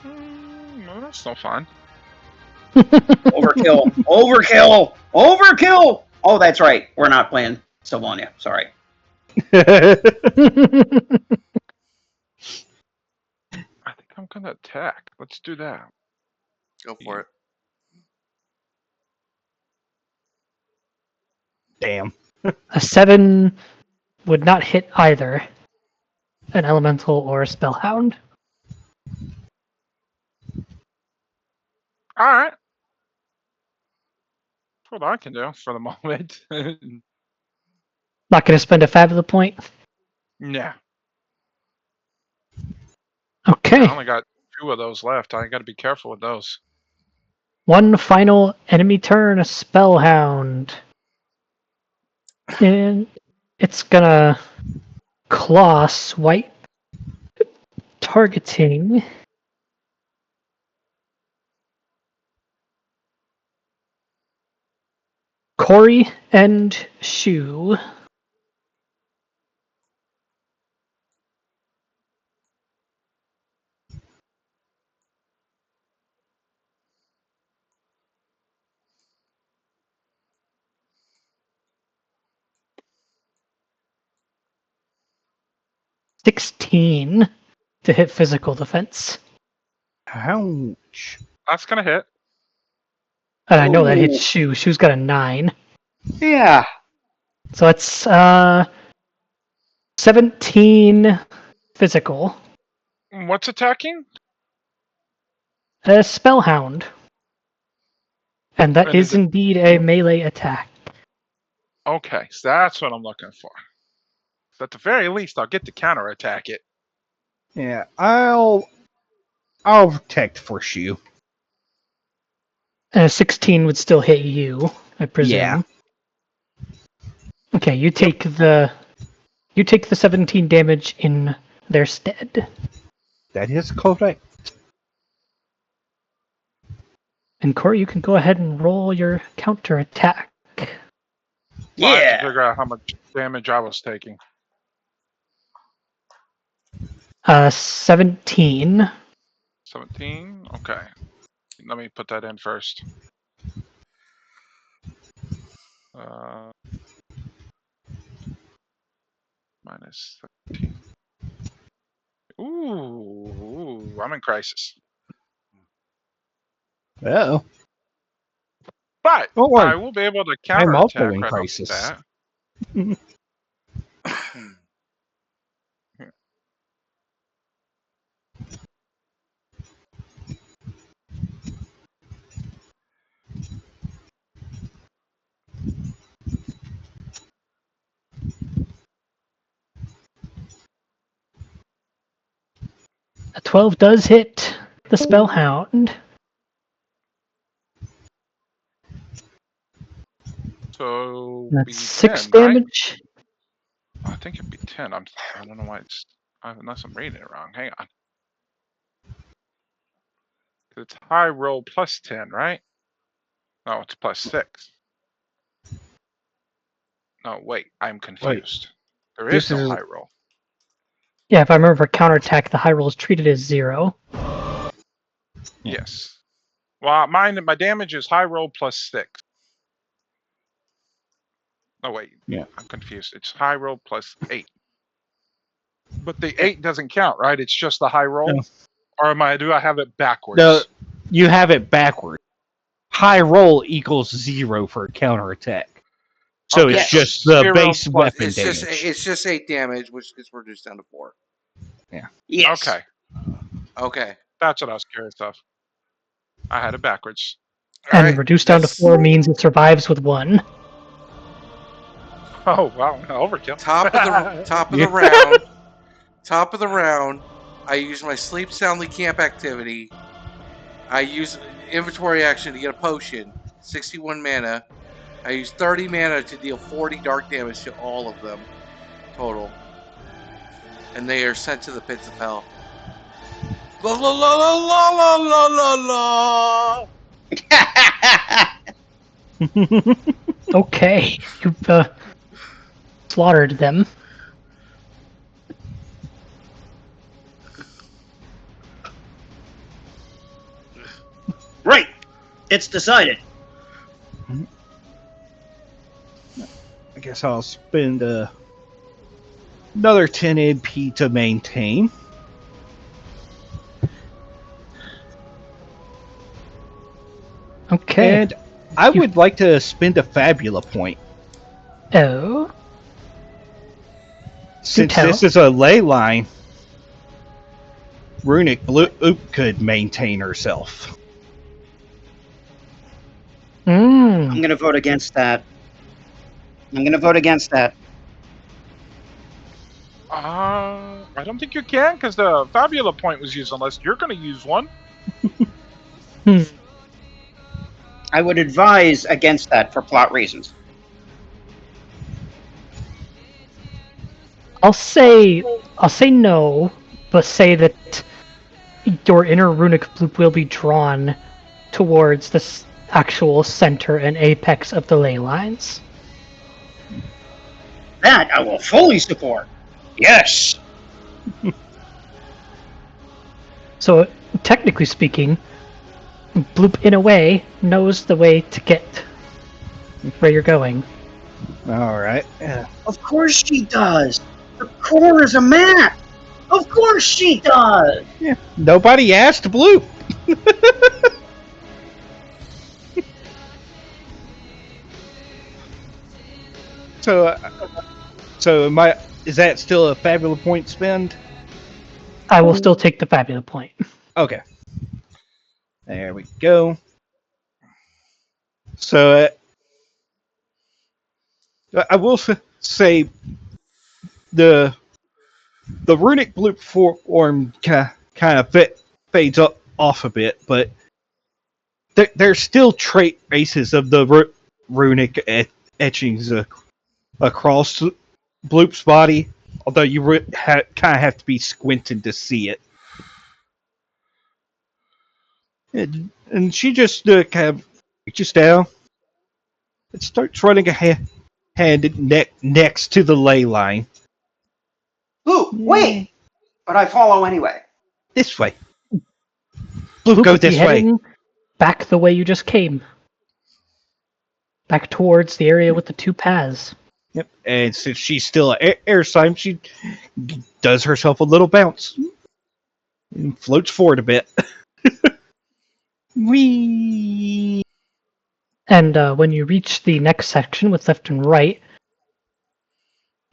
No, that's no fun. Overkill. Overkill. Overkill. Oh, that's right. We're not playing Sylvania. Sorry. I think I'm gonna attack. Let's do that. Go for it. Damn. A 7 would not hit either an elemental or a spellhound. All right. That's what I can do for the moment. Not going to spend a Fabula point. Yeah. Okay. I only got 2 of those left. I got to be careful with those. One final enemy turn, a spellhound. And it's gonna claw swipe, targeting Corey and Shu. $16 to hit physical defense. Ouch. That's gonna hit. And I know that hits Ooh. Shu. Shu's got a 9. Yeah. So it's 17 physical. What's attacking? A spellhound. And that And is is it- indeed a melee attack. Okay, so that's what I'm looking for. So at the very least, I'll get to counterattack it. Yeah, I'll protect for Shu. And a 16 would still hit you, I presume. Yeah. Okay, you take the 17 damage in their stead. That is correct. And Corey, you can go ahead and roll your counterattack. Well, I have to Yeah. figure out how much damage I was taking. 17. 17? Okay. Let me put that in first. Minus 13. Ooh, I'm in crisis. Oh, But don't worry. I will be able to I'm also counterattack in right crisis. off the bat. A 12 does hit the Spellhound. So That's be 6 10, right? damage. I think it'd be 10. I don't know why it's unless I'm reading it wrong. Hang on. It's high roll plus 10, right? No, it's plus 6. No, wait, I'm confused. There is This no is- high roll. Yeah, if I remember, for counterattack, the high roll is treated as 0. Yeah. Yes. Well, my damage is high roll plus 6. Oh wait, Yeah. I'm confused. It's high roll plus 8. But the 8 doesn't count, right? It's just the high roll? No. Or do I have it backwards? No, you have it backwards. High roll equals 0 for a counterattack. So Okay, it's so just the 0 base plus- weapon damage. It's just 8 damage, which gets reduced down to 4. Yes. Okay, Okay. that's what I was curious of. I had it backwards. All And right, reduced down to that's 4 means it survives with 1. Oh wow, overkill. top of the top of Yeah. the round. Top of the round. I use my sleep soundly camp activity. I use inventory action to get a potion, 61 mana. I use 30 mana to deal 40 dark damage to all of them total. And they are sent to the pits of hell. La la la la la la la la. Okay, you've slaughtered them. Right. It's decided. I guess I'll spend another 10 MP to maintain. Okay. And I would like to spend a Fabula point. Oh, Since tell. this is a ley line, Runic Oop could maintain herself. I'm mm. going to vote against that. I'm going to vote against that. I don't think you can because the Fabula point was used unless you're going to use one. I would advise against that for plot reasons. I'll say no, but say that your inner runic loop will be drawn towards the actual center and apex of the ley lines. That I will fully support. Yes. So, technically speaking, Bloop, in a way, knows the way to get where you're going. Alright. Of course she does. The core is a map. Of course she does. Yeah. Nobody asked Blue. So is that still a Fabula point spend? I will still take the Fabula point. Okay. There we go. So I will say the runic bloop form kind of fades off a bit, but there's still traces of the runic etchings across Bloop's body, although you kind of have to be squinting to see it. And she just kind of reaches down and starts running a hand next to the ley line. Ooh, wait. But I follow anyway. This way. Bloop, go would be this way. heading back the way you just came. back towards the area with the two paths. Yep. And since she's still air sign, she does herself a little bounce and floats forward a bit. Whee! And when you reach the next section with left and right,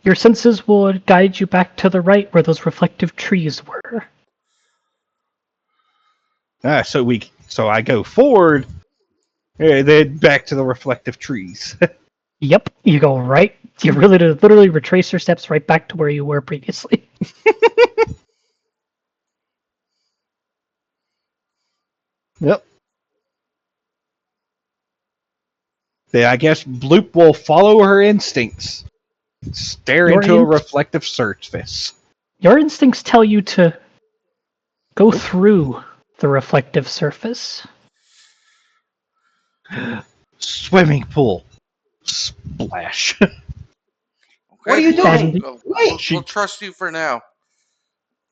your senses will guide you back to the right where those reflective trees were. So I go forward, and then back to the reflective trees. Yep, you go right. You really literally retrace your steps right back to where you were previously. Yep. Then I guess Bloop will follow her instincts. Stare Your into a inst- reflective surface. Your instincts tell you to go through the reflective surface. Swimming pool. Splash. What are you Okay, doing? we'll trust you for now.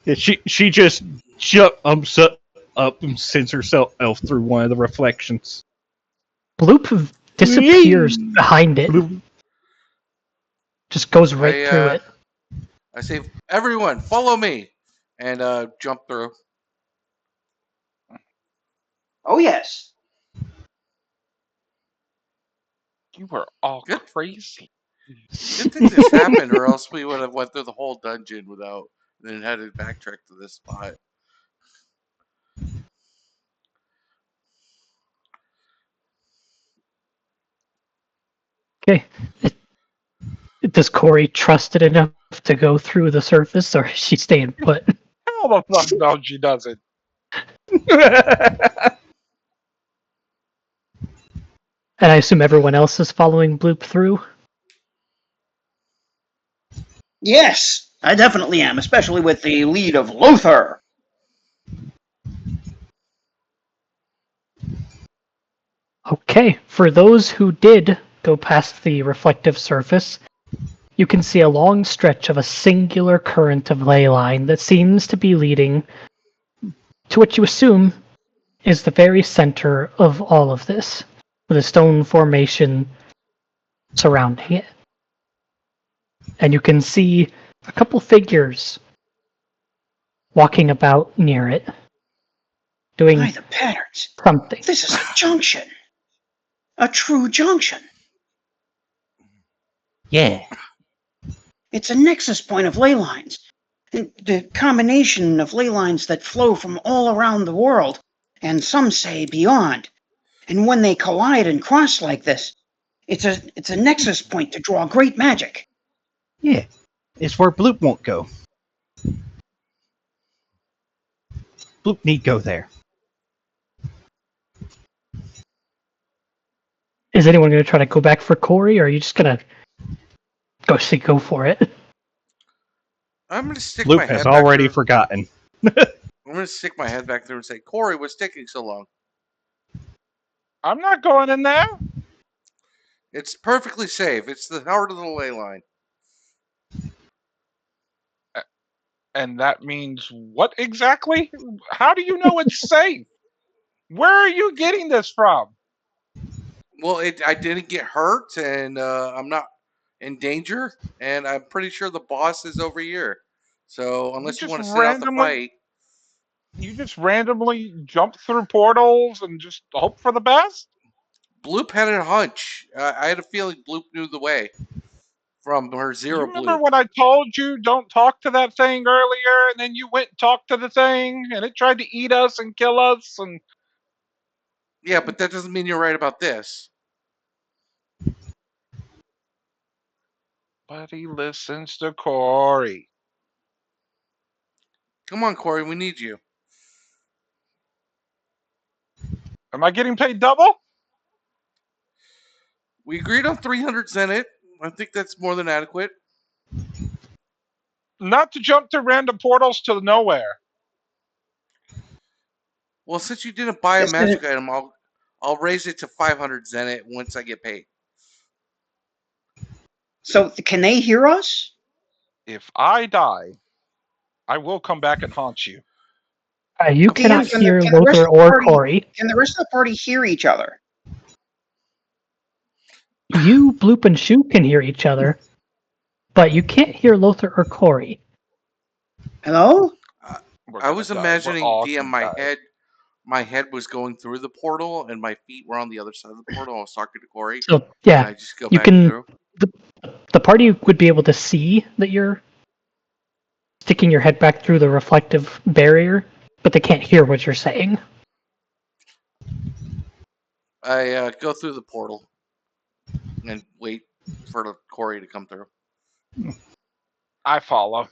Yeah, she just jumps up and sends herself through one of the reflections. Bloop disappears behind it. Bloop. Just goes right through it. I say, everyone, follow me, and jump through. Oh, yes. You were all Good. crazy. Good thing this happened, or else we would have went through the whole dungeon without, and then had to backtrack to this spot. Okay. Does Corey trust it enough to go through the surface, or is she staying put? Hell the fuck no, she doesn't. And I assume everyone else is following Bloop through? Yes, I definitely am, especially with the lead of Lothar. Okay, for those who did go past the reflective surface, you can see a long stretch of a singular current of ley line that seems to be leading to what you assume is the very center of all of this, with a stone formation surrounding it. And you can see a couple figures walking about near it, doing By the patterns. something. This is a junction. A true junction. Yeah. It's a nexus point of ley lines. The combination of ley lines that flow from all around the world, and some say beyond. And when they collide and cross like this, it's a nexus point to draw great magic. Yeah. It's where Bloop won't go. Bloop need go there. Is anyone going to try to go back for Corey, or are you just going to go for it? I'm gonna stick my Bloop head has back already through. forgotten. I'm gonna stick my head back there and say, Corey, what's taking so long? I'm not going in there. It's perfectly safe. It's the heart of the ley line. And that means what exactly? How do you know it's safe? Where are you getting this from? Well, I didn't get hurt, and I'm not in danger, and I'm pretty sure the boss is over here. So unless you just want to sit out the fight, You just randomly jump through portals and just hope for the best? Bloop had a hunch. I had a feeling Bloop knew the way from her You zero remember Bloop. when I told you don't talk to that thing earlier, and then you went and talked to the thing, and it tried to eat us and kill us, and Yeah, but that doesn't mean you're right about this. but he listens to Corey. Come on, Corey, we need you. Am I getting paid double? We agreed on 300 Zenit. I think that's more than adequate. Not to jump through random portals to nowhere. Well, since you didn't buy a This magic isn't- item, I'll raise it to 500 Zenit once I get paid. So can they hear us? If I die, I will come back and haunt you. You Okay, cannot can hear the rest Lothar of the or party- Corey. Can the rest of the party hear each other? You, Bloop, and Shoe can hear each other, but you can't hear Lothar or Corey. Hello? We're I gonna was die. We're imagining all via gonna my die. head. My head was going through the portal, and my feet were on the other side of the portal. I was talking to Corey, So and yeah, I just go you back can. through. The party would be able to see that you're sticking your head back through the reflective barrier, but they can't hear what you're saying. I go through the portal and wait for Corey to come through. I follow.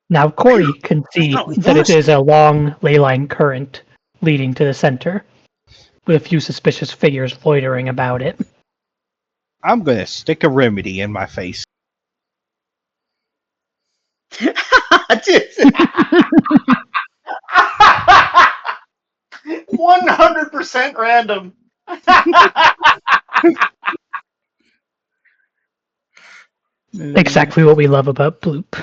Now Corey can see thought we that it lost is a long ley line current leading to the center, with a few suspicious figures loitering about it. I'm going to stick a remedy in my face. Dude. 100% random. Exactly what we love about Bloop.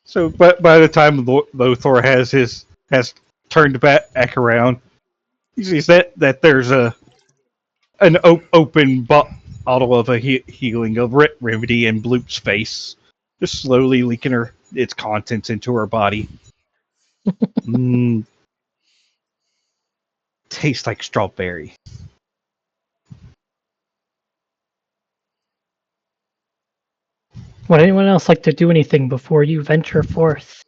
So, but by the time Lothar has turned back around, he sees that there's an open bottle of a healing of remedy in Bloop's face, just slowly leaking its contents into her body. Tastes like strawberry. Would anyone else like to do anything before you venture forth?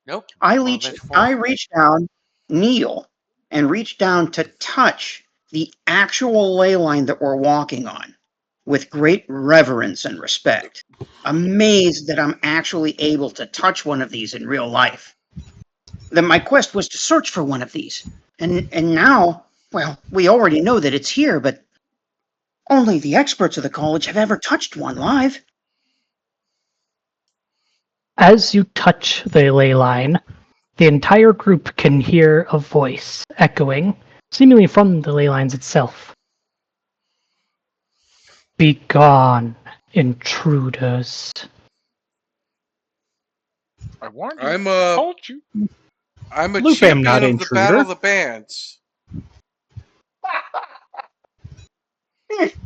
Nope. I Wanna reach, venture I forth? reach down, kneel, and reach down to touch the actual ley line that we're walking on with great reverence and respect. Amazed that I'm actually able to touch one of these in real life. Then my quest was to search for one of these. And now, well, we already know that it's here, but only the experts of the college have ever touched one live. As you touch the ley line, the entire group can hear a voice echoing, seemingly from the ley lines itself. Be gone, intruders. I warned you. I'm I a told you. Bloop am not champion of the intruder. Battle of the Bands.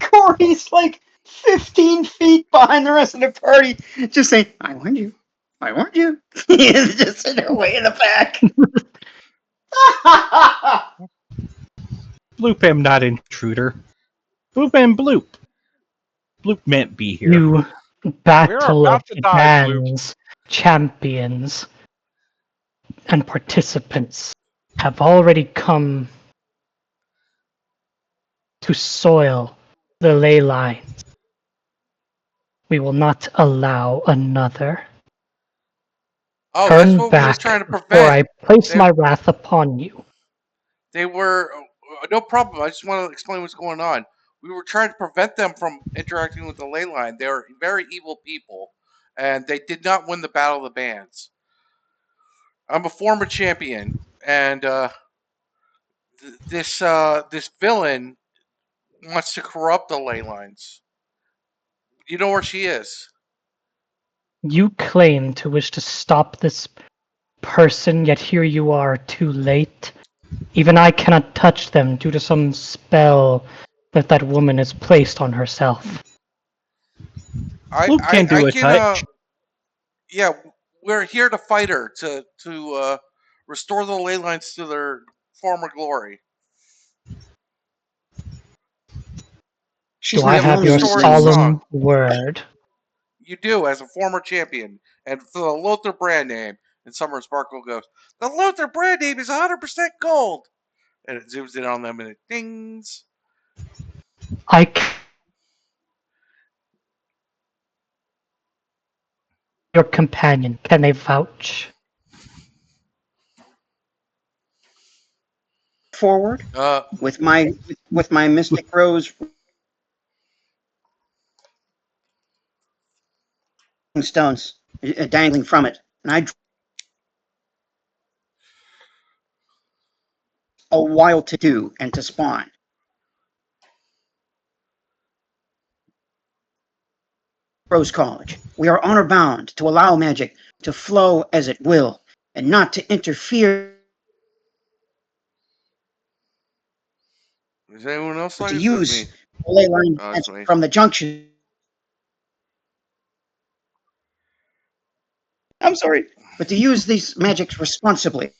Corey's like 15 feet behind the rest of the party, just saying, I warned you. I warned you. He's just sitting there way in the back. Bloop am not intruder. Bloop am Bloop. Bloop meant be here. You battle of about to the die, Bloop. bands, champions, and participants have already come to soil the ley lines. We will not allow another. Oh, that's Turn what we was back trying to before prevent. I place They my wrath upon you. they were no problem. I just want to explain what's going on. We were trying to prevent them from interacting with the ley line. They are very evil people, and they did not win the Battle of the Bands. I'm a former champion, and this villain wants to corrupt the ley lines. You know where she is? You claim to wish to stop this person, yet here you are too late. Even I cannot touch them due to some spell that woman has placed on herself. Bloop can do I a can touch. yeah, we're here to fight her to restore the ley lines to their former glory. She's Do I We not have a have one new of your these story to ladies. song. solemn word? You do, as a former champion. And for the Lothar brand name, and Summer Sparkle goes, the Lothar brand name is 100% gold. And it zooms in on them and it dings. Your companion, can they vouch? Forward with my Mystic Rose stones dangling from it, and I a while to do and to spawn. Rose College. We are honor bound to allow magic to flow as it will, and not to interfere Is anyone else But like to it? Just use me. ley line Oh, that's me. from the junction. I'm sorry. But to use these magics responsibly.